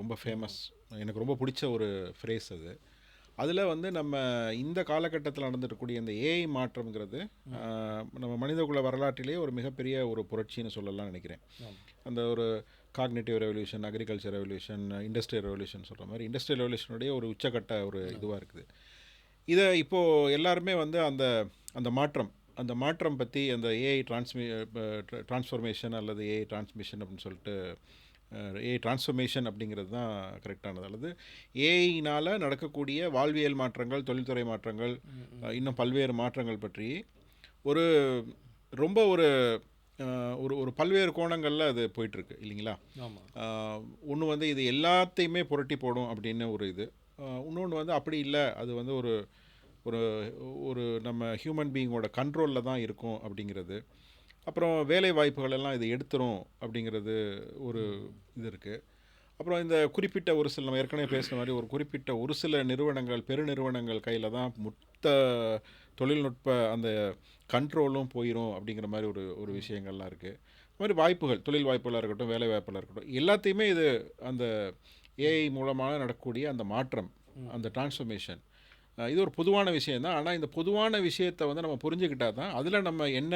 ரொம்ப ஃபேமஸ், எனக்கு ரொம்ப பிடிச்ச ஒரு ஃப்ரேஸ் அது. அதில் வந்து நம்ம இந்த காலகட்டத்தில் நடந்துருக்கக்கூடிய இந்த ஏஐ மாற்றம்ங்கிறது நம்ம மனிதகுல வரலாற்றிலேயே ஒரு மிகப்பெரிய ஒரு புரட்சின்னு சொல்லலாம் நினைக்கிறேன். அந்த ஒரு cognitive revolution, agriculture revolution, industrial revolution சொல்கிற மாதிரி இண்டஸ்ட்ரியல் ரெவல்யூஷனுடைய ஒரு உச்சக்கட்ட ஒரு இதுவாக இருக்குது. இதை இப்போது எல்லாருமே வந்து அந்த மாற்றம் பற்றி அந்த ஏஐ டிரான்ஸ்ஃபர்மேஷன் அல்லது ஏஐ டிரான்ஸ்மிஷன் அப்படின்னு சொல்லிட்டு ஏஐ டிரான்ஸ்ஃபர்மேஷன் அப்படிங்கிறது தான் கரெக்டானது. அல்லது ஏஐனால் நடக்கக்கூடிய வாழ்வியல் மாற்றங்கள், தொழில்துறை மாற்றங்கள், இன்னும் பல்வேறு மாற்றங்கள் பற்றி ஒரு ரொம்ப ஒரு ஒரு ஒரு பல்வேறு கோணங்களில் அது போயிட்டுருக்கு இல்லைங்களா? ஆமாம். ஒன்று வந்து இது எல்லாத்தையுமே புரட்டி போடும் அப்படின்னு ஒரு இது. இன்னொன்று வந்து அப்படி இல்லை, அது வந்து ஒரு ஒரு ஒரு நம்ம ஹியூமன் பீயிங்கோட கண்ட்ரோலில் தான் இருக்கும் அப்படிங்கிறது. அப்புறம் வேலை வாய்ப்புகள் எல்லாம் இது எடுத்துரும் அப்படிங்கிறது ஒரு இது இருக்குது. அப்புறம் இந்த குறிப்பிட்ட ஒரு சில, நம்ம ஏற்கனவே பேசுன மாதிரி, ஒரு குறிப்பிட்ட ஒரு சில நிறுவனங்கள், பெருநிறுவனங்கள் கையில் தான் மொத்த தொழில்நுட்ப அந்த கண்ட்ரோலும் போயிடும் அப்படிங்கிற மாதிரி ஒரு ஒரு விஷயங்கள்லாம் இருக்குது. அது மாதிரி வாய்ப்புகள், தொழில் வாய்ப்புகளாக இருக்கட்டும், வேலை வாய்ப்புகளாக இருக்கட்டும், எல்லாத்தையுமே இது அந்த ஏஐ மூலமாக நடக்கக்கூடிய அந்த மாற்றம், அந்த டிரான்ஸ்ஃபர்மேஷன், இது ஒரு பொதுவான விஷயம் தான். ஆனால் இந்த பொதுவான விஷயத்தை வந்து நம்ம புரிஞ்சுக்கிட்டா தான் அதில் நம்ம என்ன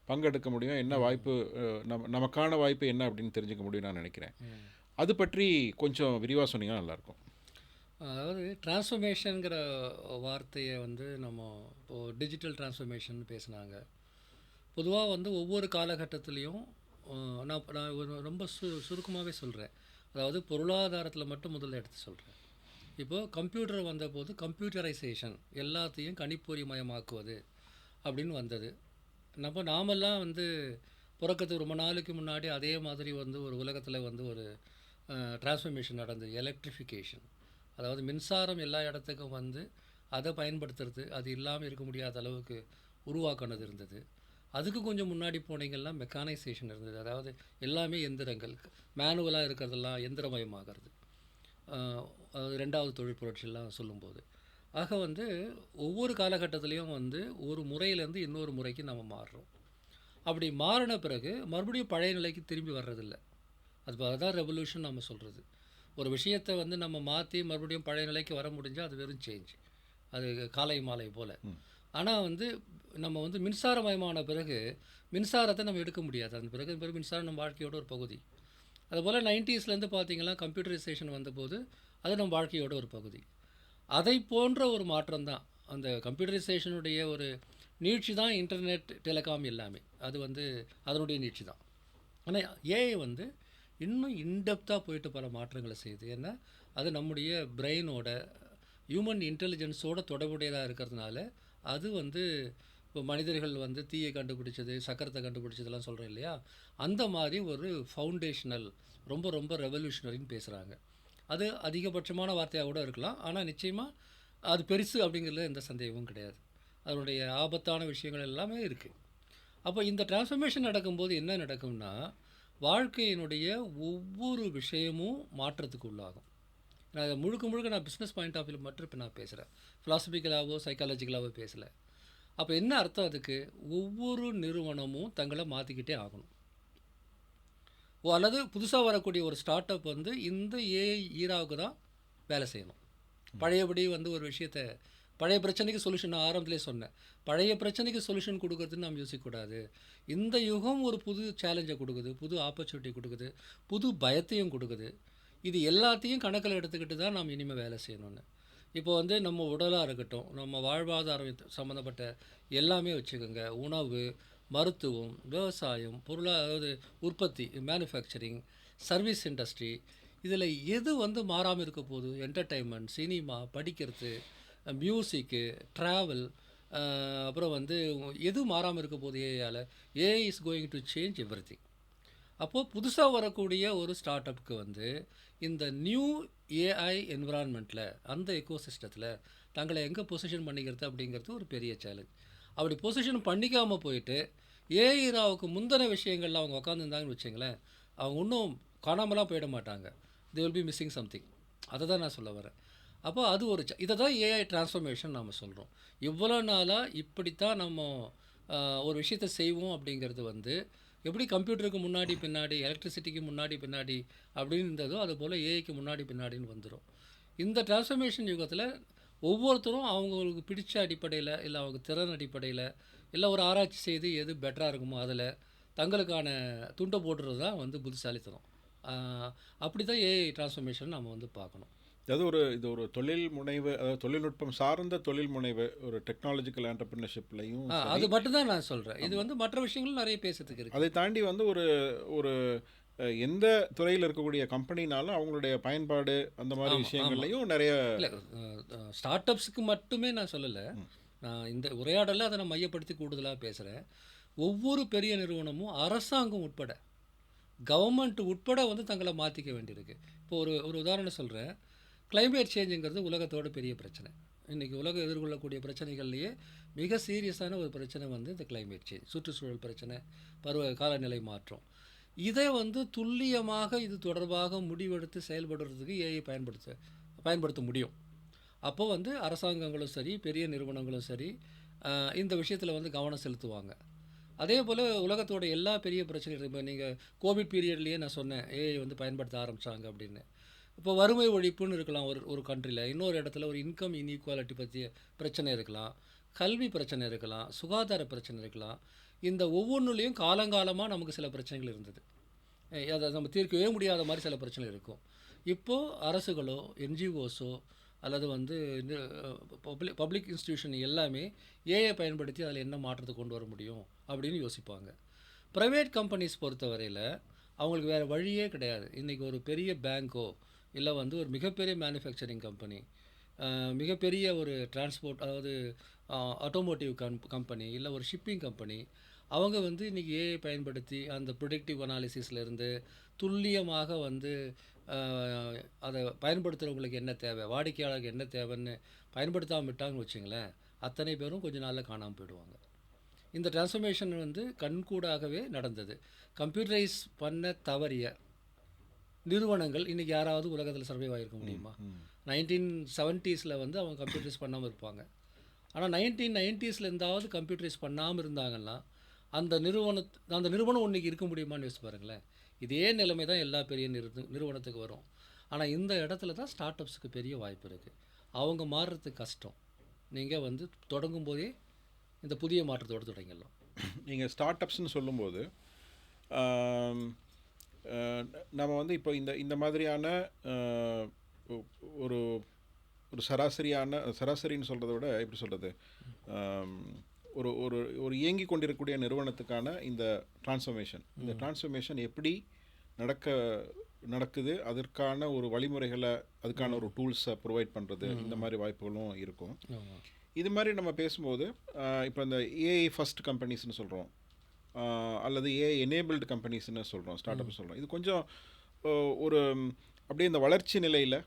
பங்கெடுக்க முடியும், என்ன வாய்ப்பு, நமக்கான வாய்ப்பு என்ன அப்படின்னு தெரிஞ்சுக்க முடியும் நான் நினைக்கிறேன். அது பற்றி கொஞ்சம் விரிவாக சொன்னீங்கன்னா நல்லாயிருக்கும். அதாவது டிரான்ஸ்ஃபர்மேஷனுங்கிற வார்த்தையை வந்து நம்ம இப்போது டிஜிட்டல் டிரான்ஸ்ஃபர்மேஷன் பேசுனாங்க. பொதுவாக வந்து ஒவ்வொரு காலகட்டத்திலையும் நான் ரொம்ப சுருக்கமாகவே சொல்கிறேன். அதாவது பொருளாதாரத்தில் மட்டும் முதல்ல எடுத்து சொல்கிறேன். இப்போது கம்ப்யூட்டர் வந்தபோது கம்ப்யூட்டரைசேஷன், எல்லாத்தையும் கணிப்பொறிமயமாக்குவது அப்படின்னு வந்தது. நாமெல்லாம் வந்து பிறக்கிறதுக்கு ரொம்ப நாளைக்கு முன்னாடி அதே மாதிரி வந்து ஒரு உலகத்தில் வந்து ஒரு டிரான்ஸ்ஃபர்மேஷன் நடந்தது, எலக்ட்ரிஃபிகேஷன். அதாவது மின்சாரம் எல்லா இடத்துக்கும் வந்து அதை பயன்படுத்துறது, அது இல்லாமல் இருக்க முடியாத அளவுக்கு உருவாக்கினது இருந்தது. அதுக்கு கொஞ்சம் முன்னாடி போனீங்கன்னா மெக்கானைசேஷன் இருந்தது. அதாவது எல்லாமே எந்திரங்கள், மேனுவலாக இருக்கிறதெல்லாம் எந்திரமயமாகிறது. அதாவது 2வது தொழில் புரட்சியெல்லாம் சொல்லும்போது. ஆக வந்து ஒவ்வொரு காலகட்டத்திலையும் வந்து ஒரு முறையிலேருந்து இன்னொரு முறைக்கு நம்ம மாறுறோம். அப்படி மாறின பிறகு மறுபடியும் பழைய நிலைக்கு திரும்பி வர்றதில்லை. அதுதான் ரெவல்யூஷன் நம்ம சொல்கிறது. ஒரு விஷயத்தை வந்து நம்ம மாற்றி மறுபடியும் பழைய நிலைக்கு வர முடிஞ்சால் அது வெறும் சேஞ்ச், அது காலை மாலை போல். ஆனால் வந்து நம்ம வந்து மின்சாரமயமான பிறகு மின்சாரத்தை நம்ம எடுக்க முடியாது. அந்த பிறகு மின்சாரம் நம்ம வாழ்க்கையோட ஒரு பகுதி. அதுபோல் 90ஸ்லேருந்து பார்த்திங்கன்னா கம்ப்யூட்டரைசேஷன் வந்தபோது அது நம்ம வாழ்க்கையோட ஒரு பகுதி. அதை போன்ற ஒரு மாற்றம் தான் அந்த கம்ப்யூட்டரைசேஷனுடைய ஒரு நீட்சி தான் இன்டர்நெட், டெலிகாம் எல்லாமே. அது வந்து அதனுடைய நீட்சி தான். ஆனால் ஏஐ வந்து இன்னும் இன்டெப்த்தாக போயிட்டு பல மாற்றங்களை செய்யுது. ஏன்னா அது நம்முடைய பிரெயினோட, ஹியூமன் இன்டெலிஜென்ஸோட தொடர்புடையதாக இருக்கிறதுனால அது வந்து இப்போ மனிதர்கள் வந்து தீயை கண்டுபிடிச்சது, சக்கரத்தை கண்டுபிடிச்சதெல்லாம் சொல்கிறோம் இல்லையா, அந்த மாதிரி ஒரு ஃபவுண்டேஷனல், ரொம்ப ரொம்ப ரெவல்யூஷனரின்னு பேசுகிறாங்க. அது அதிகபட்சமான வார்த்தையாக கூட இருக்கலாம். ஆனால் நிச்சயமாக அது பெருசு அப்படிங்கிறதுல எந்த சந்தேகமும் கிடையாது. அதனுடைய ஆபத்தான விஷயங்கள் எல்லாமே இருக்குது. அப்போ இந்த டிரான்ஸ்ஃபர்மேஷன் நடக்கும்போது என்ன நடக்கும்னா, வாழ்க்கையினுடைய ஒவ்வொரு விஷயமும் மாற்றத்துக்கு உள்ளாகும். நான் முழுக்க நான் பிஸ்னஸ் பாயிண்ட் ஆஃப் வியூ மட்டும் இப்போ நான் பேசுகிறேன், ஃபிலாசபிக்கலாகவோ சைக்காலஜிக்கலாகவோ பேசலை. அப்போ என்ன அர்த்தம் அதுக்கு? ஒவ்வொரு நிறுவனமும் தங்களை மாற்றிக்கிட்டே ஆகணும். அல்லது புதுசாக வரக்கூடிய ஒரு ஸ்டார்ட் அப் வந்து இந்த ஏஐ ஈராவுக்கு தான் வேலை செய்யணும். பழையபடி வந்து ஒரு விஷயத்தை, பழைய பிரச்சனைக்கு சொல்யூஷன், நான் ஆரம்பத்திலே சொன்னேன், பழைய பிரச்சனைக்கு சொல்யூஷன் கொடுக்குறதுன்னு நம்ம யோசிக்கக்கூடாது. இந்த யுகம் ஒரு புது சேலஞ்சை கொடுக்குது, புது ஆப்பர்ச்சுனிட்டி கொடுக்குது, புது பயத்தையும் கொடுக்குது. இது எல்லாத்தையும் கணக்கில் எடுத்துக்கிட்டு தான் நாம் இனிமேல் வேலை செய்யணும்னு. இப்போ வந்து நம்ம உடலாக இருக்கட்டும், நம்ம வாழ்வாதாரம் சம்மந்தப்பட்ட எல்லாமே வச்சுக்கோங்க, உணவு, மருத்துவம், விவசாயம், அதாவது உற்பத்தி, மேனுஃபேக்சரிங், சர்வீஸ் இண்டஸ்ட்ரி, இதில் எது வந்து மாறாமல் இருக்க போகுது? என்டர்டெயின்மெண்ட், சினிமா, படிக்கிறது, மியூசிக்கு, ட்ராவல், அப்புறம் வந்து எது மாறாமல் இருக்க போகுது ஏஐயால்? AI is going to change everything. அப்போது புதுசாக வரக்கூடிய ஒரு ஸ்டார்ட் அப்புக்கு வந்து இந்த நியூ ஏஐ என்விரான்மெண்ட்டில், அந்த எக்கோசிஸ்டத்தில் தங்களை எங்கே பொசிஷன் பண்ணிக்கிறது அப்படிங்கிறது ஒரு பெரிய சேலஞ்ச். அப்படி பொசிஷன் பண்ணிக்காமல் போயிட்டு ஏஐராவுக்கு முந்தின விஷயங்களில் அவங்க உட்காந்துருந்தாங்கன்னு வச்சுங்களேன், அவங்க இன்னும் காணாமலாம் போயிட மாட்டாங்க. They will be missing something. அதை தான் நான் சொல்ல வரேன். அப்போ அது ஒரு இதை தான் ஏஐ டிரான்ஸ்ஃபர்மேஷன் நாம் சொல்கிறோம். இவ்வளோ நாளாக இப்படித்தான் நம்ம ஒரு விஷயத்தை செய்வோம் அப்படிங்கிறது வந்து எப்படி கம்ப்யூட்டருக்கு முன்னாடி பின்னாடி, எலக்ட்ரிசிட்டிக்கு முன்னாடி பின்னாடி அப்படின்னு இருந்ததோ, அதுபோல் ஏஐக்கு முன்னாடி பின்னாடின்னு வந்துடும். இந்த டிரான்ஸ்ஃபர்மேஷன் யுகத்தில் ஒவ்வொருத்தரும் அவங்களுக்கு பிடிச்ச அடிப்படையில், இல்லை அவங்க திறன் அடிப்படையில், இல்லை ஒரு ஆராய்ச்சி செய்து எது பெட்டராக இருக்குமோ அதில் தங்களுக்கான துண்டை போடுறது தான் வந்து புத்திசாலித்தனம். அப்படி தான் ஏஐ டிரான்ஸ்ஃபர்மேஷன் நம்ம வந்து பார்க்கணும். அதாவது இது ஒரு தொழில் முனைவு, அதாவது தொழில்நுட்பம் சார்ந்த தொழில் முனைவு, ஒரு டெக்னாலஜிக்கல் ஆண்டர்பிரினர்ஷிப்லையும் அது மட்டும்தான் நான் சொல்கிறேன். இது வந்து மற்ற விஷயங்களும் நிறைய பேசுறதுக்கு இருக்குது. அதை தாண்டி வந்து ஒரு ஒரு எந்த துறையில் இருக்கக்கூடிய கம்பெனினாலும் அவங்களுடைய பயன்பாடு அந்த மாதிரி ஆமாம், ஆமாம். விஷயங்கள்லையும் நிறைய. இல்லை, ஸ்டார்ட் அப்ஸுக்கு மட்டுமே நான் சொல்லலை. நான் இந்த உரையாடலில் அதை நான் மையப்படுத்தி கூடுதலாக பேசுகிறேன். ஒவ்வொரு பெரிய நிறுவனமும் அரசாங்கம் உட்பட, கவர்மெண்ட் உட்பட வந்து தங்களை மாற்றிக்க வேண்டியிருக்கு. இப்போ ஒரு ஒரு உதாரணம் சொல்கிறேன். கிளைமேட் சேஞ்சுங்கிறது உலகத்தோட பெரிய பிரச்சனை. இன்றைக்கி உலகம் எதிர்கொள்ளக்கூடிய பிரச்சனைகள்லேயே மிக சீரியஸான ஒரு பிரச்சனை வந்து இந்த கிளைமேட் சேஞ்ச், சுற்றுச்சூழல் பிரச்சனை, காலநிலை மாற்றம். இதை வந்து துல்லியமாக இது தொடர்பாக முடிவெடுத்து செயல்படுறதுக்கு ஏஐ பயன்படுத்த முடியும். அப்போ வந்து அரசாங்கங்களும் சரி, பெரிய நிறுவனங்களும் சரி, இந்த விஷயத்தில் வந்து கவனம் செலுத்துவாங்க. அதே போல் உலகத்தோட எல்லா பெரிய பிரச்சனைகள், இப்போ நீங்கள் கோவிட் பீரியட்லேயே நான் சொன்னேன் ஏஐ வந்து பயன்படுத்த ஆரம்பித்தாங்க அப்படின்னு. இப்போ வறுமை ஒழிப்புன்னு இருக்கலாம் ஒரு ஒரு கண்ட்ரியில், இன்னொரு இடத்துல ஒரு இன்கம் இன்இக்வாலிட்டி பற்றிய பிரச்சனை இருக்கலாம், கல்வி பிரச்சனை இருக்கலாம், சுகாதார பிரச்சனை இருக்கலாம். இந்த ஒவ்வொன்றுலேயும் காலங்காலமாக நமக்கு சில பிரச்சனைகள் இருந்தது. அதை நம்ம தீர்க்கவே முடியாத மாதிரி சில பிரச்சனைகள் இருக்கும். இப்போது அரசுகளோ என்ஜிஓஸோ அல்லது வந்து பப்ளிக் இன்ஸ்டிடியூஷன் எல்லாமே ஏஐ பயன்படுத்தி அதில் என்ன மாற்றத்தை கொண்டு வர முடியும் அப்படின்னு யோசிப்பாங்க. ப்ரைவேட் கம்பெனிஸ் பொறுத்தவரையில் அவங்களுக்கு வேறு வழியே கிடையாது. இன்றைக்கி ஒரு பெரிய பேங்க்கோ இல்லை வந்து ஒரு மிகப்பெரிய மேனுஃபேக்சரிங் கம்பெனி, மிகப்பெரிய ஒரு டிரான்ஸ்போர்ட், அதாவது ஆட்டோமோட்டிவ் கம்பெனி, இல்லை ஒரு ஷிப்பிங் கம்பெனி, அவங்க வந்து இன்றைக்கி ஏஐ பயன்படுத்தி அந்த ப்ரொடக்டிவ் அனாலிசிஸ்லேருந்து துல்லியமாக வந்து அதை பயன்படுத்துகிறவங்களுக்கு என்ன தேவை, வாடிக்கையாளருக்கு என்ன தேவைன்னு பயன்படுத்தாமல் விட்டாங்கன்னு வச்சுங்களேன், அத்தனை பேரும் கொஞ்ச நாளில் காணாமல் போயிடுவாங்க. இந்த டிரான்ஸ்ஃபர்மேஷன் வந்து கண்கூடாகவே நடந்தது. கம்ப்யூட்டரைஸ் பண்ண தவறிய நிறுவனங்கள் இன்றைக்கி யாராவது உலகத்தில் சர்வைவ் ஆகிருக்க முடியுமா? 1970s வந்து அவங்க கம்ப்யூட்டரைஸ் பண்ணாமல் இருப்பாங்க. ஆனால் 1990s இருந்தாவது கம்ப்யூட்டரைஸ் பண்ணாமல் இருந்தாங்கன்னா அந்த நிறுவனம் ஒன்றைக்கி இருக்க முடியுமான்னு யோசிச்சு பாருங்களேன். இதே நிலைமை தான் எல்லா பெரிய நிறுவனத்துக்கு வரும். ஆனால் இந்த இடத்துல தான் ஸ்டார்ட் அப்ஸுக்கு பெரிய வாய்ப்பு இருக்குது. அவங்க மாறுறதுக்கு கஷ்டம். நீங்கள் வந்து தொடங்கும் போதே இந்த புதிய மாற்றத்தோடு தொடங்கிடலாம். நீங்கள் ஸ்டார்ட் அப்ஸ்ன்னு சொல்லும்போது நம்ம வந்து இப்போ இந்த மாதிரியான ஒரு ஒரு சராசரின்னு சொல்கிறத விட எப்படி சொல்கிறது, ஒரு ஒரு ஒரு இயங்கி கொண்டிருக்கக்கூடிய நிறுவனத்துக்கான இந்த டிரான்ஸ்ஃபர்மேஷன் எப்படி நடக்குது, அதற்கான ஒரு வழிமுறைகளை, அதுக்கான ஒரு டூல்ஸை ப்ரொவைட் பண்ணுறது, இந்த மாதிரி வாய்ப்புகளும் இருக்கும். இது மாதிரி நம்ம பேசும்போது இப்போ இந்த ஏஐ ஃபஸ்ட் கம்பெனிஸ்னு சொல்கிறோம், அல்லது ஏஐ எனேபிள்டு கம்பெனிஸ்னு சொல்கிறோம், ஸ்டார்ட் அப் சொல்கிறோம். இது கொஞ்சம் ஒரு அப்படியே இந்த வளர்ச்சி நிலையில்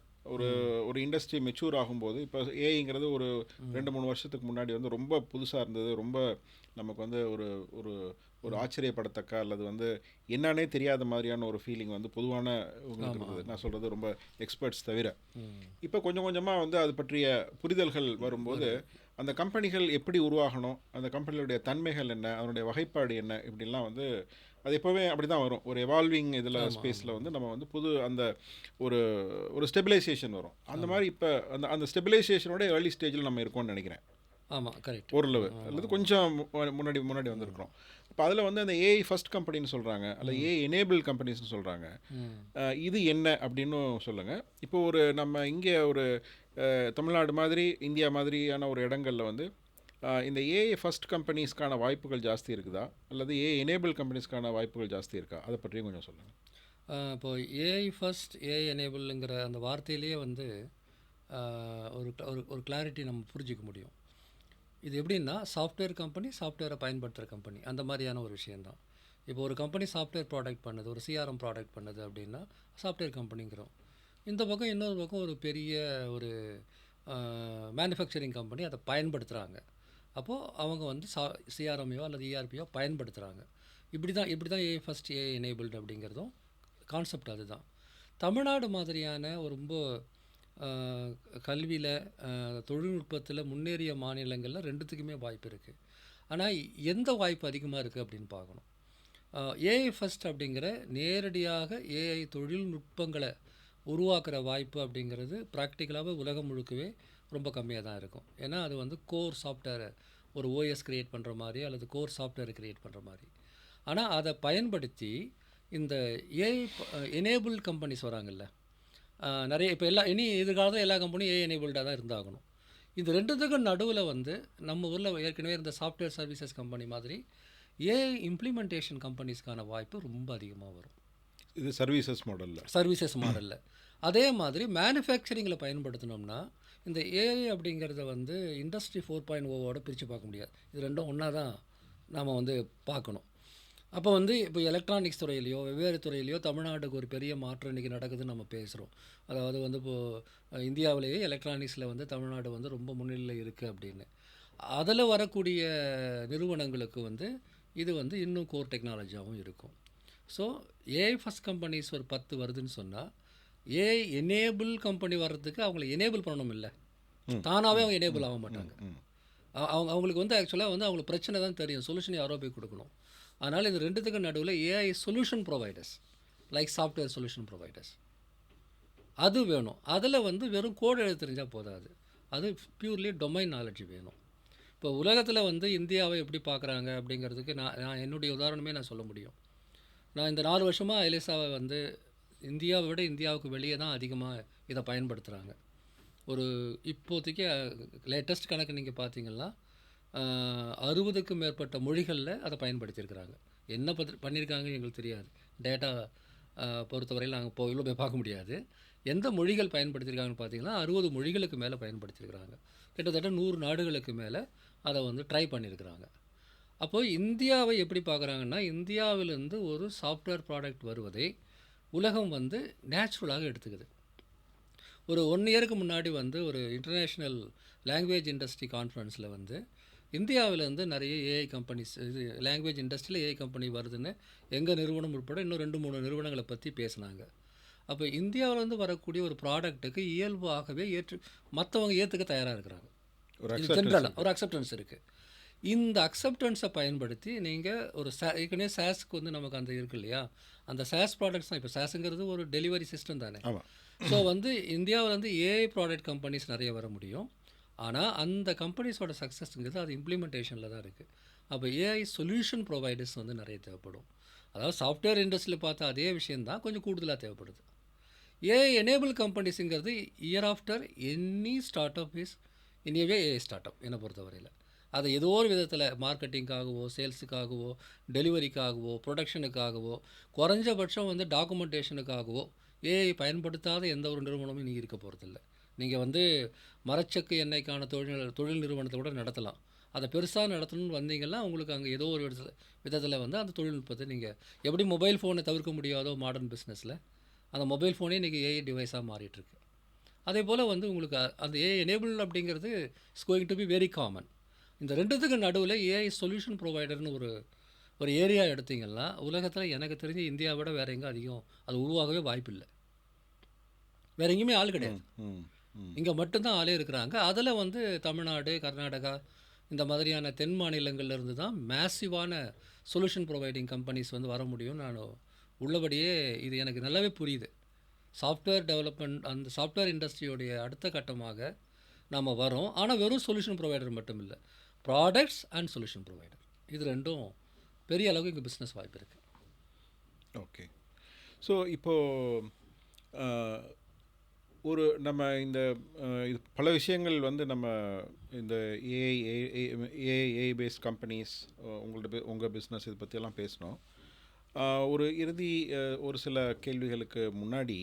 ஒரு இண்டஸ்ட்ரி மெச்சூர் ஆகும்போது, இப்போ ஏஐங்கிறது ஒரு 2-3 வருஷத்துக்கு முன்னாடி வந்து ரொம்ப புதுசாக இருந்தது. ரொம்ப நமக்கு வந்து ஒரு ஒரு ஒரு ஆச்சரியப்படத்தக்க அல்லது வந்து என்னன்னே தெரியாத மாதிரியான ஒரு ஃபீலிங் வந்து பொதுவான உங்களுக்கு இருந்தது. நான் சொல்கிறது ரொம்ப எக்ஸ்பர்ட்ஸ் தவிர. இப்போ கொஞ்சம் கொஞ்சமாக வந்து அது பற்றிய புரிதல்கள் வரும்போது அந்த கம்பெனிகள் எப்படி உருவாகணும், அந்த கம்பெனிகளுடைய தன்மைகள் என்ன, அதனுடைய வகைப்பாடு என்ன, இப்படிலாம் வந்து அது எப்போவே அப்படி தான் வரும். ஒரு எவால்விங் இதில் ஸ்பேஸில் வந்து நம்ம வந்து அந்த ஒரு ஒரு ஸ்டெபிலைசேஷன் வரும். அந்த மாதிரி இப்போ அந்த ஸ்டெபிலைசேஷனோட ஏர்லி ஸ்டேஜில் நம்ம இருக்கோம்னு நினைக்கிறேன். ஆமாம், கரெக்ட். ஓரளவு அல்லது கொஞ்சம் முன்னாடி வந்திருக்கிறோம். இப்போ அதில் வந்து அந்த ஏஐ ஃபஸ்ட் கம்பெனின்னு சொல்கிறாங்க, அல்லது ஏஐ எனேபிள் கம்பெனிஸ்னு சொல்கிறாங்க. இது என்ன அப்படின்னு சொல்லுங்கள். இப்போ நம்ம இங்கே ஒரு தமிழ்நாடு மாதிரி, இந்தியா மாதிரியான ஒரு இடங்களில் வந்து இந்த ஏஐ ஃபஸ்ட் கம்பெனிஸ்க்கான வாய்ப்புகள் ஜாஸ்தி இருக்குதா, அல்லது ஏஐ எனேபிள் கம்பெனிஸ்க்கான வாய்ப்புகள் ஜாஸ்தி இருக்கா, அதை பற்றியும் கொஞ்சம் சொல்லுங்கள். இப்போது ஏஐ ஃபஸ்ட், ஏஐ எனேபிள்ங்கிற அந்த வார்த்தையிலேயே வந்து ஒரு கிளாரிட்டி நம்ம புரிஞ்சிக்க முடியும். இது எப்படின்னா, சாஃப்ட்வேர் கம்பெனி, சாஃப்ட்வேரை பயன்படுத்துகிற கம்பெனி, அந்த மாதிரியான ஒரு விஷயந்தான். இப்போ ஒரு கம்பெனி சாஃப்ட்வேர் ப்ராடக்ட் பண்ணுது, ஒரு சிஆர்எம் ப்ராடக்ட் பண்ணுது அப்படின்னா சாஃப்ட்வேர் கம்பெனிங்கிறோம். இந்த பக்கம் இன்னொரு பக்கம் ஒரு பெரிய ஒரு மேனுஃபேக்சரிங் கம்பெனி அதை பயன்படுத்துகிறாங்க. அப்போது அவங்க வந்து சிஆர்எம்ஐயோ அல்லது இஆர்பியோ பயன்படுத்துகிறாங்க. இப்படி தான் ஏஐ ஃபஸ்ட், ஏஐ எனேபிள்டு அப்படிங்கிறதும் கான்செப்ட் அதுதான். தமிழ்நாடு மாதிரியான ஒரு ரொம்ப கல்வியில், தொழில்நுட்பத்தில் முன்னேறிய மாநிலங்களில் ரெண்டுத்துக்குமே வாய்ப்பு இருக்குது. ஆனால் எந்த வாய்ப்பு அதிகமாக இருக்குது அப்படின்னு பார்க்கணும். ஏஐ ஃபஸ்ட் அப்படிங்கிற நேரடியாக ஏஐ தொழில்நுட்பங்களை உருவாக்குற வாய்ப்பு அப்படிங்கிறது ப்ராக்டிக்கலாகவே உலகம் முழுக்கவே ரொம்ப கம்மியாக தான் இருக்கும். ஏன்னா அது வந்து கோர் சாஃப்ட்வேரை ஒரு ஓஎஸ் க்ரியேட் பண்ணுற மாதிரி அல்லது கோர் சாஃப்ட்வேரை க்ரியேட் பண்ணுற மாதிரி. ஆனால் அதை பயன்படுத்தி இந்த ஏஐ எனேபிள் கம்பெனிஸ் வராங்கல்ல, நிறைய இப்போ எதிர்காலத்தில் எல்லா கம்பெனியும் ஏஐ எனேபிள்டாக தான் இருந்தாகணும். இந்த ரெண்டுத்துக்கும் நடுவில் வந்து நம்ம ஊரில் ஏற்கனவே இருந்த சாஃப்ட்வேர் சர்வீசஸ் கம்பெனி மாதிரி ஏஐ இம்ப்ளிமெண்டேஷன் கம்பெனிஸ்க்கான வாய்ப்பு ரொம்ப அதிகமாக வரும். இது சர்வீசஸ் மாடலில். சர்வீசஸ் மாடலில். அதே மாதிரி மேனுஃபேக்சரிங்கில் பயன்படுத்தினோம்னா இந்த ஏஐ அப்படிங்கிறத வந்து இண்டஸ்ட்ரி 4.0 பிரித்து பார்க்க முடியாது. இது ரெண்டும் ஒன்றா தான் நாம் வந்து பார்க்கணும். அப்போ வந்து இப்போ எலக்ட்ரானிக்ஸ் துறையிலையோ வெவ்வேறு துறையிலையோ தமிழ்நாட்டுக்கு ஒரு பெரிய மாற்றம் இன்றைக்கி நடக்குதுன்னு நம்ம பேசுகிறோம். அதாவது வந்து இப்போது இந்தியாவிலேயே எலக்ட்ரானிக்ஸில் வந்து தமிழ்நாடு வந்து ரொம்ப முன்னிலையில் இருக்குது அப்படின்னு. அதில் வரக்கூடிய நிறுவனங்களுக்கு வந்து இது வந்து இன்னும் கோர் டெக்னாலஜியாகவும் இருக்கும். ஸோ ஏஐ ஃபஸ்ட் கம்பெனிஸ் ஒரு 10 வருதுன்னு சொன்னால் ஏஐ எனேபிள் கம்பெனி வர்றதுக்கு அவங்களை எனேபிள் பண்ணணும் இல்லை, தானாகவே அவங்க எனேபிள் ஆக மாட்டாங்க. அவங்களுக்கு வந்து ஆக்சுவலாக வந்து அவங்களுக்கு பிரச்சனை தான் தெரியும், சொல்யூஷன் யாரோ போய் கொடுக்கணும். அதனால் இது ரெண்டுத்துக்கும் நடுவில் AI solution providers like software solution providers அது வேணும். அதில் வந்து வெறும் கோடு எழுத தெரிஞ்சால் போதாது, அது பியூர்லி டொமைன் நாலேஜ் வேணும். இப்போ உலகத்தில் வந்து இந்தியாவை எப்படி பார்க்குறாங்க அப்படிங்கிறதுக்கு நான் என்னுடைய உதாரணமே நான் சொல்ல முடியும். நான் இந்த 4 வருஷமாக எலிசாவை வந்து இந்தியாவை விட இந்தியாவுக்கு வெளியே தான் அதிகமாக இதை பயன்படுத்துகிறாங்க. ஒரு இப்போதைக்கு லேட்டஸ்ட் கணக்கு நீங்கள் பார்த்தீங்கன்னா 60க்கும் மேற்பட்ட மொழிகளில் அதை பயன்படுத்தியிருக்கிறாங்க. என்ன பண்ணியிருக்காங்கன்னு எங்களுக்கு தெரியாது, டேட்டா பொறுத்தவரையில் நாங்கள் இவ்வளோ போய் பார்க்க முடியாது. எந்த மொழிகள் பயன்படுத்தியிருக்காங்கன்னு பார்த்தீங்கன்னா 60 மொழிகளுக்கு மேலே பயன்படுத்தியிருக்கிறாங்க. கிட்டத்தட்ட 100 நாடுகளுக்கு மேலே அதை வந்து ட்ரை பண்ணியிருக்கிறாங்க. அப்போது இந்தியாவை எப்படி பார்க்குறாங்கன்னா, இந்தியாவிலேருந்து ஒரு சாஃப்ட்வேர் ப்ராடக்ட் வருவதை உலகம் வந்து நேச்சுரலாக எடுத்துக்குது. ஒரு 1 இயருக்கு முன்னாடி வந்து ஒரு இன்டர்நேஷ்னல் லாங்குவேஜ் இண்டஸ்ட்ரி கான்ஃபரன்ஸில் வந்து இந்தியாவிலேருந்து நிறைய ஏஐ கம்பெனிஸ், இது லாங்குவேஜ் இண்டஸ்ட்ரியில் ஏஐ கம்பெனி வருதுன்னு எங்கள் நிறுவனம் உட்பட இன்னும் 2-3 நிறுவனங்களை பற்றி பேசினாங்க. அப்போ இந்தியாவிலேருந்து வரக்கூடிய ஒரு ப்ராடக்ட்டுக்கு இயல்பாகவே மற்றவங்க ஏற்றுக்க தயாராக இருக்கிறாங்க. ஜென்ரலாக ஒரு அக்செப்டன்ஸ் இருக்குது. இந்த அக்செப்டன்ஸை பயன்படுத்தி நீங்கள் ஒரு ஏற்கனவே சாஸ்க்கு வந்து நமக்கு அந்த இருக்குது இல்லையா, அந்த சாஸ் ப்ராடக்ட்ஸ் தான். இப்போ சாஸுங்கிறது ஒரு டெலிவரி சிஸ்டம் தானே. ஸோ வந்து இந்தியாவில் வந்து ஏஐ ப்ராடக்ட் கம்பெனிஸ் நிறைய வர முடியும். ஆனால் அந்த கம்பெனிஸோட சக்ஸஸ்ங்கிறது அது இம்ப்ளிமெண்டேஷனில் தான் இருக்குது. அப்போ ஏஐ சொல்யூஷன் ப்ரொவைடர்ஸ் வந்து நிறைய தேவைப்படும். அதாவது சாஃப்ட்வேர் இண்டஸ்ட்ரியில் பார்த்தா அதே விஷயந்தான், கொஞ்சம் கூடுதலாக தேவைப்படுது. ஏஐ எனேபிள் கம்பெனிஸுங்கிறது year after any start up is இனியவே ஏஐ ஸ்டார்ட் அப் என்னை பொறுத்தவரையில். அதை ஏதோ ஒரு விதத்தில் மார்க்கெட்டிங்காகவோ சேல்ஸுக்காகவோ டெலிவரிக்காகவோ ப்ரொடக்ஷனுக்காகவோ குறைஞ்சபட்சம் வந்து டாக்குமெண்டேஷனுக்காகவோ ஏஐ பயன்படுத்தாத எந்த ஒரு நிறுவனமும் இன்றைக்கி இருக்க போகிறதில்ல. நீங்கள் வந்து மரச்சக்கு எண்ணெய்க்கான தொழில் நிறுவனத்தை கூட நடத்தலாம். அதை பெருசாக நடத்தணும்னு வந்தீங்கன்னா உங்களுக்கு அங்கே ஏதோ ஒரு விதத்தில் வந்து அந்த தொழில்நுட்பத்தை நீங்கள் எப்படி மொபைல் ஃபோனை தவிர்க்க முடியாதோ மாடர்ன் பிஸ்னஸில், அந்த மொபைல் ஃபோனே இன்றைக்கி ஏஐ டிவைஸாக மாறிட்டுருக்கு. அதே போல் வந்து உங்களுக்கு அந்த ஏஐ எனேபிள் அப்படிங்கிறது it's going to be very common. இந்த ரெண்டுத்துக்கு நடுவில் ஏஐ சொல்யூஷன் ப்ரொவைடர்னு ஒரு ஏரியா எடுத்திங்கன்னா உலகத்தில் எனக்கு தெரிஞ்சு இந்தியாவை விட வேறு எங்கே அதிகம் அது உருவாகவே வாய்ப்பில்லை. வேறு எங்கேயுமே ஆள் கிடையாது, இங்கே மட்டும்தான் ஆளே இருக்கிறாங்க. அதில் வந்து தமிழ்நாடு, கர்நாடகா இந்த மாதிரியான தென் மாநிலங்கள்லேருந்து தான் மேசிவான சொல்யூஷன் ப்ரொவைடிங் கம்பெனிஸ் வந்து வர முடியும். நான் உள்ளபடியே இது எனக்கு நல்லாவே புரியுது. சாஃப்ட்வேர் டெவலப்மெண்ட் அந்த சாஃப்ட்வேர் இண்டஸ்ட்ரியோடைய அடுத்த கட்டமாக நாம் வரோம். ஆனால் வெறும் சொல்யூஷன் ப்ரொவைடர் மட்டும் இல்லை, ப்ராடக்ட்ஸ் அண்ட் சொல்யூஷன் ப்ரொவைடர், இது ரெண்டும் பெரிய அளவுக்கு இங்கே பிஸ்னஸ் வாய்ப்பு இருக்குது. ஓகே. ஸோ இப்போது ஒரு நம்ம இந்த இது பல விஷயங்கள் வந்து நம்ம இந்த ஏஐ பேஸ்ட் கம்பெனிஸ் உங்கள் பிஸ்னஸ் இதை பற்றியெல்லாம் பேசினோம். ஒரு இறுதி ஒரு சில கேள்விகளுக்கு முன்னாடி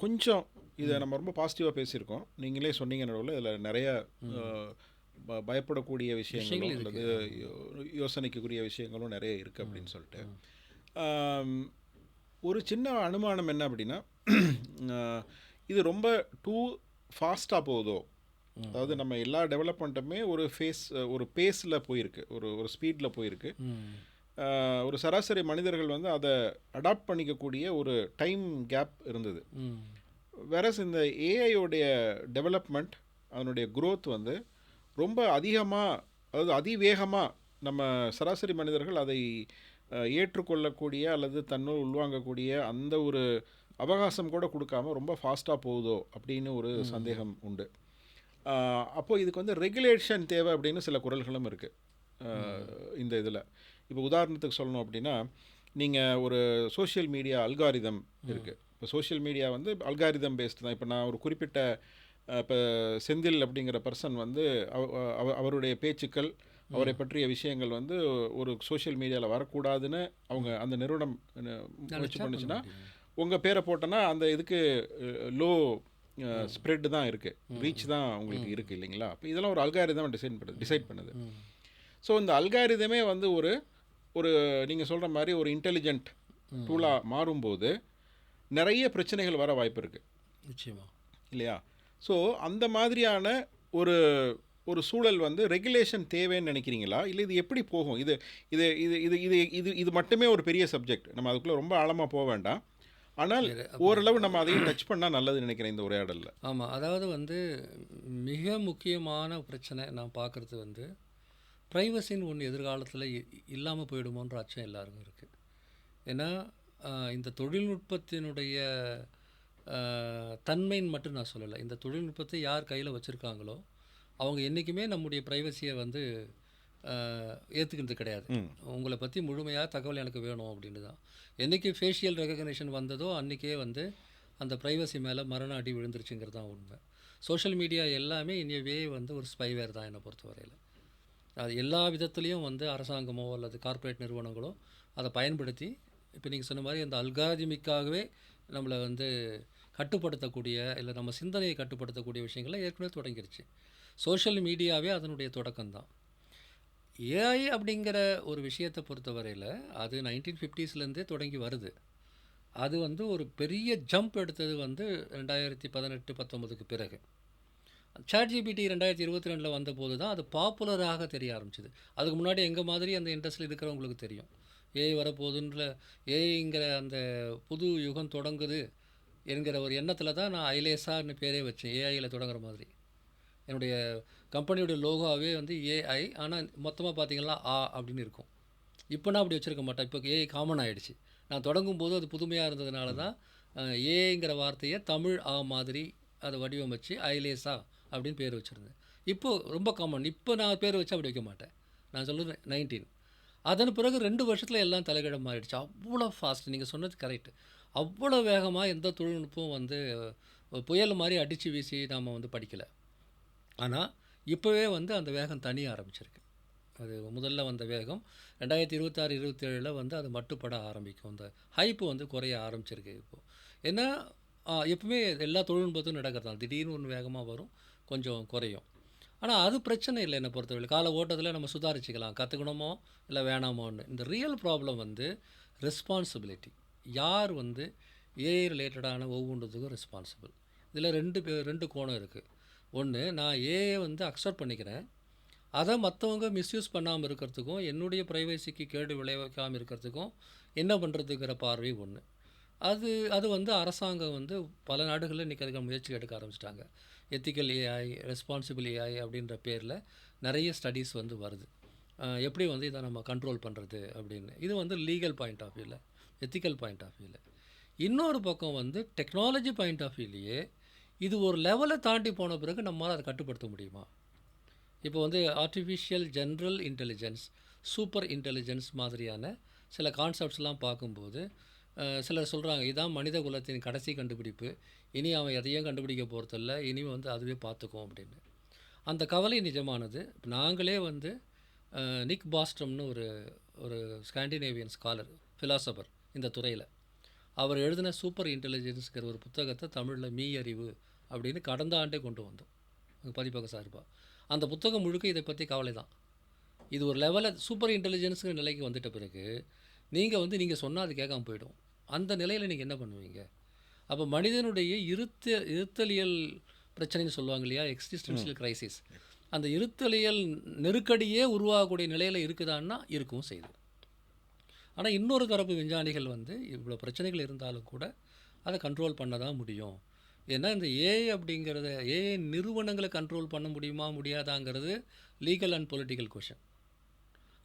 கொஞ்சம் இதை நம்ம ரொம்ப பாசிட்டிவாக பேசியிருக்கோம். நீங்களே சொன்னீங்க நடுவில் இதில் நிறைய பயப்படக்கூடிய விஷயங்களும் அல்லது யோசனைக்குரிய விஷயங்களும் நிறைய இருக்குது அப்படின்னு சொல்லிட்டு ஒரு சின்ன அனுமானம் என்ன அப்படின்னா, இது ரொம்ப டூ ஃபாஸ்ட்டாக போகுதோ, அதாவது நம்ம எல்லா டெவலப்மெண்ட்டுமே ஒரு பேஸில் போயிருக்கு, ஒரு ஸ்பீடில் போயிருக்கு. ஒரு சராசரி மனிதர்கள் வந்து அதை அடாப்ட் பண்ணிக்கக்கூடிய ஒரு டைம் கேப் இருந்தது. வேறஸ் இந்த ஏஐயோடைய டெவலப்மெண்ட் அதனுடைய க்ரோத் வந்து ரொம்ப அதிகமாக, அதாவது அதிவேகமாக நம்ம சராசரி மனிதர்கள் அதை ஏற்றுக்கொள்ளக்கூடிய அல்லது தன்னுள் உள்வாங்கக்கூடிய அந்த ஒரு அவகாசம் கூட கொடுக்காம ரொம்ப ஃபாஸ்ட்டாக போகுதோ அப்படின்னு ஒரு சந்தேகம் உண்டு. அப்போது இதுக்கு வந்து ரெகுலேஷன் தேவை அப்படின்னு சில குரல்களும் இருக்குது இந்த இதில். இப்போ உதாரணத்துக்கு சொல்லணும் அப்படின்னா, நீங்கள் ஒரு சோஷியல் மீடியா அல்காரிதம் இருக்குது. இப்போ சோஷியல் மீடியா வந்து அல்காரிதம் பேஸ்டு தான். இப்போ நான் ஒரு குறிப்பிட்ட இப்போ செந்தில் அப்படிங்கிற பர்சன் வந்து அவருடைய பேச்சுக்கள் அவரை பற்றிய விஷயங்கள் வந்து ஒரு சோஷியல் மீடியாவில் வரக்கூடாதுன்னு அவங்க அந்த நிறுவனம் முயற்சி நினச்சா பண்ண பண்ணுச்சுன்னா, முடியும். உங்கள் பேரை போட்டோன்னா அந்த இதுக்கு லோ ஸ்ப்ரெட் தான் இருக்குது, ரீச் தான் உங்களுக்கு இருக்குது இல்லைங்களா? அப்போ இதெல்லாம் ஒரு அல்காரிதம் டிசைட் பண்ணுது. ம். ஸோ இந்த அல்காரிதமே வந்து ஒரு ஒரு நீங்கள் சொல்கிற மாதிரி ஒரு இன்டெலிஜென்ட் டூலாக மாறும்போது நிறைய பிரச்சனைகள் வர வாய்ப்பு இருக்குது நிச்சயமா. இல்லையா? ஸோ அந்த மாதிரியான ஒரு ஒரு சூழல் வந்து ரெகுலேஷன் தேவைன்னு நினைக்கிறீங்களா? இல்லை இது எப்படி போகும்? இது இது இது இது இது இது இது மட்டுமே ஒரு பெரிய சப்ஜெக்ட். நம்ம அதுக்குள்ளே ரொம்ப ஆழமாக போக வேண்டாம். ஆனால் வேறு ஓரளவு நம்ம அதையும் டச் பண்ணால் நல்லதுன்னு நினைக்கிறேன் இந்த உரையாடலில். ஆமாம். அதாவது வந்து மிக முக்கியமான பிரச்சனை நான் பார்க்குறது வந்து ப்ரைவசின்னு ஒன்று எதிர்காலத்தில் இல்லாமல் போயிடுமோன்ற அச்சம் எல்லாருக்கும் இருக்குது. ஏன்னா இந்த தொழில்நுட்பத்தினுடைய தன்மைன்னு மட்டும் நான் சொல்லலை. இந்த தொழில்நுட்பத்தை யார் கையில் வச்சுருக்காங்களோ அவங்க என்றைக்குமே நம்முடைய ப்ரைவசியை வந்து ஏற்றுக்கிறது கிடையாது. உங்களை பற்றி முழுமையாக தகவல் எனக்கு வேணும் அப்படின்னு தான். என்றைக்கு ஃபேஷியல் ரெகக்னிஷன் வந்ததோ அன்றைக்கே வந்து அந்த ப்ரைவசி மேலே மரண அடி விழுந்துருச்சுங்கிறது தான் உண்மை. சோஷியல் மீடியா எல்லாமே இனியவே வந்து ஒரு ஸ்பைவேர் தான் என்னை பொறுத்தவரையில். அது எல்லா விதத்துலேயும் வந்து அரசாங்கமோ அல்லது கார்ப்பரேட் நிறுவனங்களோ அதை பயன்படுத்தி இப்போ நீங்கள் சொன்ன மாதிரி அந்த அல்காரிதமிக்காகவே நம்மளை வந்து கட்டுப்படுத்தக்கூடிய இல்லை நம்ம சிந்தனையை கட்டுப்படுத்தக்கூடிய விஷயங்களை ஏற்கனவே தொடங்கிருச்சு. சோஷியல் மீடியாவே அதனுடைய தொடக்கம்தான். ஏஐ அப்படிங்கிற ஒரு விஷயத்தை பொறுத்தவரையில் அது 1950ஸ்லேருந்தே தொடங்கி வருது. அது வந்து ஒரு பெரிய ஜம்ப் எடுத்தது வந்து 2018-19க்கு பிறகு. ChatGPT 2022 வந்தபோது தான் அது பாப்புலராக தெரிய ஆரம்பிச்சிது. அதுக்கு முன்னாடி எங்கள் மாதிரி அந்த இண்டஸ்ட்ரியில் இருக்கிறவங்களுக்கு தெரியும் ஏஐ வரப்போகுதுன்ற ஏஐங்கிற அந்த புது யுகம் தொடங்குது என்கிற ஒரு எண்ணத்தில் தான் நான் ஐலேசான்னு பேரே வச்சேன். ஏஐயில் தொடங்குற மாதிரி என்னுடைய கம்பெனியோடைய லோகோவே வந்து ஏஐ. ஆனால் மொத்தமாக பார்த்தீங்கன்னா அப்படின்னு இருக்கும். இப்போ நான் அப்படி வச்சுருக்க மாட்டேன். இப்போ ஏஐ காமன் ஆகிடுச்சு. நான் தொடங்கும் போது அது புதுமையாக இருந்ததுனால தான் ஏஐங்கிற வார்த்தையை தமிழ் மாதிரி அதை வடிவமைச்சு ஐலேசா அப்படின்னு பேர் வச்சுருந்தேன். இப்போது ரொம்ப காமன். இப்போ நான் பேர் வச்சு அப்படி வைக்க மாட்டேன். நான் சொல்கிறது 19. அதன் பிறகு 2 வருஷத்தில் எல்லாம் தலைகிழம் மாறிடுச்சு. அவ்வளோ ஃபாஸ்ட். நீங்கள் சொன்னது கரெக்டு. அவ்வளோ வேகமாக எந்த தொழில்நுட்பம் வந்து புயல் மாதிரி அடித்து வீசி நாம் வந்து படிக்கலை. ஆனால் இப்போவே வந்து அந்த வேகம் தனிய ஆரம்பிச்சிருக்கு. அது முதல்ல வந்த வேகம் 2026-27 வந்து அது மட்டுப்பட ஆரம்பிக்கும். அந்த ஹைப்பு வந்து குறைய ஆரம்பிச்சிருக்கு இப்போது. ஏன்னா எப்பவுமே எல்லா தொழில்நுட்பத்தும் நடக்கிறது தான். திடீர்னு ஒன்று வேகமாக வரும், கொஞ்சம் குறையும். ஆனால் அது பிரச்சனை இல்லை என்னை பொறுத்தவரை. கால ஓட்டத்தில் நம்ம சுதாரிச்சுக்கலாம், கற்றுக்கணுமோ இல்லை வேணாமோன்னு. இந்த ரியல் ப்ராப்ளம் வந்து ரெஸ்பான்சிபிலிட்டி. யார் வந்து ஏஐ ரிலேட்டடான ஒவ்வொன்றதுக்கும் ரெஸ்பான்சிபிள். இதில் ரெண்டு கோணம் இருக்குது. ஒன்று, நான் ஏஐ வந்து அக்செப்ட் பண்ணிக்கிறேன். அதை மற்றவங்க மிஸ்யூஸ் பண்ணாமல் இருக்கிறதுக்கும் என்னுடைய ப்ரைவசிக்கு கேடு விளைவிக்காமல் இருக்கிறதுக்கும் என்ன பண்ணுறதுங்கிற பார்வை ஒன்று. அது வந்து அரசாங்கம் வந்து பல நாடுகளில் இன்றைக்கி அதுக்கு முயற்சி எடுக்க ஆரம்பிச்சிட்டாங்க. எத்திக்கல் ஏஐ, ரெஸ்பான்சிபிள் ஏஐ அப்படின்ற பேரில் நிறைய ஸ்டடீஸ் வந்து வருது. எப்படி வந்து இதை நம்ம கண்ட்ரோல் பண்ணுறது அப்படின்னு. இது வந்து லீகல் பாயிண்ட் ஆஃப் வியூவில், எத்திக்கல் பாயிண்ட் ஆஃப் வியூவில். இன்னொரு பக்கம் வந்து டெக்னாலஜி பாயிண்ட் ஆஃப் வியூலேயே இது ஒரு லெவலை தாண்டி போன பிறகு நம்மளால் அதை கட்டுப்படுத்த முடியுமா? இப்போ வந்து artificial general intelligence, super intelligence மாதிரியான சில கான்செப்ட்ஸ்லாம் பார்க்கும்போது சிலர் சொல்கிறாங்க இதான் மனித குலத்தின் கடைசி கண்டுபிடிப்பு, இனி அவன் எதையும் கண்டுபிடிக்க போகிறதில்ல, இனி வந்து அதுவே பார்த்துக்கும் அப்படின்னு. அந்த கவலை நிஜமானது. நாங்களே வந்து நிக் பாஸ்ட்ரம்னு ஒரு ஸ்காண்டினேவியன் ஸ்காலர், ஃபிலாசபர் இந்த துறையில், அவர் எழுதின சூப்பர் இன்டெலிஜென்ஸுங்கிற ஒரு புத்தகத்தை தமிழில் மீ அறிவு அப்படின்னு கடந்த ஆண்டே கொண்டு வந்தோம் பதிப்பக சார்பாக. அந்த புத்தகம் முழுக்க இதை பற்றி கவலை தான். இது ஒரு லெவலில் சூப்பர் இன்டெலிஜென்ஸுங்கிற நிலைக்கு வந்துட்ட பிறகு நீங்கள் சொன்னால் அது கேட்காம போயிடும். அந்த நிலையில் நீங்கள் என்ன பண்ணுவீங்க? அப்போ மனிதனுடைய இருத்தலியல் பிரச்சனைன்னு சொல்லுவாங்க இல்லையா, எக்ஸிஸ்டென்ஷியல் கிரைசிஸ், அந்த இருத்தலியல் நெருக்கடியே உருவாகக்கூடிய நிலையில் இருக்குதான்னா இருக்கவும் செய்யுது. ஆனால் இன்னொரு தரப்பு விஞ்ஞானிகள் வந்து இவ்வளோ பிரச்சனைகள் இருந்தாலும் கூட அதை கண்ட்ரோல் பண்ண தான் முடியும். ஏன்னா இந்த ஏஐ அப்படிங்கிறத ஏஐ நிறுவனங்களை கண்ட்ரோல் பண்ண முடியுமா முடியாதாங்கிறது லீகல் அண்ட் பொலிட்டிக்கல் கொஷன்.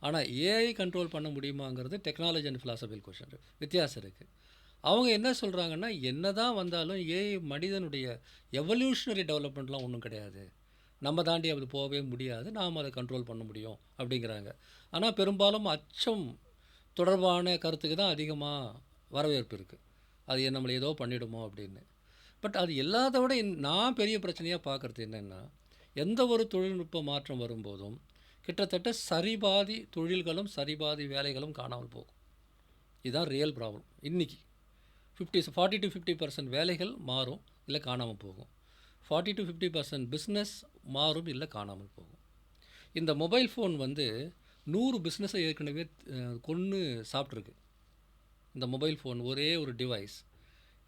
ஆனால் ஏஐ கண்ட்ரோல் பண்ண முடியுமாங்கிறது டெக்னாலஜி அண்ட் ஃபிலாசபிக்கல் கொஷன். வித்தியாசம் இருக்குது. அவங்க என்ன சொல்கிறாங்கன்னா, என்ன தான் வந்தாலும் ஏஐ மனிதனுடைய எவல்யூஷனரி டெவலப்மெண்ட்லாம் ஒன்றும் கிடையாது, நம்ம தாண்டி அது போகவே முடியாது, நாம் அதை கண்ட்ரோல் பண்ண முடியும் அப்படிங்கிறாங்க. ஆனால் பெரும்பாலும் அச்சம் தொடர்பான கருத்துக்கு தான் அதிகமாக வரவேற்பு இருக்குது. அது நம்மளை ஏதோ பண்ணிவிடுமோ அப்படின்னு. பட் அது எல்லாத்த விட நான் பெரிய பிரச்சனையாக பார்க்குறது என்னென்னா, எந்த ஒரு தொழில்நுட்ப மாற்றம் வரும்போதும் கிட்டத்தட்ட சரிபாதி தொழில்களும் சரிபாதி வேலைகளும் காணாமல் போகும். இதுதான் ரியல் ப்ராப்ளம். இன்றைக்கி 40-50% வேலைகள் மாறும், இல்லை காணாமல் போகும். 40-50% பிஸ்னஸ் மாறும், இல்லை காணாமல் போகும். இந்த மொபைல் ஃபோன் வந்து 100 பிஸ்னஸை ஏற்கனவே கொன்று சாப்பிட்ருக்கு. இந்த மொபைல் ஃபோன் ஒரே ஒரு டிவைஸ்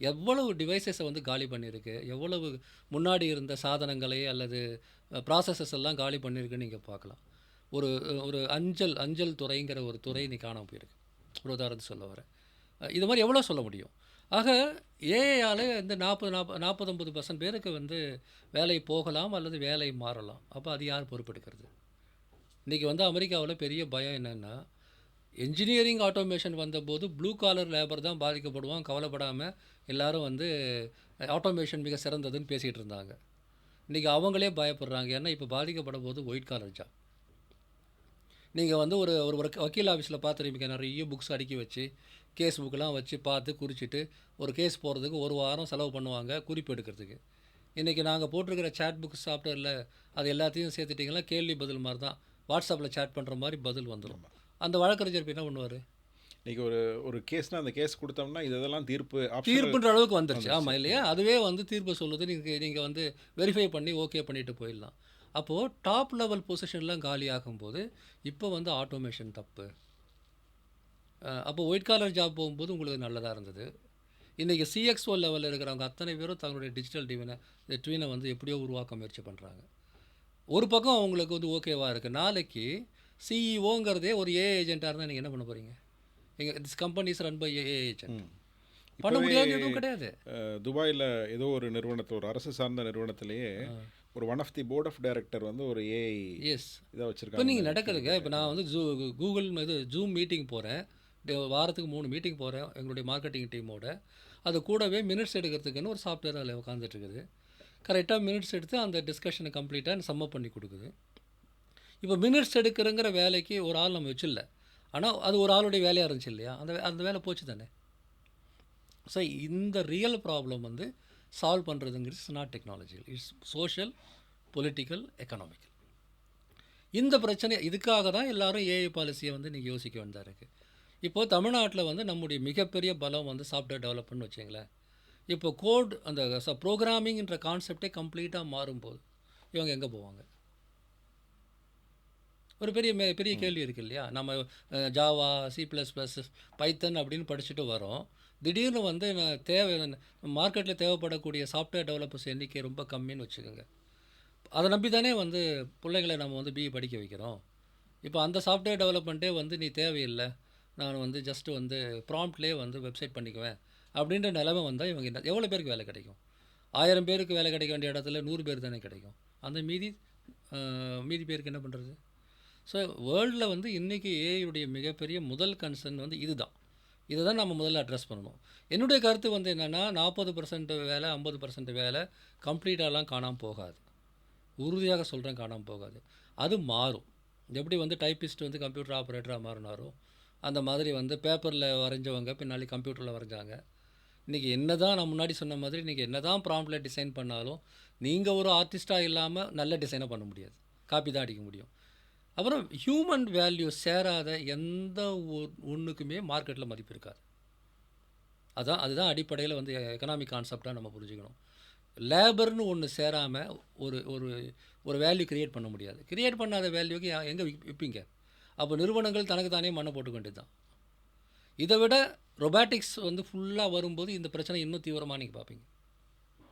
எவ்வளவு டிவைசஸை வந்து காலி பண்ணியிருக்கு, எவ்வளவு முன்னாடி இருந்த சாதனங்களை அல்லது ப்ராசஸஸ் எல்லாம் காலி பண்ணியிருக்குன்னு நீங்கள் பார்க்கலாம். ஒரு ஒரு அஞ்சல் துறைங்கிற ஒரு துறை இன்னைக்கு காணாமல் போயிருக்கு. ஒரு உதாரணத்துக்கு சொல்ல வரேன். இது மாதிரி எவ்வளோ சொல்ல முடியும். ஆக ஏஐயால் இந்த 40-50% பேருக்கு வந்து வேலை போகலாம் அல்லது வேலை மாறலாம். அப்போ அது யார் பொறுப்பெடுக்கிறது? இன்றைக்கி வந்து அமெரிக்காவில் பெரிய பயம் என்னென்னா, என்ஜினியரிங் ஆட்டோமேஷன் வந்தபோது ப்ளூ காலர் லேபர் தான் பாதிக்கப்படுவான், கவலைப்படாமல் எல்லாரும் வந்து ஆட்டோமேஷன் மிக சிறந்ததுன்னு பேசிகிட்டு இருந்தாங்க. இன்றைக்கி அவங்களே பயப்படுறாங்க. ஏன்னா இப்போ பாதிக்கப்பட போது ஒயிட் காலர் ஜாப். நீங்கள் வந்து ஒரு ஒரு வக்கீல் ஆஃபீஸில் பார்த்துருப்பீங்க, நிறைய புக்ஸ் அடுக்கி வச்சு கேஸ் புக்கெலாம் வச்சு பார்த்து குறிச்சிட்டு ஒரு கேஸ் போகிறதுக்கு ஒரு வாரம் செலவு பண்ணுவாங்க குறிப்பு எடுக்கிறதுக்கு. இன்றைக்கி நாங்கள் போட்டிருக்கிற சேட் புக் சாஃப்ட்வேரில் அது எல்லாத்தையும் சேர்த்துட்டிங்கன்னா கேள்வி பதில் மாதிரி தான், வாட்ஸ்அப்பில் சேட் பண்ணுற மாதிரி பதில் வந்துடும். அந்த வழக்கறிஞர் என்ன பண்ணுவார்? இன்றைக்கி ஒரு கேஸ்னால் அந்த கேஸ் கொடுத்தோம்னா இதெல்லாம் தீர்ப்புன்ற அளவுக்கு வந்துருச்சு. ஆமாம் இல்லையா? அதுவே வந்து தீர்ப்பு சொல்லுது. நீங்கள் வந்து வெரிஃபை பண்ணி ஓகே பண்ணிவிட்டு போயிடலாம். அப்போது டாப் லெவல் பொசிஷன்லாம் காலி ஆகும்போது இப்போ வந்து ஆட்டோமேஷன் தப்பு. அப்போ ஒயிட் காலர் ஜாப் போகும்போது உங்களுக்கு நல்லதாக இருந்தது. இன்றைக்கி சிஎக்ஸ்ஓ லெவலில் இருக்கிறவங்க அத்தனை பேரும் தங்களுடைய டிஜிட்டல் ட்வீனை வந்து எப்படியோ உருவாக்க முயற்சி பண்ணுறாங்க. ஒரு பக்கம் அவங்களுக்கு வந்து ஓகேவாக இருக்குது. நாளைக்கு சிஇஓங்கிறதே ஒரு ஏஐ ஏஜென்ட்டாக இருந்தால் நீங்கள் என்ன பண்ண போகிறீங்க? This companies run by AI agent. பண்ண முடியாது, எதுவும் கிடையாது. துபாயில் ஏதோ ஒரு நிறுவனத்தில், ஒரு அரசு சார்ந்த நிறுவனத்திலேயே ஒரு one of the board of director வந்து ஒரு ஏஐ இதாக வச்சுருக்காங்க. இப்போ நீங்கள் நடக்குதுங்க. இப்போ நான் வந்து கூகுள் ஜூம் மீட்டிங் போகிறேன், வாரத்துக்கு 3 மீட்டிங் போகிறேன் எங்களுடைய மார்க்கெட்டிங் டீமோட. அது கூடவே மினிட்ஸ் எடுக்கிறதுக்குன்னு ஒரு சாஃப்ட்வேர் அதில் உட்காந்துட்ருக்குது. கரெக்டாக மினிட்ஸ் எடுத்து அந்த டிஸ்கஷனை கம்ப்ளீட்டாக சம்மப் பண்ணி கொடுக்குது. இப்போ மினிட்ஸ் எடுக்கிறங்கிற வேலைக்கு ஒரு ஆள் நம்ம வச்சில்ல, ஆனால் அது ஒரு ஆளுடைய வேலையாக இருந்துச்சு இல்லையா? அந்த வேலை போச்சு தானே. ஸோ இந்த ரியல் ப்ராப்ளம் வந்து சால்வ் பண்ணுறதுங்கிறது it's not technology, it's social, political, economical. இந்த பிரச்சனை இதுக்காக தான் எல்லோரும் ஏஐ பாலிசியை வந்து நீங்கள் யோசிக்க வேண்டியதாக இருக்குது. இப்போது தமிழ்நாட்டில் வந்து நம்முடைய மிகப்பெரிய பலம் வந்து சாஃப்ட்வேர் டெவலப்மெண்ட் வச்சுங்களேன். இப்போ கோட் அந்த ப்ரோக்ராமிங்ன்ற கான்செப்டே கம்ப்ளீட்டாக மாறும்போது இவங்க எங்கே போவாங்க? ஒரு பெரிய கேள்வி இருக்குது இல்லையா? நம்ம ஜாவா, C++, பைத்தன் அப்படின்னு படிச்சுட்டு வரோம். திடீர்னு வந்து மார்க்கெட்டில் தேவைப்படக்கூடிய சாஃப்ட்வேர் டெவலப்பர்ஸ் எண்ணிக்கை ரொம்ப கம்மின்னு வச்சுக்கோங்க. அதை நம்பி தானே வந்து பிள்ளைங்களை நம்ம வந்து பிஇ படிக்க வைக்கிறோம். இப்போ அந்த சாஃப்ட்வேர் டெவலப்மெண்ட்டே வந்து நீ தேவையில்லை, நான் வந்து ஜஸ்ட்டு வந்து ப்ராம்ப்ட்லேயே வந்து வெப்சைட் பண்ணிக்குவேன் அப்படின்ற நிலைமை வந்தால் இவங்க எவ்வளோ பேருக்கு வேலை கிடைக்கும்? 1000 பேருக்கு வேலை கிடைக்க வேண்டிய இடத்துல 100 பேர் தானே கிடைக்கும். அந்த மீதி பேருக்கு என்ன பண்ணுறது? ஸோ வேர்ல்டில் வந்து இன்றைக்கி ஏஐயுடைய மிகப்பெரிய முதல் கன்சர்ன் வந்து இதுதான். இதை தான் நம்ம முதல்ல அட்ரஸ் பண்ணணும். என்னுடைய கருத்து வந்து என்னென்னா, 40% வேலை 50% வேலை கம்ப்ளீட்டாலாம் காணாமல் போகாது. உறுதியாக சொல்கிறேன், காணாமல் போகாது. அது மாறும். எப்படி வந்து டைப்பிஸ்ட் வந்து கம்ப்யூட்டர் ஆப்ரேட்டராக மாறினாரோ அந்த மாதிரி வந்து பேப்பரில் வரைஞ்சவங்க பின்னாடி கம்ப்யூட்டரில் வரைஞ்சாங்க. இன்றைக்கி என்ன தான் நான் முன்னாடி சொன்ன மாதிரி இன்றைக்கி என்ன தான் ப்ராம்ப்டில் டிசைன் பண்ணாலும் நீங்கள் ஒரு ஆர்டிஸ்ட்டாக இல்லாமல் நல்ல டிசைனை பண்ண முடியாது, காப்பி தான் அடிக்க முடியும். அப்புறம் ஹியூமன் வேல்யூ சேராத எந்த ஒன்றுக்குமே மார்க்கெட்டில் மதிப்பு இருக்காது. அதுதான் அடிப்படையில் வந்து எக்கனாமிக் கான்செப்டாக நம்ம புரிஞ்சுக்கணும். லேபர்னு ஒன்று சேராமல் ஒரு வேல்யூ க்ரியேட் பண்ண முடியாது. க்ரியேட் பண்ணாத வேல்யூக்கு எங்கே விற்பீங்க? அப்போ நிறுவனங்கள் தனக்கு தானே மண்ணை போட்டுக்க வேண்டியது தான். இதை விட ரொபாட்டிக்ஸ் வந்து ஃபுல்லாக வரும்போது இந்த பிரச்சனை இன்னும் தீவிரமாக நீங்கள் பார்ப்பீங்க.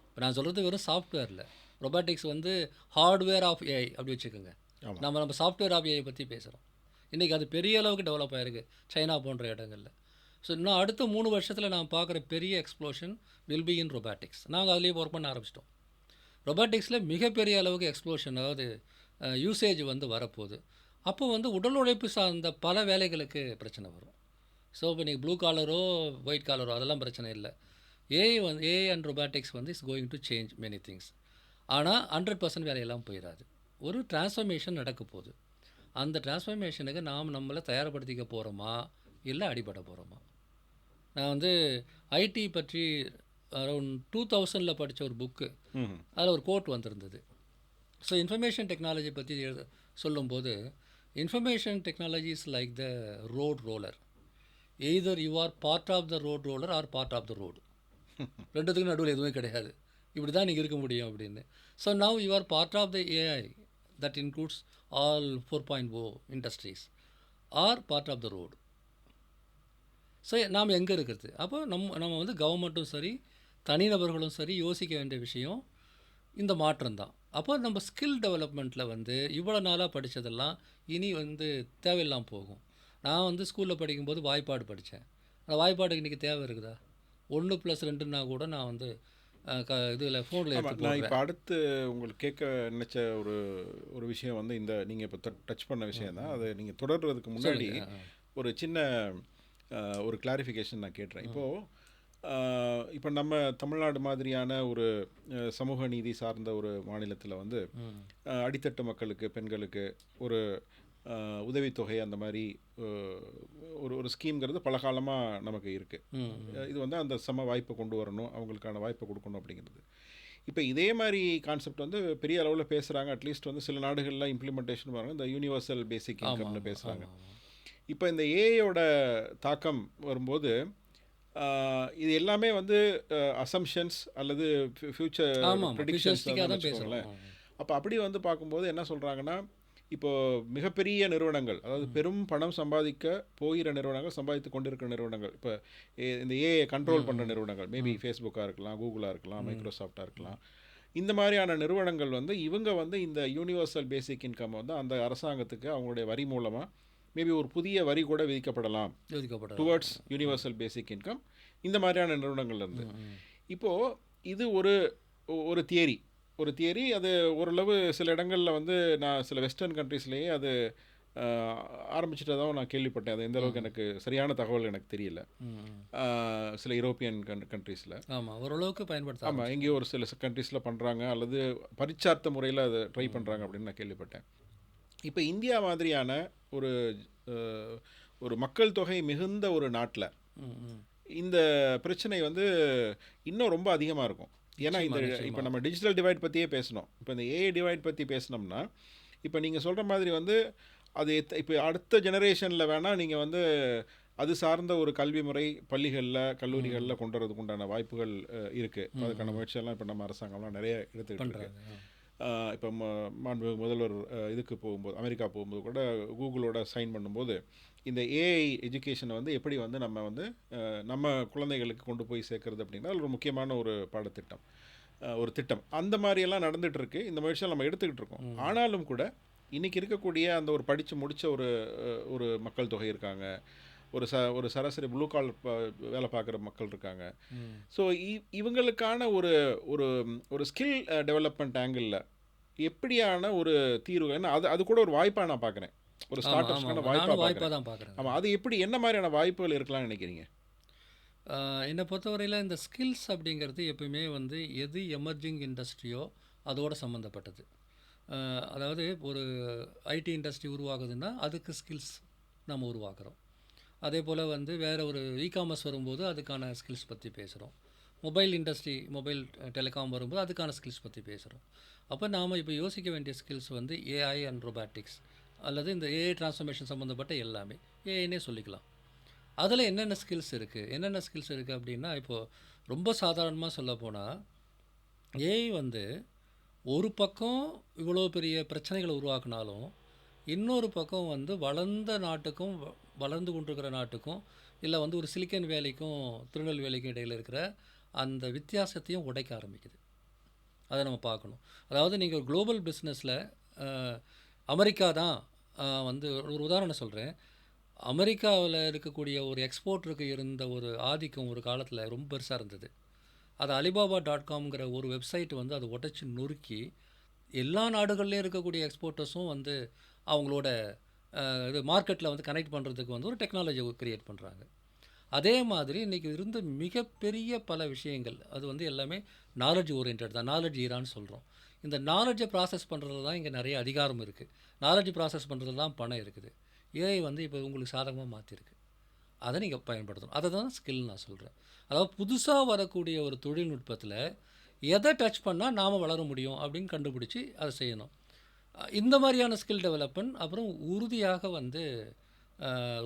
இப்போ நான் சொல்கிறது வெறும் சாஃப்ட்வேரில், ரொபாட்டிக்ஸ் வந்து ஹார்ட்வேர் ஆஃப் ஏஐ அப்படி வச்சுக்கோங்க. நம்ம சாஃப்ட்வேர் ஆஃப் ஏஐ பற்றி பேசுகிறோம். இன்றைக்கி அது பெரிய அளவுக்கு டெவலப் ஆகிருக்கு சைனா போன்ற இடங்களில். ஸோ இன்னும் அடுத்த 3 வருஷத்தில் நான் பார்க்குற பெரிய explosion will be in robotics. நாங்கள் அதுலேயே ஒர்க் பண்ண ஆரம்பிச்சிட்டோம். ரொபாட்டிக்ஸில் மிகப்பெரிய அளவுக்கு எக்ஸ்ப்ளோஷன், அதாவது யூசேஜ் வந்து வரப்போகுது. அப்போ வந்து உடல் உழைப்பு சார்ந்த பல வேலைகளுக்கு பிரச்சனை வரும். ஸோ இப்போ நீங்கள் ப்ளூ காலரோ ஒயிட் காலரோ அதெல்லாம் பிரச்சனை இல்லை. ஏஐ அண்ட் ரொபாட்டிக்ஸ் வந்து is going to change many things. ஆனால் 100% வேலையெல்லாம் போயிடாது. ஒரு டிரான்ஸ்ஃபர்மேஷன் நடக்க போகுது. அந்த டிரான்ஸ்ஃபர்மேஷனுக்கு நாம் நம்மளை தயார்படுத்திக்க போகிறோமா இல்லை அடிபட போகிறோமா? நான் வந்து ஐடி பற்றி அரௌண்ட் 2000 படித்த ஒரு புக்கு, அதில் ஒரு கோட் வந்திருந்தது. ஸோ இன்ஃபர்மேஷன் டெக்னாலஜி பற்றி சொல்லும்போது information technology is like the road roller. Either you are part of the road roller or part of the road. ரெண்டுத்துக்கும் நடுவில் எதுவுமே கிடையாது. இப்படி தான் நீங்கள் இருக்க முடியும் அப்படின்னு. So now you are part of the AI that includes all 4.0 industries or part of the road. So நாம் எங்கே இருக்கிறது? அப்போ நம்ம வந்து கவர்மெண்ட்டும் சரி தனிநபர்களும் சரி யோசிக்க வேண்டிய விஷயம் இந்த மாற்றம் தான். அப்போ நம்ம ஸ்கில் டெவலப்மெண்ட்டில் வந்து இவ்வளோ நாளாக படித்ததெல்லாம் இனி வந்து தேவையில்லாமல் போகும். நான் வந்து ஸ்கூலில் படிக்கும்போது வாய்ப்பாடு படித்தேன். அந்த வாய்ப்பாடுக்கு இன்றைக்கி தேவை இருக்குதா? 1+2ன்னா கூட நான் வந்து இதில் ஃபோனில் ஆமாம், எடுத்து நான் போடுறேன். இப்போ அடுத்து உங்களுக்கு கேட்க நினச்ச ஒரு ஒரு விஷயம் வந்து இந்த நீங்கள் இப்போ டச் பண்ண விஷயம் தான். அதை நீங்கள் தொடர்றதுக்கு முன்னாடி சொல்லுங்கள். ஒரு சின்ன ஒரு கிளாரிஃபிகேஷன் நான் கேட்டுறேன். இப்போது இப்போ நம்ம தமிழ்நாடு மாதிரியான ஒரு சமூக நீதி சார்ந்த ஒரு மாநிலத்தில் வந்து அடித்தட்டு மக்களுக்கு, பெண்களுக்கு ஒரு உதவித்தொகை அந்த மாதிரி ஒரு ஒரு ஸ்கீம்ங்கிறது பல காலமாக நமக்கு இருக்குது. இது வந்து அந்த சம வாய்ப்பை கொண்டு வரணும், அவங்களுக்கான வாய்ப்பை கொடுக்கணும் அப்படிங்கிறது. இப்போ இதே மாதிரி கான்செப்ட் வந்து பெரிய அளவில் பேசுகிறாங்க. அட்லீஸ்ட் வந்து சில நாடுகளில் இம்ப்ளிமெண்டேஷன் பண்ணுறாங்க. இந்த யூனிவர்சல் பேசிக் இன்கம்னு பேசுகிறாங்க. இப்போ இந்த ஏஐயோட தாக்கம் வரும்போது இது எல்லாமே வந்து அசம்ஷன்ஸ் அல்லது ஃபியூச்சர் ஆமாம், ப்ரெடிக்ஷன்ஸ் ஃபியூச்சரிஸ்டிக்காக தான் தான் வச்சுக்கோங்களேன். பேசுகிறோம். அப்போ அப்படி வந்து பார்க்கும்போது என்ன சொல்கிறாங்கன்னா, இப்போது மிகப்பெரிய நிறுவனங்கள், அதாவது பெரும் பணம் சம்பாதிக்க போகிற நிறுவனங்கள், சம்பாதித்து கொண்டிருக்கிற நிறுவனங்கள், இப்போ இந்த ஏஐ கண்ட்ரோல் பண்ணுற நிறுவனங்கள், மேபி ஃபேஸ்புக்காக இருக்கலாம், கூகுளாக இருக்கலாம், மைக்ரோசாஃப்டாக இருக்கலாம், இந்த மாதிரியான நிறுவனங்கள் வந்து இவங்க வந்து இந்த யூனிவர்சல் பேசிக் இன்கம் வந்து அந்த அரசாங்கத்துக்கு அவங்களுடைய வரி மூலமாக மேபி ஒரு புதிய வரி கூட விதிக்கப்படலாம் டுவர்ட்ஸ் யூனிவர்சல் பேசிக் இன்கம் இந்த மாதிரியான நிறுவனங்கள்லேருந்து. இப்போது இது ஒரு தியரி. அது ஓரளவு சில இடங்களில் வந்து நான் சில வெஸ்டர்ன் கண்ட்ரீஸ்லேயே அது ஆரம்பிச்சிட்டதாகவும் நான் கேள்விப்பட்டேன். அது எந்த அளவுக்கு எனக்கு சரியான தகவல் எனக்கு தெரியல. சில யூரோப்பியன் கண்ட்ரீஸில் ஆமாம், ஓரளவுக்கு பயன்படுத்த. ஆமாம், எங்கேயோ ஒரு சில கண்ட்ரீஸில் பண்ணுறாங்க அல்லது பரிச்சார்த்த முறையில் அதை ட்ரை பண்ணுறாங்க அப்படின்னு நான் கேள்விப்பட்டேன். இப்போ இந்தியா மாதிரியான ஒரு ஒரு மக்கள் தொகை மிகுந்த ஒரு நாட்டில் இந்த பிரச்சனை வந்து இன்னும் ரொம்ப அதிகமாக இருக்கும். ஏன்னா இப்போ நம்ம டிஜிட்டல் டிவைட் பற்றியே பேசணும். இப்போ இந்த ஏஐ டிவைட் பற்றி பேசினோம்னா, இப்போ நீங்கள் சொல்கிற மாதிரி வந்து அது இப்போ அடுத்த ஜெனரேஷனில் வேணால் நீங்கள் வந்து அது சார்ந்த ஒரு கல்வி முறை பள்ளிகளில் கல்லூரிகளில் கொண்டு வரதுக்கு உண்டான வாய்ப்புகள் இருக்குது. அதுக்கான முயற்சியெல்லாம் இப்போ நம்ம அரசாங்கம்லாம் நிறைய எடுத்துக்கிட்டு இருக்கு. இப்போ மாண்பு முதல்வர் இதுக்கு போகும்போது, அமெரிக்கா போகும்போது கூட கூகுளோட சைன் பண்ணும்போது இந்த ஏஐ எஜுகேஷனை வந்து எப்படி வந்து நம்ம குழந்தைகளுக்கு கொண்டு போய் சேர்க்கறது அப்படின்னா அது ஒரு முக்கியமான ஒரு பாடத்திட்டம், ஒரு திட்டம். அந்த மாதிரியெல்லாம் நடந்துகிட்டு இருக்கு. இந்த முயற்சியை நம்ம எடுத்துக்கிட்டு இருக்கோம். ஆனாலும் கூட இன்றைக்கி இருக்கக்கூடிய அந்த ஒரு படித்து முடித்த ஒரு மக்கள் தொகை இருக்காங்க. ஒரு சராசரி ப்ளூ கால் வேலை பார்க்குற மக்கள் இருக்காங்க. ஸோ இவங்களுக்கான ஒரு ஒரு ஸ்கில் டெவலப்மெண்ட் ஆங்கிளில் எப்படியான ஒரு தீர்வு, ஏன்னா அது கூட ஒரு வாய்ப்பாக நான் பார்க்குறேன், ஒரு ஸ்டார்ட் அப்ஸ்க்கான வாய்ப்பாக தான் பார்க்குறேன். ஆமாம், அது எப்படி என்ன மாதிரியான வாய்ப்புகள் இருக்கலாம்னு நினைக்கிறீங்க? என்னை பொறுத்தவரையில் இந்த ஸ்கில்ஸ் அப்படிங்கிறது எப்பவுமே வந்து எது எமர்ஜிங் இண்டஸ்ட்ரியோ அதோட சம்மந்தப்பட்டது. அதாவது ஒரு ஐடி இண்டஸ்ட்ரி உருவாகுதுன்னா அதுக்கு ஸ்கில்ஸ் நம்ம உருவாக்குறோம். அதே போல் வந்து வேறு ஒரு இகாமர்ஸ் வரும்போது அதுக்கான ஸ்கில்ஸ் பற்றி பேசுகிறோம். மொபைல் இண்டஸ்ட்ரி, மொபைல் டெலிகாம் வரும்போது அதுக்கான ஸ்கில்ஸ் பற்றி பேசுகிறோம். அப்போ நாம் இப்போ யோசிக்க வேண்டிய ஸ்கில்ஸ் வந்து ஏஐ அண்ட் ரொபாட்டிக்ஸ் அல்லது இந்த ஏஐ டிரான்ஸ்ஃபர்மேஷன் சம்மந்தப்பட்ட எல்லாமே ஏஐனே சொல்லிக்கலாம். அதில் என்னென்ன ஸ்கில்ஸ் இருக்குது அப்படின்னா, இப்போது ரொம்ப சாதாரணமாக சொல்ல போனால் ஏஐ வந்து ஒரு பக்கம் இவ்வளோ பெரிய பிரச்சனைகளை உருவாக்குனாலும் இன்னொரு பக்கம் வந்து வளர்ந்த நாட்டுக்கும் வளர்ந்து கொண்டிருக்கிற நாட்டுக்கும் இல்லை வந்து ஒரு சிலிக்கன் வேலிக்கும் திருநெல்வேலிக்கும் இடையில் இருக்கிற அந்த வித்தியாசத்தையும் உடைக்க ஆரம்பிக்குது. அதை நம்ம பார்க்கணும். அதாவது நீங்கள் ஒரு குளோபல் பிஸ்னஸில் அமெரிக்கா தான் வந்து ஒரு உதாரணம் சொல்கிறேன். அமெரிக்காவில் இருக்கக்கூடிய ஒரு எக்ஸ்போர்ட்டருக்கு இருந்த ஒரு ஆதிக்கம் ஒரு காலத்தில் ரொம்ப பெருசாக இருந்தது. அது alibaba.comங்கிற ஒரு வெப்சைட் வந்து அதை உடைச்சி நொறுக்கி எல்லா நாடுகள்லேயும் இருக்கக்கூடிய எக்ஸ்போர்ட்டர்ஸும் வந்து அவங்களோட இது மார்க்கெட்டில் வந்து கனெக்ட் பண்ணுறதுக்கு வந்து ஒரு டெக்னாலஜி க்ரியேட் பண்ணுறாங்க. அதே மாதிரி இன்றைக்கி இருந்த மிகப்பெரிய பல விஷயங்கள் அது வந்து எல்லாமே நாலேஜ் ஓரியன்ட் தான், நாலேஜ் ஈரான்னு சொல்கிறோம். இந்த நாலேஜை ப்ராசஸ் பண்ணுறது தான் இங்கே நிறைய அதிகாரம் இருக்குது. நாலேஜ் ப்ராசஸ் பண்ணுறது தான் பணம் இருக்குது. ஏஐ வந்து இப்போ உங்களுக்கு சாதகமாக மாற்றிருக்கு. அதை நீங்கள் பயன்படுத்தணும். அதை தான் ஸ்கில் நான் சொல்கிறேன். அதாவது புதுசாக வரக்கூடிய ஒரு தொழில்நுட்பத்தில் எதை டச் பண்ணால் நாம் வளர முடியும் அப்படின்னு கண்டுபிடிச்சி அதை செய்யணும். இந்த மாதிரியான ஸ்கில் டெவலப்மெண்ட், அப்புறம் உறுதியாக வந்து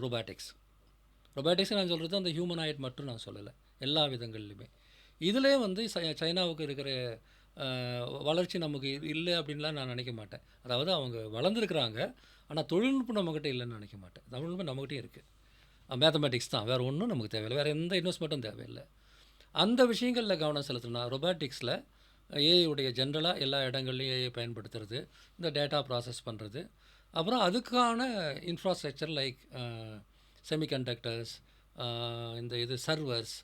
ரொபாட்டிக்ஸ். ரொபாட்டிக்ஸ் நான் சொல்கிறது அந்த ஹியூமனாய்ட் மட்டும் நான் சொல்லலை, எல்லா விதங்கள்லையுமே. இதிலே வந்து சைனாவுக்கு இருக்கிற வளர்ச்சி நமக்கு இல்லை அப்படின்லாம் நான் நினைக்க மாட்டேன். அதாவது அவங்க வளர்ந்துருக்குறாங்க, ஆனால் தொழில்நுட்பம் நம்மக்கிட்ட இல்லைன்னு நினைக்க மாட்டேன். தொழில்நுட்பம் நம்மகிட்டயும் இருக்குது. மேத்தமெட்டிக்ஸ் தான், வேறு ஒன்றும் நமக்கு தேவையில்லை, வேறு எந்த இன்வெஸ்ட்மெண்ட்டும் தேவையில்லை. அந்த விஷயங்களில் கவனம் செலுத்தணும்னா ரொபாட்டிக்ஸில் ஏஐ உடைய ஜென்ரலாக எல்லா இடங்கள்லையும் ஏஐ பயன்படுத்துறது, இந்த டேட்டா ப்ராசஸ் பண்ணுறது, அப்புறம் அதுக்கான இன்ஃப்ராஸ்ட்ரக்சர் லைக் செமிகண்டக்டர்ஸ், இந்த இது servers,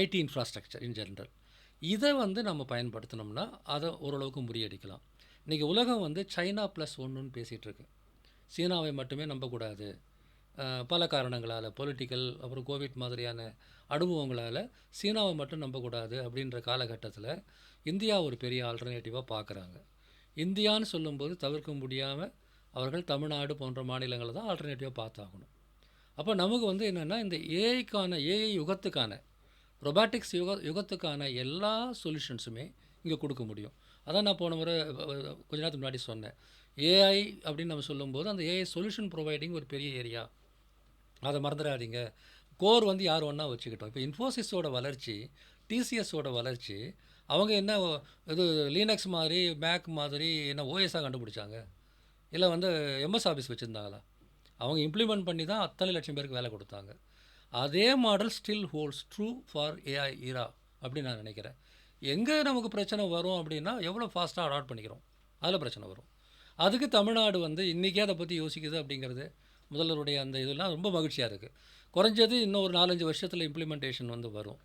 ID infrastructure in general, இதை வந்து நம்ம பயன்படுத்தினோம்னா அதை ஓரளவுக்கு முறியடிக்கலாம். இன்றைக்கி உலகம் வந்து சைனா ப்ளஸ் ஒன்றுன்னு பேசிகிட்டு இருக்கு. சீனாவை மட்டுமே நம்பக்கூடாது, பல காரணங்களால், பொலிட்டிக்கல், அப்புறம் கோவிட் மாதிரியான அனுபவங்களால் சீனாவை மட்டும் நம்பக்கூடாது அப்படின்ற காலகட்டத்தில் இந்தியா ஒரு பெரிய ஆல்டர்னேட்டிவாக பார்க்குறாங்க. இந்தியான்னு சொல்லும்போது தவிர்க்க முடியாமல் அவர்கள் தமிழ்நாடு போன்ற மாநிலங்களை தான் ஆல்டர்னேட்டிவாக பார்த்தாகணும். அப்போ நமக்கு வந்து என்னென்னா, இந்த ஏஐ யுகத்துக்கான, ரொபாட்டிக்ஸ் யுகத்துக்கான எல்லா சொல்யூஷன்ஸுமே இங்கே கொடுக்க முடியும். அதான் நான் போன முறை கொஞ்ச நேரத்துக்கு முன்னாடி சொன்னேன். ஏஐ அப்படின்னு நம்ம சொல்லும்போது அந்த ஏஐ சொல்யூஷன் ப்ரொவைடிங் ஒரு பெரிய ஏரியா, அதை மறந்துடாதீங்க. கோர் வந்து யார் ஒன்றா வச்சுக்கிட்டோம். இப்போ இன்ஃபோசிஸோட வளர்ச்சி, டிசிஎஸோட வளர்ச்சி, அவங்க என்ன இது லீனக்ஸ் மாதிரி மேக் மாதிரி என்ன ஓஎஸாக கண்டுபிடிச்சாங்க, இல்லை வந்து எம்எஸ் ஆஃபீஸ் வச்சுருந்தாங்களா? அவங்க இம்ப்ளிமெண்ட் பண்ணி தான் அத்தனை லட்சம் பேருக்கு வேலை கொடுத்தாங்க. அதே model still holds true for AI era அப்படின்னு நான் நினைக்கிறேன். எங்கே நமக்கு பிரச்சனை வரும் அப்படின்னா, எவ்வளோ ஃபாஸ்ட்டாக அடாப்ட் பண்ணிக்கிறோம், அதில் பிரச்சனை வரும். அதுக்கு தமிழ்நாடு வந்து இன்றைக்கே அதை பற்றி யோசிக்குது அப்படிங்கிறது முதல்வருடைய அந்த இதெல்லாம் ரொம்ப மகிழ்ச்சியாக இருக்குது. குறைஞ்சது இன்னும் ஒரு 4-5 வருஷத்தில் இம்ப்ளிமெண்டேஷன் வந்து வரும்.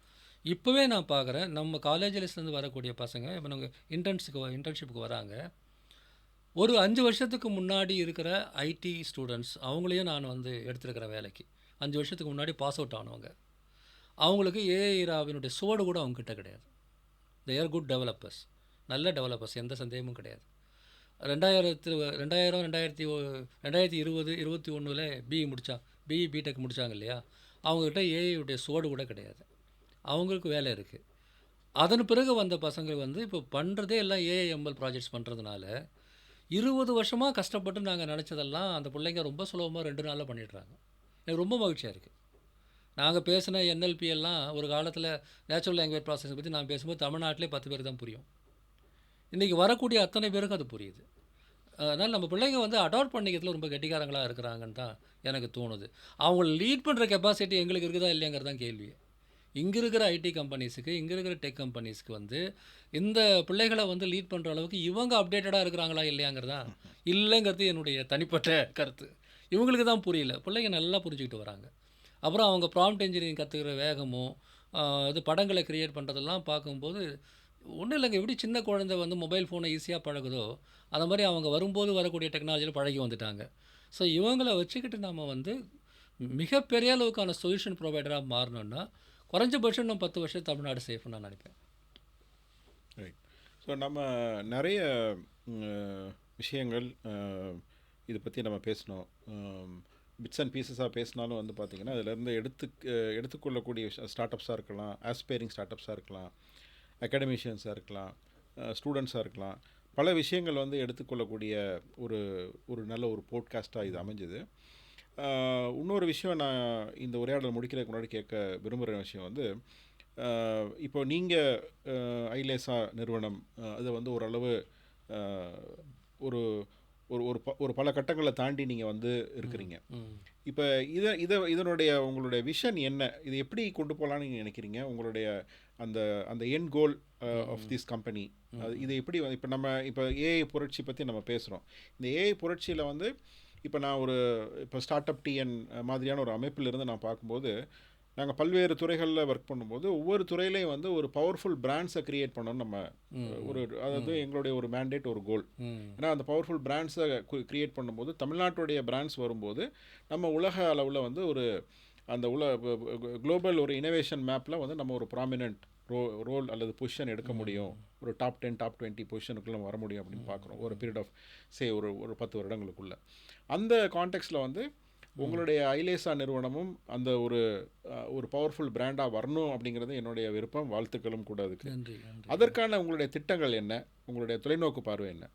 இப்போவே நான் பார்க்குறேன், நம்ம காலேஜிலேருந்து வரக்கூடிய பசங்க இப்போ நாங்கள் இன்டர்ன்ஷிப்புக்கு வராங்க. ஒரு 5 வருஷத்துக்கு முன்னாடி இருக்கிற ஐடி ஸ்டூடெண்ட்ஸ் அவங்களையும் நான் வந்து எடுத்துருக்கிறேன் வேலைக்கு. 5 வருஷத்துக்கு முன்னாடி பாஸ் அவுட் ஆனவங்க. அவங்களுக்கு ஏஐ ராவினுடைய சோடு கூட அவங்ககிட்ட கிடையாது. தே ஆர் குட் டெவலப்பர்ஸ், நல்ல டெவலப்பர்ஸ், எந்த சந்தேகமும் கிடையாது. 2020-21 பிஇ பிடெக் முடித்தாங்க இல்லையா, அவங்ககிட்ட ஏஐயுடைய சோடு கூட கிடையாது. அவங்களுக்கு வேலை இருக்குது. அதன் பிறகு வந்த பசங்க வந்து இப்போ பண்ணுறதே எல்லாம் ஏஐஎம்எல் ப்ராஜெக்ட்ஸ் பண்ணுறதுனால 20 வருஷமாக கஷ்டப்பட்டு நாங்கள் நினச்சதெல்லாம் அந்த பிள்ளைங்க ரொம்ப சுலபமாக 2 நாளில் பண்ணிடுறாங்க. எனக்கு ரொம்ப மகிழ்ச்சியாக இருக்குது. நாங்கள் பேசின என்எல்பி எல்லாம் ஒரு காலத்தில் நேச்சுரல் லாங்குவேஜ் ப்ராசஸிங் பற்றி நான் பேசும்போது தமிழ்நாட்டிலே 10 பேர் தான் புரியும். இன்றைக்கி வரக்கூடிய அத்தனை பேருக்கு அது புரியுது. அதனால் நம்ம பிள்ளைங்க வந்து அடாப்ட் பண்ணிக்கிறதுல ரொம்ப கெட்டிக்காரங்களாக இருக்கிறாங்கன்னு தான் எனக்கு தோணுது. அவங்கள லீட் பண்ணுற கெப்பாசிட்டி எங்களுக்கு இருக்குதா இல்லையாங்கிறது தான் கேள்வி. இங்கே இருக்கிற ஐடி கம்பெனிஸுக்கு, இங்கே இருக்கிற டெக் கம்பெனிஸ்க்கு வந்து இந்த பிள்ளைகளை வந்து லீட் பண்ணுற அளவுக்கு இவங்க அப்டேட்டடாக இருக்கிறாங்களா இல்லையாங்கிறதா இல்லைங்கிறது என்னுடைய தனிப்பட்ட கருத்து. இவங்களுக்கு தான் புரியல, பிள்ளைங்க நல்லா புரிஞ்சுக்கிட்டு வராங்க. அப்புறம் அவங்க ப்ராம்ப்ட் இன்ஜினியரிங் கற்றுக்கிற வேகமும், இது படங்களை க்ரியேட் பண்ணுறதெல்லாம் பார்க்கும்போது ஒன்றும் இல்லைங்க. எப்படி சின்ன குழந்தை வந்து மொபைல் ஃபோனை ஈஸியாக பழகுதோ, அந்த மாதிரி அவங்க வரும்போது வரக்கூடிய டெக்னாலஜியில் பழகி வந்துட்டாங்க. ஸோ இவங்கள வச்சுக்கிட்டு நம்ம வந்து மிகப்பெரிய அளவுக்கான சொல்யூஷன் ப்ரொவைடராக மாறணுன்னா குறைஞ்சபட்சம் இன்னும் 10 வருஷம் தமிழ்நாடு சேஃப்னு நான் நினைப்பேன். ரைட். ஸோ நம்ம நிறைய விஷயங்கள் இதை பற்றி நம்ம பேசினோம். பிட்ஸ் அண்ட் பீசஸாக பேசினாலும் வந்து பார்த்திங்கன்னா அதிலேருந்து எடுத்துக்கொள்ளக்கூடிய ஸ்டார்ட் அப்ஸாக இருக்கலாம், ஆஸ்பைரிங் ஸ்டார்ட் அப்ஸாக இருக்கலாம், அகாடமிஷியன்ஸாக இருக்கலாம், ஸ்டூடெண்ட்ஸாக இருக்கலாம், பல விஷயங்கள் வந்து எடுத்துக்கொள்ளக்கூடிய ஒரு நல்ல ஒரு போட்காஸ்ட்டாக இது அமைஞ்சுது. இன்னொரு விஷயம் நான் இந்த உரையாடல் முடிக்கிறதுக்கு முன்னாடி கேட்க விரும்புகிற விஷயம் வந்து, இப்போ நீங்கள் ஐலேசா நிறுவனம் அதை வந்து ஓரளவு ஒரு ஒரு பல கட்டங்களை தாண்டி நீங்கள் வந்து இருக்கிறீங்க. இப்போ இதனுடைய உங்களுடைய விஷன் என்ன? இது எப்படி கொண்டு போகலான்னு நீங்கள் நினைக்கிறீங்க? உங்களுடைய அந்த end goal of this company, இதை எப்படி இப்போ ஏஐ புரட்சி பற்றி நம்ம பேசுகிறோம். இந்த ஏஐ புரட்சியில் வந்து இப்போ நான் இப்போ ஸ்டார்ட் அப் டிஎன் மாதிரியான ஒரு அமைப்பிலிருந்து நான் பார்க்கும்போது, நாங்கள் பல்வேறு துறைகளில் ஒர்க் பண்ணும்போது ஒவ்வொரு துறையிலையும் வந்து ஒரு பவர்ஃபுல் பிராண்ட்ஸை க்ரியேட் பண்ணணும்னு நம்ம அதாவது எங்களுடைய ஒரு மேண்டேட், ஒரு கோல். ஏன்னா அந்த பவர்ஃபுல் பிராண்ட்ஸை க்ரியேட் பண்ணும்போது தமிழ்நாட்டுடைய பிராண்ட்ஸ் வரும்போது நம்ம உலக அளவில் வந்து அந்த குளோபல் ஒரு இனோவேஷன் மேப்பில் வந்து நம்ம ஒரு ப்ராமினென்ட் ரோல் அல்லது பொசிஷன் எடுக்க முடியும். ஒரு டாப் 10 டாப் 20 பொசிஷனுக்குள்ளே வர முடியும் அப்படின்னு பார்க்குறோம் ஒரு பீரியட் ஆஃப் ஒரு 10 வருடங்களுக்குள்ளே. அந்த கான்டெக்ஸ்டில் வந்து உங்களுடைய ஐலேசா நிறுவனமும் அந்த ஒரு பவர்ஃபுல் பிராண்டாக வரணும் அப்படிங்கிறது என்னுடைய விருப்பம், வாழ்த்துக்களும் கூட. அதுக்கு அதற்கான உங்களுடைய திட்டங்கள் என்ன, உங்களுடைய தொலைநோக்கு பார்வை என்ன?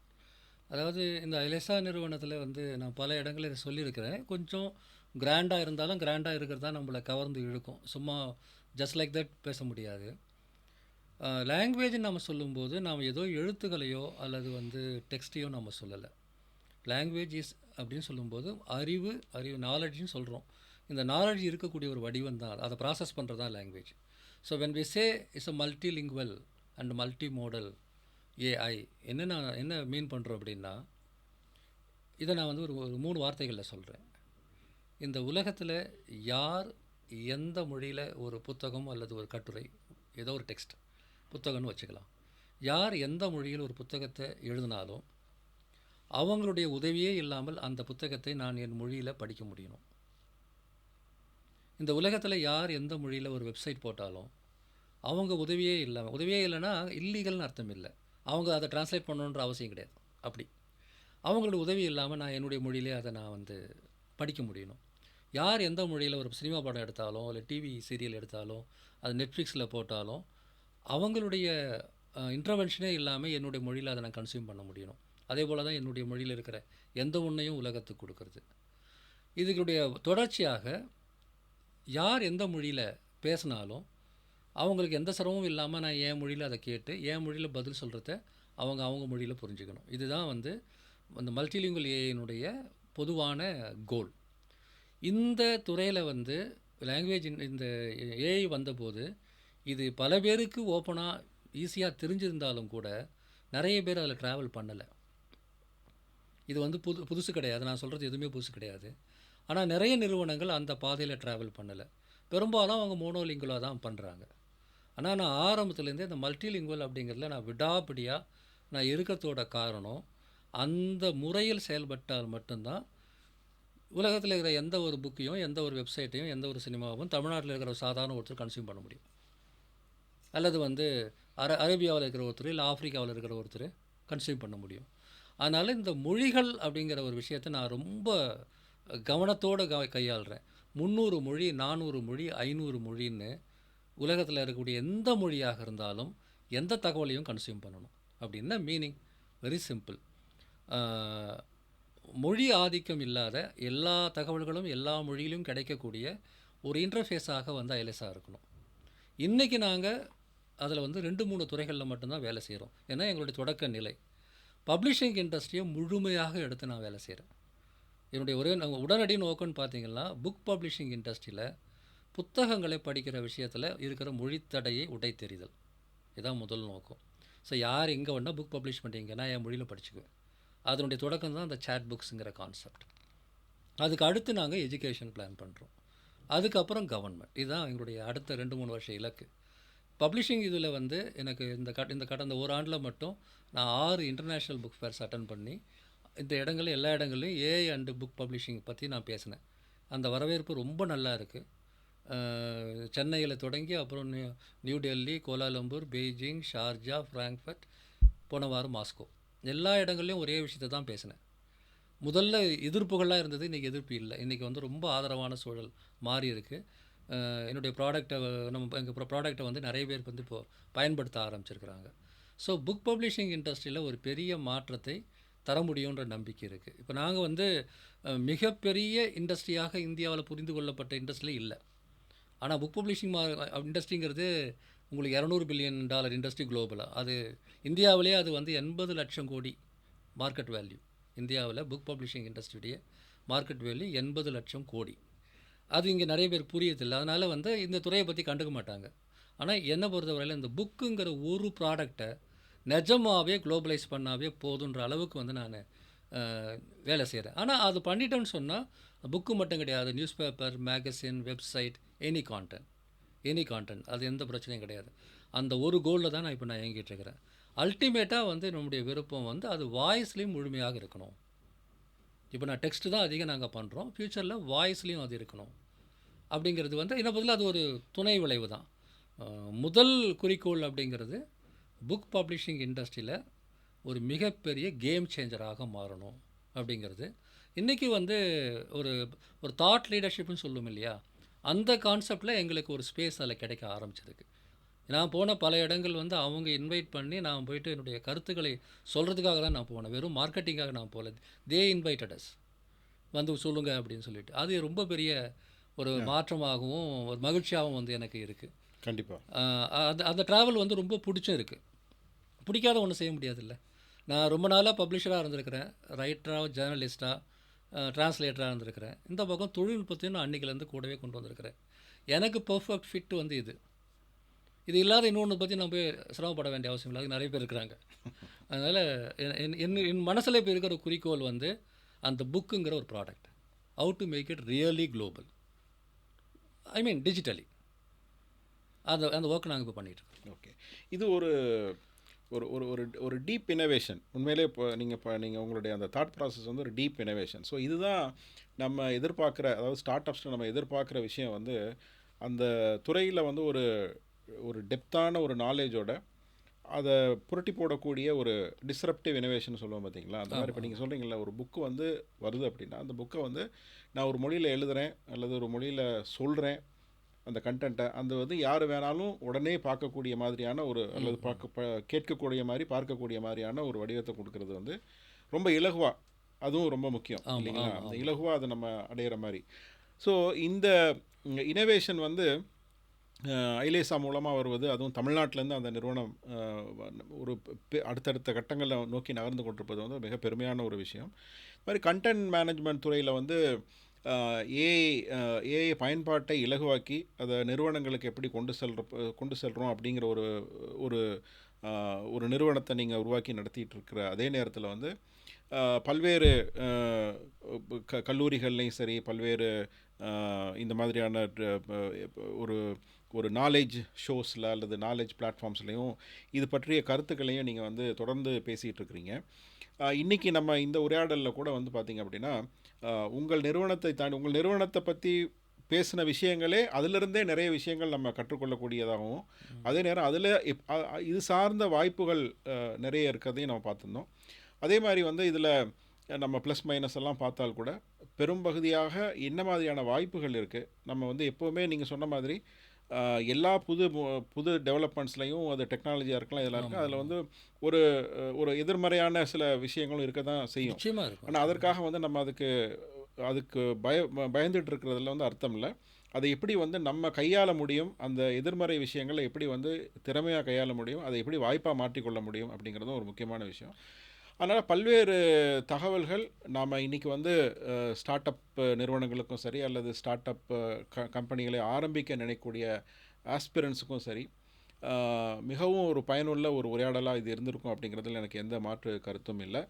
அதாவது இந்த அலைசா நிறுவனத்தில வந்து நான் பல இடங்கள்ல இத சொல்லியிருக்கிறேன். கொஞ்சம் கிராண்டா இருந்தாலும், கிராண்டா இருக்கிறது தான் நம்மள கவர்ந்து இழுக்கும். சும்மா ஜஸ்ட் லைக் தட் பேச முடியாது. லாங்குவேஜ்ன்னு நம்ம சொல்லும்போது, நாம ஏதோ எழுத்துக்களையோ அல்லது வந்து டெக்ஸ்ட்டையோ நம்ம சொல்லல. லாங்குவேஜ் இஸ் அப்படின்னு சொல்லும்போது, அறிவு நாலெட்ஜ்ன்னு சொல்றோம். இந்த நாலெட்ஜ் இருக்கக்கூடிய ஒரு வடிவம் தான். அத ப்ராசஸ் பண்றது தான் language. So when we say it's a multilingual and multi modal AI என்ன மீன் பண்ணுறோம் அப்படின்னா, இதை நான் வந்து ஒரு ஒரு 3 வார்த்தைகளில் சொல்கிறேன். இந்த உலகத்தில் யார் எந்த மொழியில் ஒரு புத்தகம் அல்லது ஒரு கட்டுரை, ஏதோ ஒரு டெக்ஸ்ட் புத்தகம்னு வச்சுக்கலாம். யார் எந்த மொழியில் ஒரு புத்தகத்தை எழுதினாலும் அவங்களுடைய உதவியே இல்லாமல் அந்த புத்தகத்தை நான் என் மொழியில் படிக்க முடியணும். இந்த உலகத்தில் யார் எந்த மொழியில் ஒரு வெப்சைட் போட்டாலும் அவங்க உதவியே இல்லைன்னா இல்லீகல்னு அர்த்தம் இல்லை. அவங்க அதை டிரான்ஸ்லேட் பண்ணணுன்ற அவசியம் கிடையாது. அப்படி அவங்களோட உதவி இல்லாமல் நான் என்னுடைய மொழியிலே அதை நான் வந்து படிக்க முடியணும். யார் எந்த மொழியில் ஒரு சினிமா படம் எடுத்தாலும் இல்லை டிவி சீரியல் எடுத்தாலும் அது நெட்ஃப்ளிக்ஸில் போட்டாலும் அவங்களுடைய இன்டர்வென்ஷனே இல்லாமல் என்னுடைய மொழியில் அதை நான் கன்சியூம் பண்ண முடியணும். அதே போல் தான் என்னுடைய மொழியில் இருக்கிற எந்த ஒன்றையும் உலகத்துக்கு கொடுக்கறது. இதுகளுடைய தொடர்ச்சியாக யார் எந்த மொழியில் பேசினாலும் அவங்களுக்கு எந்த சிரமமும் இல்லாமல் நான் என் மொழியில் அதை கேட்டு என் மொழியில் பதில் சொல்கிறத அவங்க மொழியில் புரிஞ்சுக்கணும். இதுதான் வந்து அந்த மல்டிலிங்குவல் ஏஐனுடைய பொதுவான கோல். இந்த துறையில் வந்து லாங்குவேஜ் இந்த ஏஐ வந்தபோது இது பல பேருக்கு ஓப்பனாக ஈஸியாக தெரிஞ்சிருந்தாலும் கூட நிறைய பேர் அதில் ட்ராவல் பண்ணலை. இது வந்து புதுசு கிடையாது. நான் சொல்கிறது எதுவுமே புதுசு கிடையாது. ஆனால் நிறைய நிறுவனங்கள் அந்த பாதையில் ட்ராவல் பண்ணலை. பெரும்பாலும் அவங்க மோனோலிங்குவலாக தான் பண்ணுறாங்க. ஆனால் நான் ஆரம்பத்துலேருந்தே இந்த மல்டிலிங்குவல் அப்படிங்கிறதுல நான் விடாப்பிடியாக நான் இருக்கிறதோட காரணம், அந்த முறையில் செயல்பட்டால் மட்டும்தான் உலகத்தில் இருக்கிற எந்த ஒரு புக்கையும் எந்த ஒரு வெப்சைட்டையும் எந்த ஒரு சினிமாவும் தமிழ்நாட்டில் இருக்கிற ஒரு சாதாரண ஒருத்தர் கன்சியூம் பண்ண முடியும். அல்லது வந்து அரேபியாவில் இருக்கிற ஒருத்தர் இல்லை ஆப்பிரிக்காவில் இருக்கிற ஒருத்தர் கன்சியூம் பண்ண முடியும். அதனால் இந்த மொழிகள் அப்படிங்கிற ஒரு விஷயத்தை நான் ரொம்ப கவனத்தோடு கையாளுறேன். 300 மொழி 400 மொழி 500 மொழின்னு உலகத்தில் இருக்கக்கூடிய எந்த மொழியாக இருந்தாலும் எந்த தகவலையும் கன்சியூம் பண்ணணும். அப்படின்னா மீனிங் வெரி சிம்பிள். மொழி ஆதிக்கம் இல்லாத எல்லா தகவல்களும் எல்லா மொழியிலும் கிடைக்கக்கூடிய ஒரு இன்டர்ஃபேஸாக வந்து ஐலெஸாக இருக்கணும். இன்றைக்கி நாங்கள் அதில் வந்து 2-3 துறைகளில் மட்டும்தான் வேலை செய்கிறோம். ஏன்னா எங்களுடைய தொடக்க நிலை. பப்ளிஷிங் இண்டஸ்ட்ரியை முழுமையாக எடுத்து நான் வேலை செய்கிறேன். என்னுடைய ஒரே உடனடி நோக்கம்னு பார்த்தீங்கன்னா, புக் பப்ளிஷிங் இண்டஸ்ட்ரியில் புத்தகங்களை படிக்கிற விஷயத்தில் இருக்கிற மொழித்தடையை உடைத்தெறிதல். இதுதான் முதல் நோக்கம். ஸோ யார் எங்கே வேணால் புக் பப்ளிஷ் பண்ணுறீங்க, நான் என் மொழியில் படிச்சுக்குவேன். அதனுடைய தொடக்கம் தான் அந்த சேட் புக்ஸுங்கிற கான்செப்ட். அதுக்கு அடுத்து நாங்கள் எஜுகேஷன் பிளான் பண்ணுறோம். அதுக்கப்புறம் கவர்மெண்ட். இதுதான் எங்களுடைய அடுத்த 2-3 வருஷ இலக்கு. பப்ளிஷிங் இதில் வந்து எனக்கு இந்த கடந்த ஓராண்டில் மட்டும் நான் 6 இன்டர்நேஷ்னல் புக் ஃபேர்ஸ் அட்டன் பண்ணி இந்த இடங்களில் எல்லா இடங்கள்லையும் ஏஐ அண்டு புக் பப்ளிஷிங் பற்றி நான் பேசினேன். அந்த வரவேற்பு ரொம்ப நல்லா இருக்குது. சென்னையில் தொடங்கி அப்புறம் new Delhi, Kuala Lumpur, Beijing, Sharjah, Frankfurt, போன வாரம் மாஸ்கோ, எல்லா இடங்கள்லையும் ஒரே விஷயத்தை தான் பேசினேன். முதல்ல எதிர்ப்புகளாக இருந்தது, இன்றைக்கி எதிர்ப்பு இல்லை. இன்றைக்கி வந்து ரொம்ப ஆதரவான சூழல் மாறி இருக்குது. என்னுடைய எங்கள் ப்ராடக்டை வந்து நிறைய பேருக்கு வந்து இப்போது பயன்படுத்த ஆரம்பிச்சிருக்கிறாங்க. ஸோ புக் பப்ளிஷிங் இண்டஸ்ட்ரியில் ஒரு பெரிய மாற்றத்தை தர முடியுன்ற நம்பிக்கை இருக்குது. இப்போ நாங்கள் வந்து மிகப்பெரிய இண்டஸ்ட்ரியாக இந்தியாவில் புரிந்து கொள்ளப்பட்ட இண்டஸ்ட்ரியில் இல்லை. ஆனால் புக் பப்ளிஷிங் இண்டஸ்ட்ரிங்கிறது உங்களுக்கு $200 பில்லியன் இண்டஸ்ட்ரி குளோபலாக. அது இந்தியாவிலே அது வந்து 80 லட்சம் கோடி மார்க்கெட் வேல்யூ. இந்தியாவில் புக் பப்ளிஷிங் இண்டஸ்ட்ரியுடைய மார்க்கெட் வேல்யூ 80 லட்சம் கோடி. அது இங்கே நிறைய பேர் புரியதில்லை. அதனால் வந்து இந்த துறையை பற்றி கண்டுக்க மாட்டாங்க. ஆனால் என்னை பொறுத்தவரையில் இந்த புக்குங்கிற ஒரு ப்ராடக்டை நிஜமாகவே குளோபலைஸ் பண்ணாவே போதுன்ற அளவுக்கு வந்து நான் வேலை செய்கிறேன். ஆனால் அது பண்ணிட்டேன்னு சொன்னால் புக்கு மட்டும் கிடையாது, news paper, magazine, website, any content அது எந்த பிரச்சனையும் கிடையாது. அந்த ஒரு கோலில் தான் நான் இயங்கிட்டு இருக்கிறேன். அல்டிமேட்டாக வந்து நம்முடைய விருப்பம் வந்து அது வாய்ஸ்லேயும் முழுமையாக இருக்கணும். இப்போ நான் டெக்ஸ்ட்டு தான் அதிகம் நாங்கள் பண்ணுறோம். ஃப்யூச்சரில் வாய்ஸ்லேயும் அது இருக்கணும் அப்படிங்கிறது வந்து என்ன பதில் அது ஒரு துணை விளைவு தான். முதல் குறிக்கோள் அப்படிங்கிறது புக் பப்ளிஷிங் இண்டஸ்ட்ரியில் ஒரு மிகப்பெரிய கேம் சேஞ்சராக மாறணும் அப்படிங்கிறது. இன்றைக்கி வந்து ஒரு ஒரு தாட் லீடர்ஷிப்னு சொல்லும் இல்லையா, அந்த கான்செப்டில் எங்களுக்கு ஒரு ஸ்பேஸ் அதில் கிடைக்க ஆரம்பிச்சிருக்கு. நான் போன பல இடங்கள் வந்து அவங்க இன்வைட் பண்ணி நான் போயிட்டு என்னுடைய கருத்துக்களை சொல்கிறதுக்காக தான் நான் போனேன். வெறும் மார்க்கெட்டிங்காக நான் போகல. They invited us. வந்து சொல்லுங்க அப்படின்னு சொல்லிட்டு. அது ரொம்ப பெரிய ஒரு மாற்றமாகவும், ஒரு மகிழ்ச்சியாகவும் வந்து எனக்கு இருக்குது. கண்டிப்பாக. அந்த அந்த ட்ராவல் வந்து ரொம்ப பிடிச்சும் இருக்குது. பிடிக்காத ஒன்றும் செய்ய முடியாதுல்ல. நான் ரொம்ப நாளாக பப்ளிஷராக இருந்திருக்கிறேன். ரைட்டராக, ஜேர்னலிஸ்ட்டாக, டிரான்ஸ்லேட்டராக இருந்திருக்கிறேன். இந்த பக்கம் தொழில்நுட்பத்தையும் நான் அன்றைக்கிலேருந்து கூடவே கொண்டு வந்திருக்கிறேன். எனக்கு பெர்ஃபெக்ட் ஃபிட் வந்து இது. இது இல்லாத இன்னொன்று பற்றி நான் போய் சிரமப்பட வேண்டிய அவசியம் இல்லை. அது நிறைய பேர் இருக்கிறாங்க. அதனால் என் மனசில் இப்போ இருக்கிற குறிக்கோள் வந்து அந்த புக்குங்கிற ஒரு product. How to make it really global. I mean digitally. அந்த ஒர்க் நாங்கள் இப்போ பண்ணிகிட்ருக்கோம். ஓகே. இது ஒரு ஒரு ஒரு ஒரு ஒரு டீப் இனோவேஷன். உண்மையிலே நீங்கள் உங்களுடைய அந்த தாட் ப்ராசஸ் வந்து ஒரு டீப் இனோவேஷன். ஸோ இதுதான் நம்ம எதிர்பார்க்குற, அதாவது ஸ்டார்ட் அப்ஸில் நம்ம எதிர்பார்க்குற விஷயம் வந்து அந்த துறையில் வந்து ஒரு ஒரு டெப்த்தான ஒரு நாலேஜோட அதை புரட்டி போடக்கூடிய ஒரு டிஸ்ரப்டிவ் இனோவேஷன் சொல்லுவோம் பார்த்தீங்களா? அந்த மாதிரி இப்போ நீங்கள் சொல்கிறீங்களா, ஒரு புக்கு வந்து வருது அப்படின்னா அந்த புக்கை வந்து நான் ஒரு மொழியில் எழுதுகிறேன் அல்லது ஒரு மொழியில் சொல்கிறேன். அந்த கண்டென்ட்டை அந்த வந்து யார் வேணாலும் உடனே பார்க்கக்கூடிய மாதிரியான ஒரு, அல்லது கேட்கக்கூடிய மாதிரி பார்க்கக்கூடிய மாதிரியான ஒரு வடிவத்தை கொடுக்கறது வந்து ரொம்ப இலகுவாக, அதுவும் ரொம்ப முக்கியம் இல்லைங்களா? அந்த இலகுவாக அதை நம்ம அடையிற மாதிரி. ஸோ இந்த இனோவேஷன் வந்து ஐலேசா மூலமாக வருவது, அதுவும் தமிழ்நாட்டிலேருந்து அந்த நிறுவனம் ஒரு அடுத்தடுத்த கட்டங்களை நோக்கி நகர்ந்து கொண்டிருப்பது வந்து மிக பெருமையான ஒரு விஷயம். இது மாதிரி கண்டென்ட் மேனேஜ்மெண்ட் துறையில் வந்து ஏஐ பயன்பாட்டை இலகுவாக்கி அதை நிறுவனங்களுக்கு எப்படி கொண்டு செல்கிறோம் அப்படிங்கிற ஒரு ஒரு ஒரு நிறுவனத்தை நீங்கள் உருவாக்கி நடத்திட்டு இருக்கிற அதே நேரத்தில் வந்து பல்வேறு கல்லூரிகள்லையும் சரி, பல்வேறு இந்த மாதிரியான ஒரு ஒரு நாலேஜ் ஷோஸில் அல்லது நாலேஜ் பிளாட்ஃபார்ம்ஸ்லையும் இது பற்றிய கருத்துக்களையும் நீங்கள் வந்து தொடர்ந்து பேசிகிட்டு இருக்கிறீங்க. இன்றைக்கி நம்ம இந்த உரையாடலில் கூட வந்து பார்த்திங்க அப்படின்னா உங்கள் நிறுவனத்தை தாண்டி, உங்கள் நிறுவனத்தை பற்றி பேசின விஷயங்களே அதிலிருந்தே நிறைய விஷயங்கள் நம்ம கற்றுக்கொள்ளக்கூடியதாகவும், அதே நேரம் அதில் இது சார்ந்த வாய்ப்புகள் நிறைய இருக்கிறதையும் நம்ம பார்த்துருந்தோம். அதே மாதிரி வந்து இதில் நம்ம ப்ளஸ் மைனஸ் எல்லாம் பார்த்தால் கூட பெரும்பகுதியாக என்ன மாதிரியான வாய்ப்புகள் இருக்குது. நம்ம வந்து எப்போவுமே நீங்கள் சொன்ன மாதிரி எல்லா புது டெவலப்மெண்ட்ஸ்லையும் அது டெக்னாலஜியாக இருக்கலாம், இதெல்லாம் இருக்குது. அதில் வந்து ஒரு ஒரு எதிர்மறையான சில விஷயங்களும் இருக்க தான் செய்யும். ஆனால் அதற்காக வந்து நம்ம அதுக்கு பயந்துட்டு இருக்கிறதுல வந்து அர்த்தம் இல்லை. அதை எப்படி வந்து நம்ம கையாள முடியும், அந்த எதிர்மறை விஷயங்களை எப்படி வந்து திறமையாக கையாள முடியும், அதை எப்படி வாய்ப்பாக மாற்றிக்கொள்ள முடியும் அப்படிங்கிறதும் ஒரு முக்கியமான விஷயம். அதனால் பல்வேறு தகவல்கள் நாம் இன்றைக்கி வந்து ஸ்டார்ட் அப் நிறுவனங்களுக்கும் சரி, அல்லது ஸ்டார்ட் அப் கம்பெனிகளை ஆரம்பிக்க நினைக்கக்கூடிய ஆஸ்பிரன்ஸுக்கும் சரி மிகவும் ஒரு பயனுள்ள ஒரு உரையாடலாக இது இருந்திருக்கும் அப்படிங்கிறதுல எனக்கு எந்த மாற்று கருத்தும் இல்லை.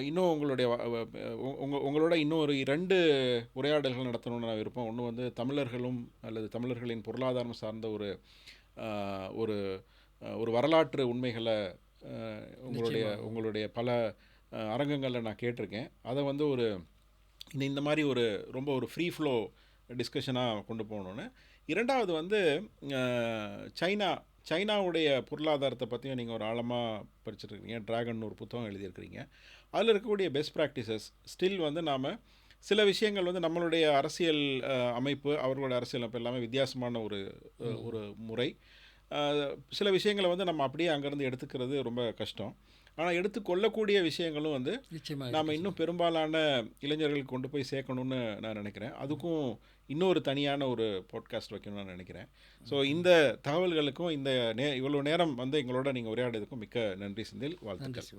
இன்னும் உங்களோட இன்னும் ஒரு 2 உரையாடல்கள் நடத்தணும்னு நான் விருப்பம். ஒன்று வந்து தமிழர்களும் அல்லது தமிழர்களின் பொருளாதாரம் சார்ந்த ஒரு ஒரு வரலாற்று உண்மைகளை உங்களுடைய பல அரங்கங்களில் நான் கேட்டிருக்கேன். அதை வந்து இந்த மாதிரி ரொம்ப ஒரு ஃப்ரீ ஃப்ளோ டிஸ்கஷனாக கொண்டு போகணுன்னு. 2வது வந்து சைனாவுடைய பொருளாதாரத்தை பற்றியும் நீங்கள் ஒரு ஆழமாக படிச்சுருக்கீங்க. டிராகன் ஒரு புத்தகம் எழுதியிருக்கிறீங்க. அதில் இருக்கக்கூடிய பெஸ்ட் ப்ராக்டிசஸ் ஸ்டில் வந்து நாம் சில விஷயங்கள் வந்து நம்மளுடைய அரசியல் அமைப்பு, அவர்களோட அரசியல் அமைப்பு எல்லாமே வித்தியாசமான ஒரு முறை. சில விஷயங்களை வந்து நம்ம அப்படியே அங்கேருந்து எடுத்துக்கிறது ரொம்ப கஷ்டம். ஆனால் எடுத்துக்கொள்ளக்கூடிய விஷயங்களும் வந்து நாம் இன்னும் பெரும்பாலான இளைஞர்களுக்கு கொண்டு போய் சேர்க்கணுன்னு நான் நினைக்கிறேன். அதுக்கும் இன்னொரு தனியான ஒரு பாட்காஸ்ட் வைக்கணும்னு நான் நினைக்கிறேன். ஸோ இந்த தகவல்களுக்கும் இவ்வளோ நேரம் வந்து எங்களோட நீங்கள் உரையாடுறதுக்கும் மிக்க நன்றி செந்தில். வாழ்த்துக்கள்.